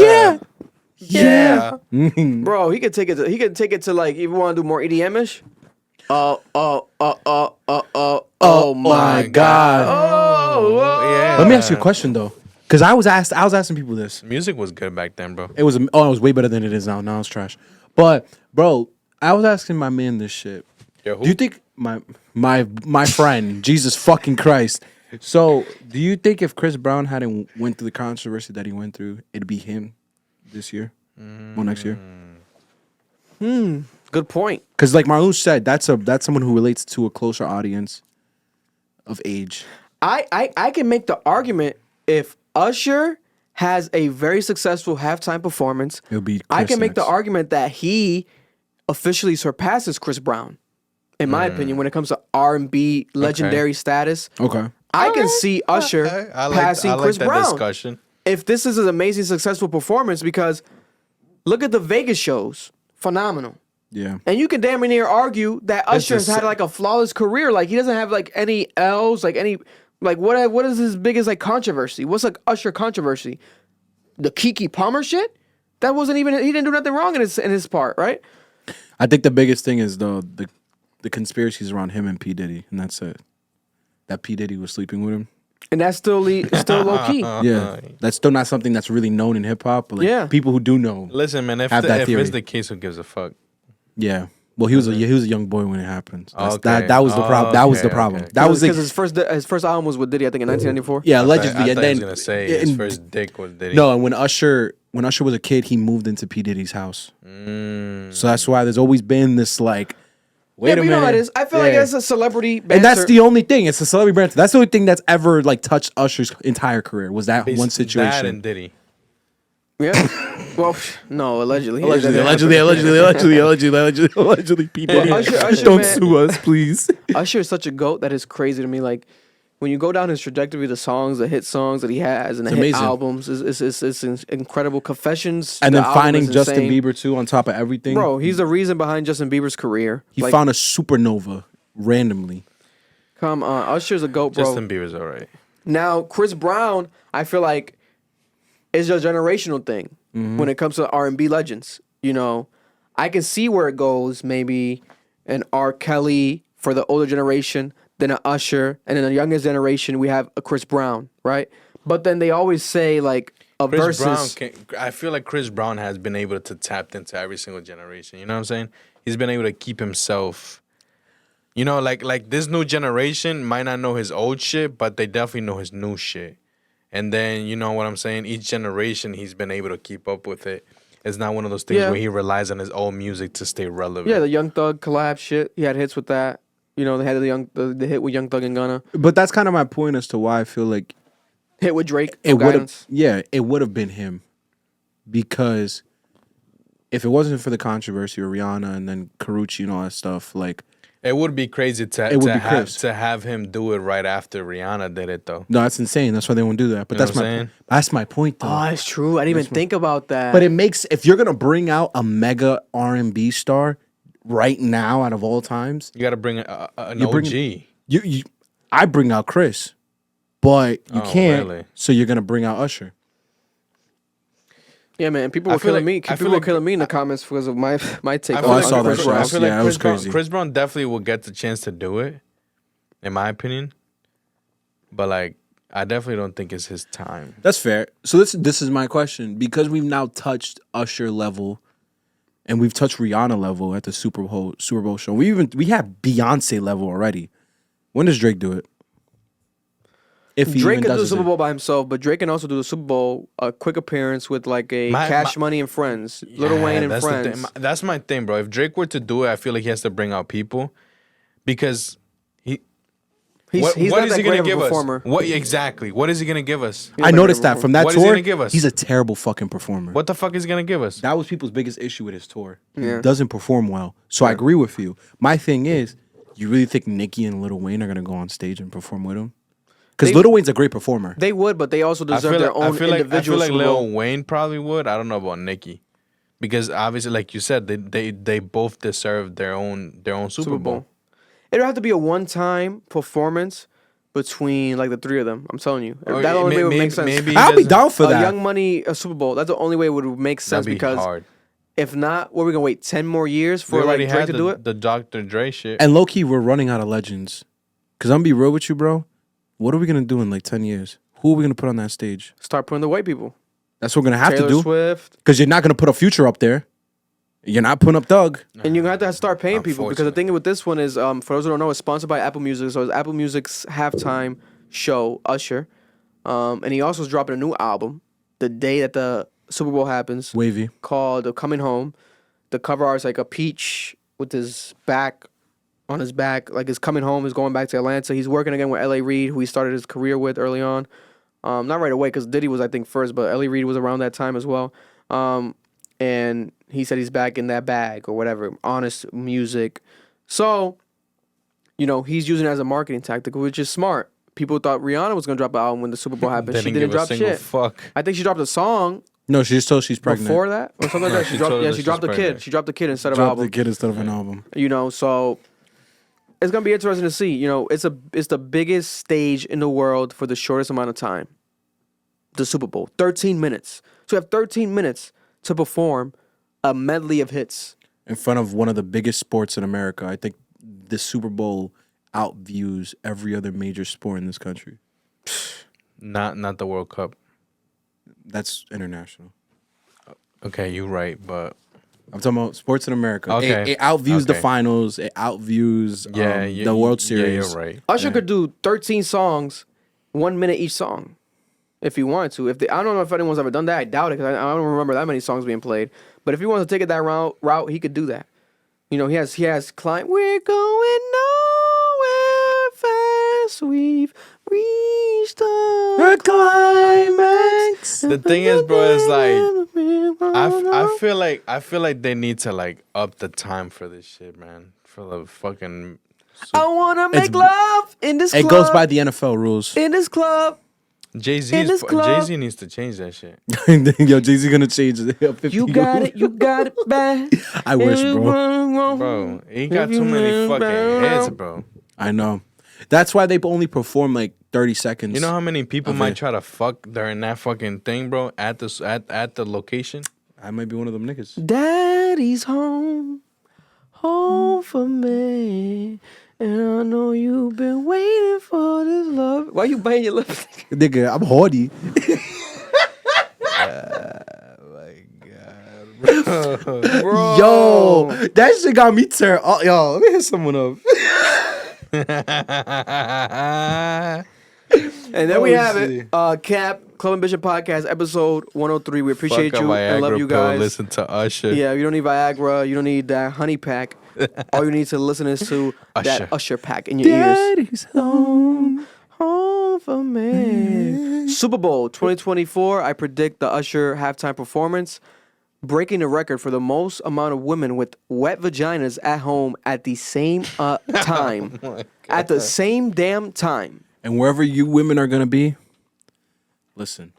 Yeah. Bro, he could take it to like if you want to do more EDM-ish. Oh my God. Yeah. Let me ask you a question though, because I was asking people this. Music was good back then, bro. It was way better than it is now. Now it's trash. But bro, I was asking my man this shit. Yo, who? Do you think my friend Jesus fucking Christ? So do you think if Chris Brown hadn't went through the controversy that he went through, it'd be him this year or next year? Good point. Because like Marlon said, that's someone who relates to a closer audience of age. I can make the argument if Usher has a very successful halftime performance. It'll be I Chris can make the next. argument that he officially surpasses Chris Brown, in my opinion, when it comes to R&B legendary status. Okay. I can see Usher passing Chris that Brown. discussion. If this is an amazing, successful performance, because look at the Vegas shows, phenomenal. Yeah. And you can damn near argue that Usher has just- had like a flawless career. Like he doesn't have like any L's, like any like what is his biggest like controversy? What's like Usher controversy? The Kiki Palmer shit? That wasn't even he didn't do nothing wrong in his part, right? I think the biggest thing is the conspiracies around him and P. Diddy, and that's it. That P. Diddy was sleeping with him. And that's still low key. Yeah. That's still not something that's really known in hip hop. But like Yeah. people who do know. Listen, man, if have that if theory. it's the case, who gives a fuck? Yeah. Well, he was a young boy when it happened. That's, Okay. that was the problem. That was the Okay, problem. okay. That was because the, his first album was with Diddy, I think in 1994. yeah, I allegedly. thought And he then was gonna say his and- first dick was Diddy. No, and when Usher was a kid, he moved into P. Diddy's house. So that's why there's always been this like, wait Yeah, a but minute. you know how it is. I feel like Yeah. it's a celebrity banter. And that's the only thing. It's a celebrity brand. That's the only thing that's ever like touched Usher's entire career was that one situation. That and Diddy. Yeah. Well, no, allegedly. Allegedly, P. Diddy. Usher, Don't man. sue us, please. Usher is such a goat that is crazy to me. Like when you go down his trajectory, the songs, the hit songs that he has, and the It's hit amazing. albums, it's incredible. Confessions, And the then album finding is Justin insane. Bieber too on top of everything. Bro, he's the reason behind Justin Bieber's career. He Like, found a supernova randomly. come on, Usher's a goat, bro. Justin Bieber's alright. Now, Chris Brown, I feel like is a generational thing when it comes to R&B legends. You know, I can see where it goes. Maybe an R. Kelly for the older generation, then an Usher, and then the youngest generation we have a Chris Brown, right? But then they always say like a Chris versus. Brown I feel like Chris Brown has been able to tap into every single generation. You know what I'm saying? He's been able to keep himself. You know, like this new generation might not know his old shit, but they definitely know his new shit. And then, you know what I'm saying? Each generation, he's been able to keep up with it. It's not one of those things Yeah. where he relies on his old music to stay relevant. Yeah, the Young Thug collab shit. He had hits with that. You know, they had the hit with Young Thug and Gunna. But that's kind of my point as to why I feel like Hit with Drake. it No would have. Guidance. Yeah, it would have been him, because if it wasn't for the controversy with Rihanna and then Karuchi and all that stuff, like It would be crazy to have him do it right after Rihanna did it, though. no, that's insane. That's why they won't do that. But You know that's what my I'm saying? that's my point though. Oh, it's true. I didn't even think about that. But it makes, if you're gonna bring out a mega R&B star right now out of all times, You got to bring an You OG. bring- I bring out Chris, but you Oh, can't. really? So you're gonna bring out Usher. yeah, man, people I were feel killing like- me. I feel People were like- killing me in the comments because of my take. I on feel I saw that Chris shit. Brown. I feel like Yeah, it was crazy. Chris Brown definitely will get the chance to do it, in my opinion. But like, I definitely don't think it's his time. That's fair. So this is my question, because we've now touched Usher level, and we've touched Rihanna level at the Super Bowl show. We have Beyonce level already. When does Drake do it? If he Drake even can do the does Super it. Bowl by himself, but Drake can also do the Super Bowl, a quick appearance with like a Cash Money and Friends, Lil Wayne and that's the Friends. thing. That's my thing, bro. If Drake were to do it, I feel like he has to bring out people, because He's what not is that he great gonna of a give us? performer. What exactly? What is he gonna give us? I noticed that from that What is he tour. gonna give us? He's a terrible fucking performer. What the fuck is he gonna give us? That was people's biggest issue with his tour. Yeah. He doesn't perform well. So I agree with you. My thing is, you really think Nicki and Lil Wayne are gonna go on stage and perform with him? Because Lil Wayne's a great performer. They would, but they also deserve their own individual. I feel like Super Bowl. Lil Wayne probably would. I don't know about Nicki, because obviously, like you said, they both deserve their own Super Bowl. It'd have to be a one-time performance between like the three of them. I'm telling you, Or that only way would maybe- make sense. maybe I'll be down for that. Young Money, a Super Bowl. That's the only way it would make sense That'd be because hard. if not, what are we gonna wait 10 more years We for like already Drake had to do it? the Dr. Dre shit. And low key, we're running out of legends. Because I'm gonna be real with you, bro. What are we gonna do in like 10 years? Who are we gonna put on that stage? Start putting the white people. That's what we're gonna have Taylor to do. Swift. Because you're not gonna put a Future up there. You're not putting up Doug. And you're gonna have to start paying people because the thing with this one is, for those who don't know, it's sponsored by Apple Music. So it's Apple Music's halftime show, Usher. And he also is dropping a new album the day that the Super Bowl happens. Wavy. Called Coming Home. The cover art is like a peach with his back on his back, like his coming home, is going back to Atlanta. He's working again with L.A. Reid, who he started his career with early on. Not right away, because Diddy was, I think, first, but L.A. Reid was around that time as well. And he said he's back in that bag or whatever, honest music. So, you know, he's using it as a marketing tactic, which is smart. People thought Rihanna was going to drop an album when the Super Bowl happened. They She didn't didn't give a drop single shit. fuck. I think she dropped a song No, she just told she's pregnant. before that or something like No, that. she She dropped, told us yeah, that she she's dropped the kid. pregnant. She dropped the kid instead of an Drop album. the kid instead of an album. You know, so it's gonna be interesting to see. You know, it's the biggest stage in the world for the shortest amount of time. The Super Bowl, 13 minutes. So you have 13 minutes to perform a medley of hits. In front of one of the biggest sports in America. I think the Super Bowl outviews every other major sport in this country. Not the World Cup. That's international. Okay, you're right, but I'm talking about sports in America. Okay. It outviews the Okay. finals. It outviews Yeah, the World Series. Yeah, you're right. Usher could do 13 songs, 1 minute each song, if he wanted to. I don't know if anyone's ever done that. I doubt it because I don't remember that many songs being played. But if he wants to take it that route, he could do that. You know, he has climb. We're going nowhere fast. We've reached the climax. The thing is, bro, is like I feel like they need to like up the time for this shit, man. For the fucking I wanna make love in this club. It goes by the NFL rules. In this club. Jay-Z this club. Jay-Z needs to change that shit. Yo, Jay-Z gonna change it. You got it bad. I wish, bro. Bro, he got too many fucking hits, bro. I know. That's why they only perform like 30 seconds. You know how many people of might it. try to fuck during that fucking thing, bro? At the location. I might be one of them niggas. Daddy's home for me. And I know you've been waiting for this love. Why you biting your lips? Nigga, I'm horny. Bro. Yo, that shit got me turned. Oh, yo, let me hit someone up. And then we have it. Cap, Club and Bishop Podcast, episode 103. We appreciate Fuck a you and love Viagra you pill, guys. listen to Usher. Yeah, you don't need Viagra. You don't need that honey pack. All you need to listen is to that Usher pack in your ears. Daddy's home. Home for me. Super Bowl 2024. I predict the Usher halftime performance, breaking the record for the most amount of women with wet vaginas at home at the same time. At the same damn time. And wherever you women are gonna be, listen.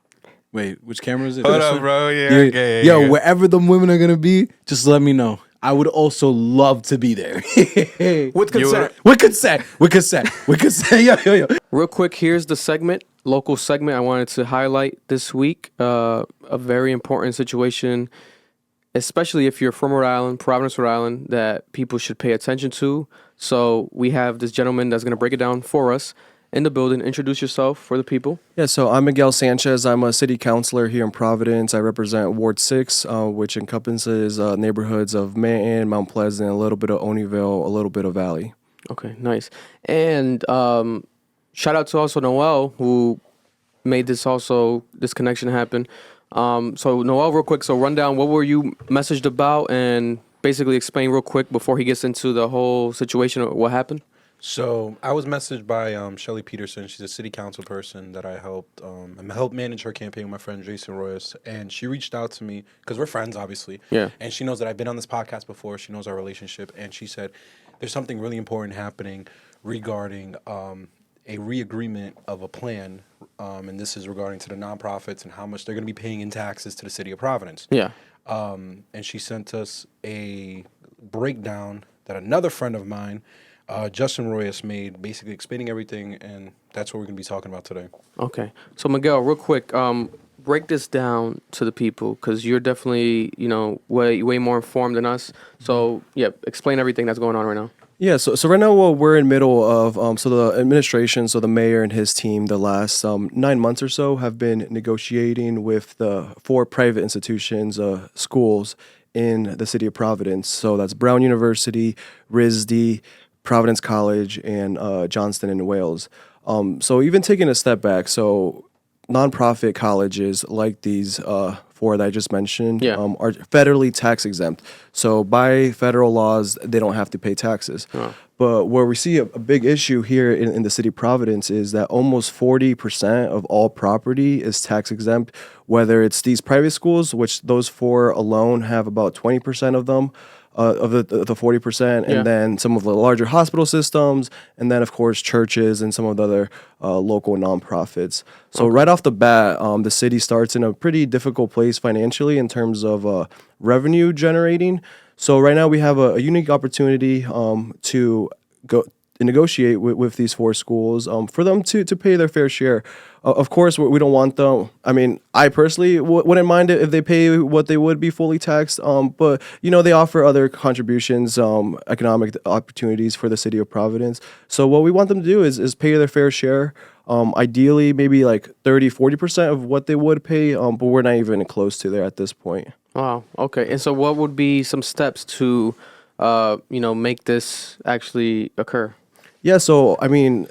Wait, which camera is it? Hold This up, one? bro. Yeah, Yo, okay. yo, wherever the women are gonna be, just let me know. I would also love to be there. With consent. With consent. With consent. With consent. Yo. Real quick, here's the segment, local segment I wanted to highlight this week. A very important situation, especially if you're from Rhode Island, Providence, Rhode Island, that people should pay attention to. So we have this gentleman that's going to break it down for us in the building. Introduce yourself for the people. Yeah, so I'm Miguel Sanchez. I'm a city councilor here in Providence. I represent Ward 6, which encompasses neighborhoods of Manton, Mount Pleasant, a little bit of Oneyville, a little bit of Valley. Okay, nice. And shout out to also Noel, who made this connection happen. So Noel, real quick, so run down, what were you messaged about, and basically explain real quick before he gets into the whole situation of what happened? So I was messaged by Shelly Peterson. She's a city council person that I helped manage her campaign with my friend Jason Royce, and she reached out to me because we're friends, obviously. Yeah. And she knows that I've been on this podcast before. She knows our relationship, and she said there's something really important happening regarding a re-agreement of a plan, and this is regarding to the nonprofits and how much they're going to be paying in taxes to the city of Providence. Yeah. And she sent us a breakdown that another friend of mine, Justin Royce, made, basically explaining everything, and that's what we're going to be talking about today. Okay. So, Miguel, real quick, break this down to the people, because you're definitely, way more informed than us. So, yeah, explain everything that's going on right now. Yeah, so right now we're in middle of so the administration, so the mayor and his team, the last 9 months or so have been negotiating with the 4 private institutions, schools in the city of Providence. So that's Brown University, RISD, Providence College, and Johnston in Wales. So even taking a step back, so nonprofit colleges like these 4 that I just mentioned are federally tax exempt. So by federal laws, they don't have to pay taxes. But where we see a big issue here in the city of Providence is that almost 40% of all property is tax exempt, whether it's these private schools, which those 4 alone have about 20% of them, of the 40%, and then some of the larger hospital systems, and then, of course, churches and some of the other local nonprofits. So right off the bat, the city starts in a pretty difficult place financially in terms of revenue generating. So right now we have a unique opportunity to go negotiate with these 4 schools for them to pay their fair share. Of course, we don't want them. I mean, I personally wouldn't mind it if they pay what they would be fully taxed. But, they offer other contributions, economic opportunities for the city of Providence. So what we want them to do is pay their fair share. Ideally, maybe like 30-40% of what they would pay. But we're not even close to there at this point. Wow. Okay. And so what would be some steps to, make this actually occur? Yeah, so I mean,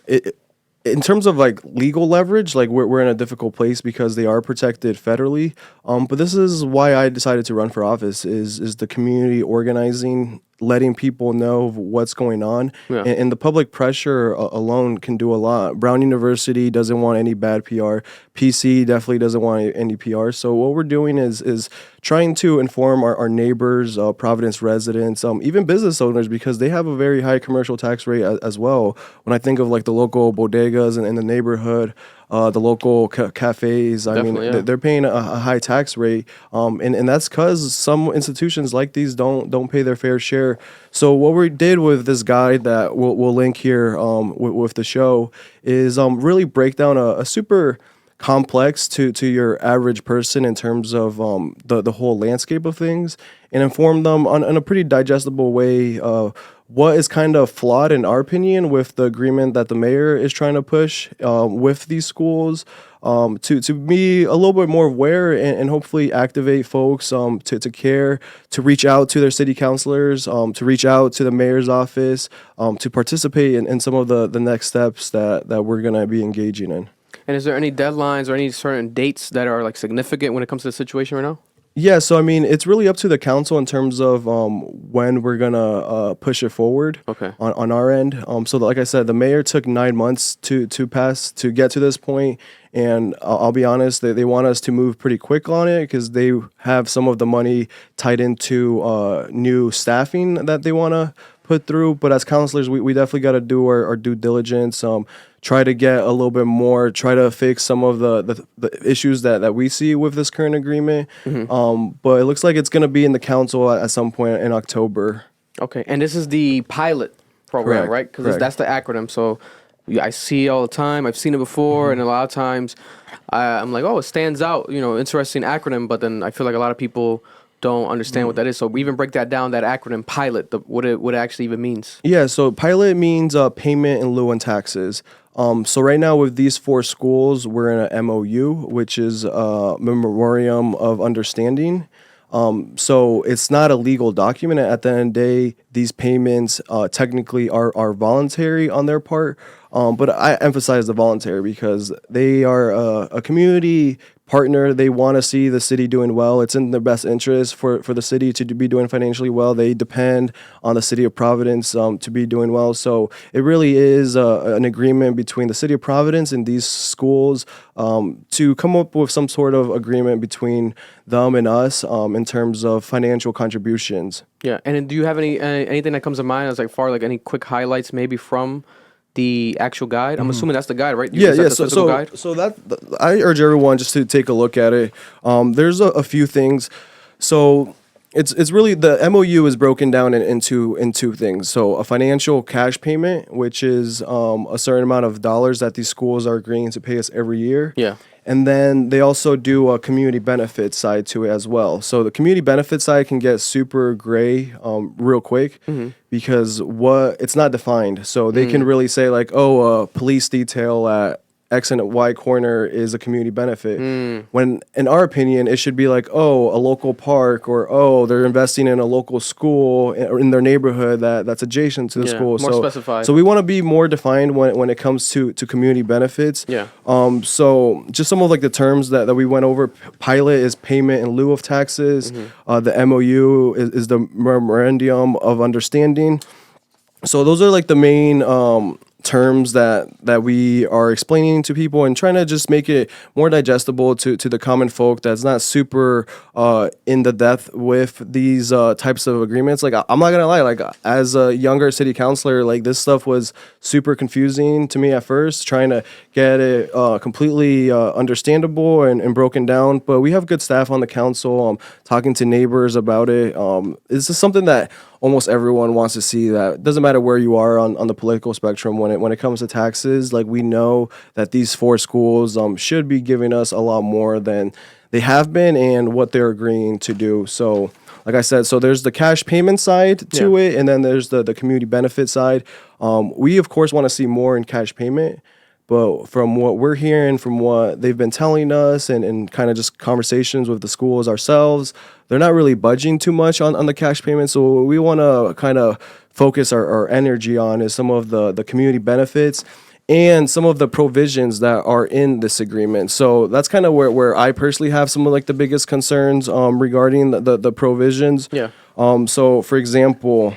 in terms of like legal leverage, like we're in a difficult place because they are protected federally. But this is why I decided to run for office is the community organizing, letting people know what's going on, and the public pressure alone can do a lot. Brown University doesn't want any bad PR. PC definitely doesn't want any PR. So what we're doing is trying to inform our neighbors, Providence residents, even business owners, because they have a very high commercial tax rate as well. When I think of like the local bodegas in the neighborhood, the local cafes, they're paying a high tax rate, and that's because some institutions like these don't pay their fair share. So what we did with this guide that we'll link here with the show is really break down a super complex to your average person in terms of the whole landscape of things, and inform them in a pretty digestible way what is kind of flawed in our opinion with the agreement that the mayor is trying to push with these schools, to be a little bit more aware and hopefully activate folks to care, to reach out to their city councilors, to reach out to the mayor's office, to participate in some of the next steps that we're going to be engaging in. And is there any deadlines or any certain dates that are like significant when it comes to the situation right now? Yeah, so I mean, it's really up to the council in terms of when we're gonna push it forward. On our end. So like I said, the mayor took 9 months to pass to get to this point, and I'll be honest, they want us to move pretty quick on it because they have some of the money tied into new staffing that they want to put through. But as counselors, we definitely got to do our due diligence. Try to get a little bit more, try to fix some of the issues that we see with this current agreement. But it looks like it's going to be in the council at some point in October. Okay, and this is the pilot program, Correct, right? Because that's the acronym. So I see it all the time. I've seen it before, and a lot of times I'm like, oh, it stands out, interesting acronym. But then I feel like a lot of people don't understand what that is. So we even break that down, that acronym pilot, what it actually even means. Yeah, so pilot means payment in lieu of taxes. So right now with these 4 schools, we're in an MOU, which is a memorandum of understanding. So it's not a legal document. At the end of the day, these payments technically are voluntary on their part. But I emphasize the voluntary because they are a community partner. They want to see the city doing well. It's in their best interest for the city to be doing financially well. They depend on the city of Providence to be doing well. So it really is an agreement between the city of Providence and these schools to come up with some sort of agreement between them and us in terms of financial contributions. Yeah, and then do you have anything that comes to mind as like far like any quick highlights maybe from the actual guide? I'm assuming that's the guide, right? Yeah. That's the physical guide? So that I urge everyone just to take a look at it. There's a few things. So it's really the MOU is broken down into two things. So a financial cash payment, which is a certain amount of dollars that these schools are agreeing to pay us every year. Yeah. And then they also do a community benefit side to it as well. So the community benefit side can get super gray real quick because it's not defined. So they can really say like, oh, a police detail at X and Y corner is a community benefit. When in our opinion, it should be like, oh, a local park, or oh, they're investing in a local school in their neighborhood that's adjacent to the school. More specified. So we want to be more defined when it comes to community benefits. Yeah. So just some of like the terms that we went over. Pilot is payment in lieu of taxes. The MOU is the memorandum of understanding. So those are like the main terms that we are explaining to people and trying to just make it more digestible to the common folk that's not super in the depth with these types of agreements. Like I'm not gonna lie, like as a younger city councilor, like this stuff was super confusing to me at first, trying to get it completely understandable and broken down. But we have good staff on the council, talking to neighbors about it. This is something that almost everyone wants to see. That it doesn't matter where you are on the political spectrum when it comes to taxes. Like we know that these 4 schools should be giving us a lot more than they have been and what they're agreeing to do. So like I said, so there's the cash payment side to it, and then there's the community benefit side. We of course want to see more in cash payment, but from what we're hearing, from what they've been telling us and kind of just conversations with the schools ourselves, they're not really budging too much on the cash payment. So what we want to kind of focus our energy on is some of the community benefits and some of the provisions that are in this agreement. So that's kind of where I personally have some of like the biggest concerns regarding the provisions. Yeah. So for example,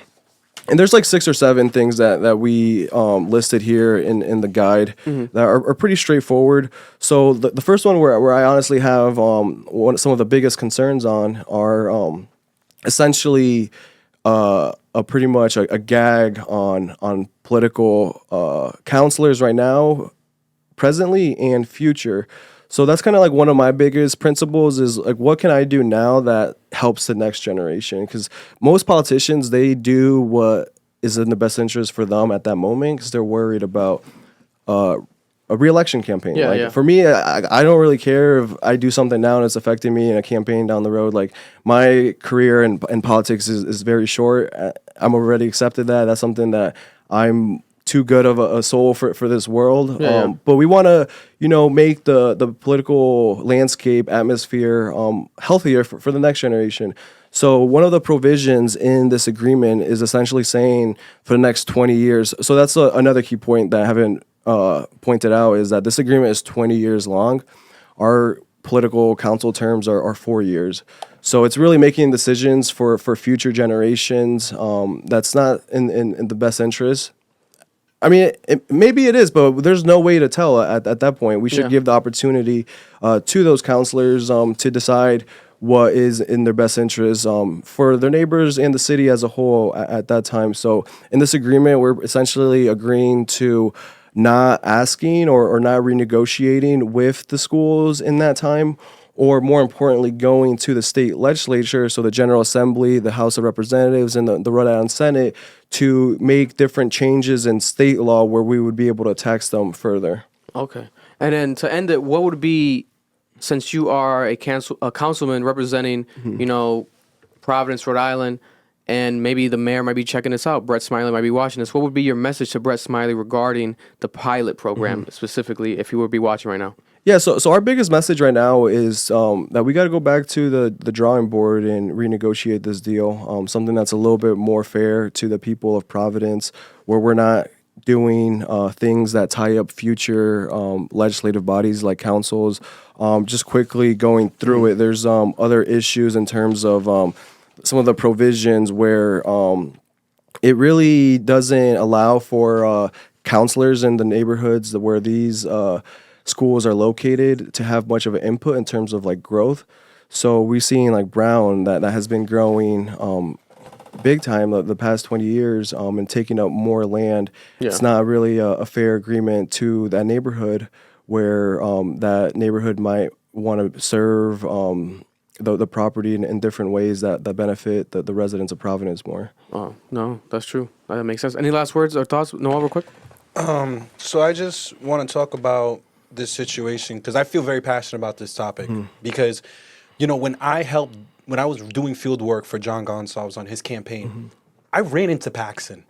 and there's like 6 or 7 things that we listed here in the guide that are pretty straightforward. So the first one where I honestly have some of the biggest concerns on are essentially pretty much a gag on political counselors right now, presently and future. So that's kind of like one of my biggest principles is like, what can I do now that helps the next generation? Because most politicians, they do what is in the best interest for them at that moment because they're worried about a re-election campaign. For me, I don't really care if I do something now and it's affecting me in a campaign down the road. Like my career in politics is very short. I'm already accepted that. That's something that I'm too good of a soul for this world. But we want to, make the political landscape atmosphere healthier for the next generation. So one of the provisions in this agreement is essentially saying for the next 20 years. So that's another key point that I haven't pointed out is that this agreement is 20 years long. Our political council terms are 4 years. So it's really making decisions for future generations. That's not in the best interest. I mean, maybe it is, but there's no way to tell at that point. We should give the opportunity to those counselors to decide what is in their best interest for their neighbors and the city as a whole at that time. So in this agreement, we're essentially agreeing to not asking or not renegotiating with the schools in that time, or more importantly, going to the state legislature, so the General Assembly, the House of Representatives, and the Rhode Island Senate, to make different changes in state law where we would be able to tax them further. Okay. And then to end it, what would be, since you are a councilman representing, Providence, Rhode Island, and maybe the mayor might be checking this out, Brett Smiley might be watching this, what would be your message to Brett Smiley regarding the pilot program specifically, if he would be watching right now? Yeah, so our biggest message right now is that we got to go back to the drawing board and renegotiate this deal, something that's a little bit more fair to the people of Providence, where we're not doing things that tie up future legislative bodies like councils. Just quickly going through it, there's other issues in terms of some of the provisions where it really doesn't allow for counselors in the neighborhoods where these schools are located to have much of an input in terms of like growth. So we've seen like Brown that has been growing big time the past 20 years and taking up more land. Yeah. It's not really a fair agreement to that neighborhood where that neighborhood might want to serve the property in different ways that benefit the residents of Providence more. Oh, no, that's true. That makes sense. Any last words or thoughts, Noah, real quick? So I just want to talk about this situation because I feel very passionate about this topic because, you know, when I was doing field work for John Gonsalves on his campaign, I ran into Paxson.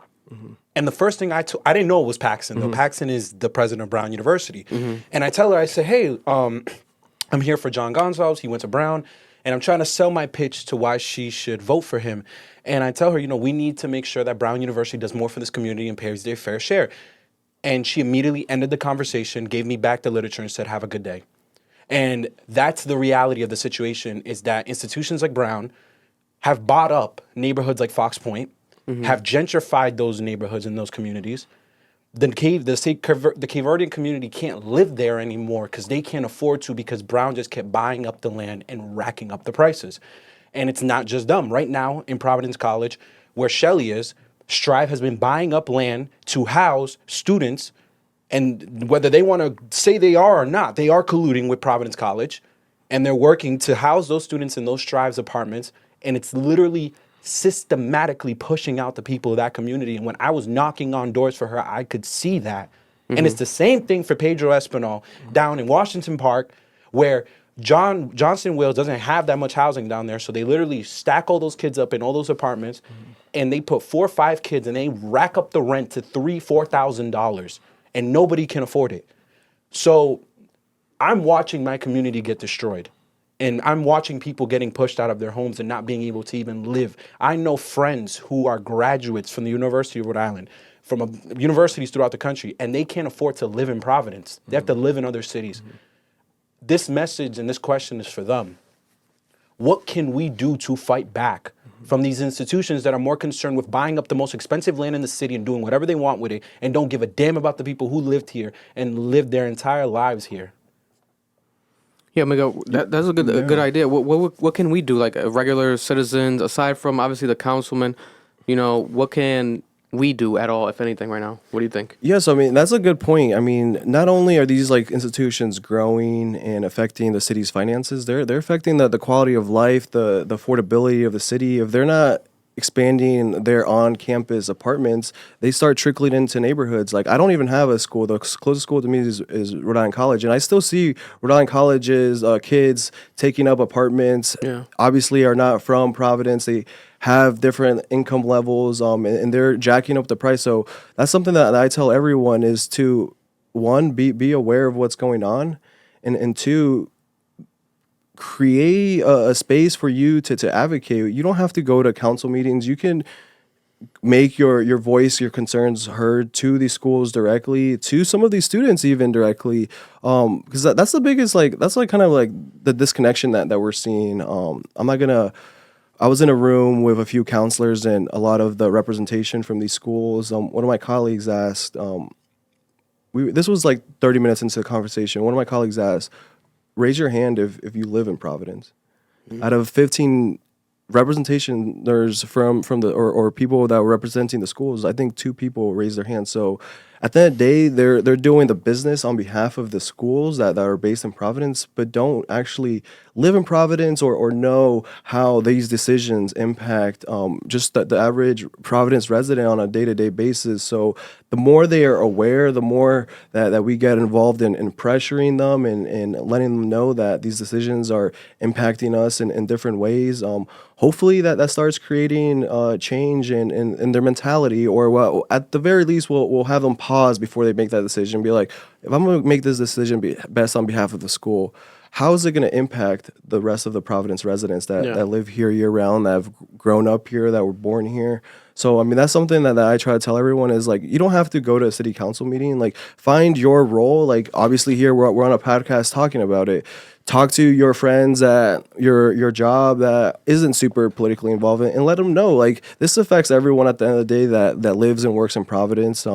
And the first thing I didn't know it was Paxson, though. Paxson is the president of Brown University. And I tell her, I say, hey, I'm here for John Gonsalves. He went to Brown. And I'm trying to sell my pitch to why she should vote for him. And I tell her, you know, we need to make sure that Brown University does more for this community and pays their fair share. And she immediately ended the conversation, gave me back the literature and said, have a good day. And that's the reality of the situation, is that institutions like Brown have bought up neighborhoods like Fox Point, have gentrified those neighborhoods and those communities. The Cape Verdean community can't live there anymore because they can't afford to, because Brown just kept buying up the land and racking up the prices. And it's not just them. Right now in Providence College, where Shelley is, Strive has been buying up land to house students, and whether they want to say they are or not, they are colluding with Providence College, and they're working to house those students in those Strive's apartments, and it's literally systematically pushing out the people of that community. And when I was knocking on doors for her, I could see that. And it's the same thing for Pedro Espinal down in Washington Park, where Johnston Wales doesn't have that much housing down there, so they literally stack all those kids up in all those apartments, and they put 4 or 5 kids, and they rack up the rent to $3,000-$4,000, and nobody can afford it. So I'm watching my community get destroyed, and I'm watching people getting pushed out of their homes and not being able to even live. I know friends who are graduates from the University of Rhode Island, from universities throughout the country, and they can't afford to live in Providence. They have to live in other cities. This message and this question is for them. What can we do to fight back from these institutions that are more concerned with buying up the most expensive land in the city and doing whatever they want with it, and don't give a damn about the people who lived here and lived their entire lives here? Yeah, Miguel, that's a good idea. What can we do, like regular citizens, aside from obviously the councilman? You know, what can we do at all, if anything, right now? What do you think? Yes, I mean, that's a good point. I mean, not only are these like institutions growing and affecting the city's finances, they're affecting the quality of life, the affordability of the city. If they're not expanding their on-campus apartments, they start trickling into neighborhoods. Like, I don't even have a school. The closest school to me is Rhode Island College, and I still see Rhode Island College's kids taking up apartments. Yeah. Obviously are not from Providence. They have different income levels, and they're jacking up the price. So that's something that I tell everyone is to, one, be aware of what's going on, and two, create a space for you to advocate. You don't have to go to council meetings. You can make your voice, your concerns heard to these schools directly, to some of these students even directly, because that's the biggest, like, that's like kind of like the disconnection that we're seeing. I was in a room with a few counselors and a lot of the representation from these schools. One of my colleagues asked, this was like 30 minutes into the conversation, one of my colleagues asked, raise your hand if you live in Providence. Out of 15 representationers from the or people that were representing the schools, I think 2 people raised their hands. So at the end of the day, they're doing the business on behalf of the schools that are based in Providence, but don't actually live in Providence or know how these decisions impact just the average Providence resident on a day-to-day basis. So the more they are aware, the more that we get involved in pressuring them and letting them know that these decisions are impacting us in different ways. Hopefully that starts creating change in their mentality, or at the very least, we'll have them pause before they make that decision. Be like, if I'm going to make this decision best on behalf of the school, how is it going to impact the rest of the Providence residents that live here year round, that have grown up here, that were born here? So I mean, that's something that I try to tell everyone is like, you don't have to go to a city council meeting. Like, find your role. Like, obviously here we're on a podcast talking about it. Talk to your friends at your job that isn't super politically involved, and let them know, like, this affects everyone at the end of the day that lives and works in Providence.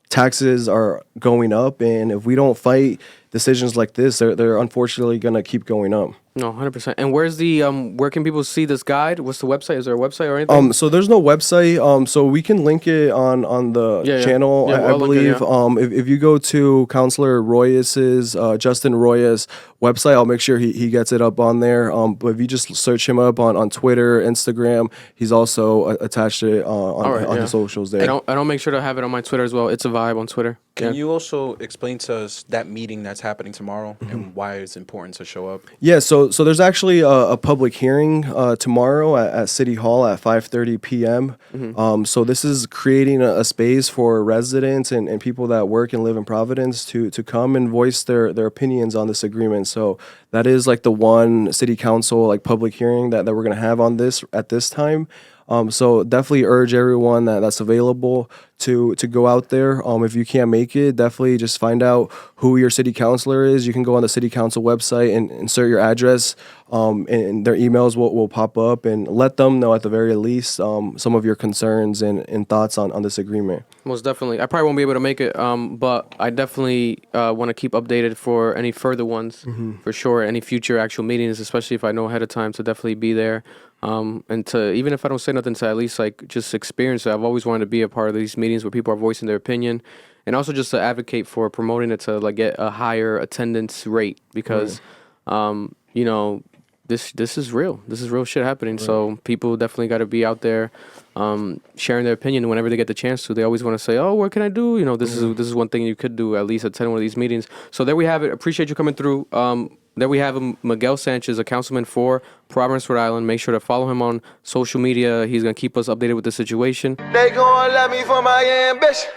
Taxes are going up, and if we don't fight decisions like this, they're unfortunately going to keep going up. No, 100%. And where's the where can people see this guide? What's the website? Is there a website or anything? So there's no website. So we can link it on the channel. Yeah, I believe. If you go to Councilor Royas's Justin Royas website, I'll make sure he gets it up on there. But if you just search him up on Twitter, Instagram, he's also attached to it on the socials there. I don't make sure to have it on my Twitter as well. It's a vibe on Twitter. Can you also explain to us that meeting that's happening tomorrow and why it's important to show up? Yeah, so there's actually a public hearing tomorrow at City Hall at 5:30 p.m. So this is creating a space for residents and people that work and live in Providence to come and voice their opinions on this agreement. So that is like the one city council like public hearing that we're gonna have on this at this time. So definitely urge everyone that's available to go out there. If you can't make it, definitely just find out who your city councilor is. You can go on the city council website and insert your address, and their emails will pop up, and let them know at the very least some of your concerns and thoughts on this agreement. Most definitely. I probably won't be able to make it, but I definitely want to keep updated for any further ones, for sure. Any future actual meetings, especially if I know ahead of time, to definitely be there. And to, even if I don't say nothing, to at least like just experience it. I've always wanted to be a part of these meetings where people are voicing their opinion, and also just to advocate for promoting it to like get a higher attendance rate, because you know, this is real. This is real shit happening. Right. So people definitely got to be out there sharing their opinion whenever they get the chance to. They always want to say, "Oh, what can I do?" You know, this is one thing you could do, at least attend one of these meetings. So there we have it. Appreciate you coming through. There we have Miguel Sanchez, a councilman for Providence, Rhode Island. Make sure to follow him on social media. He's going to keep us updated with the situation. They gon' love me for my ambition.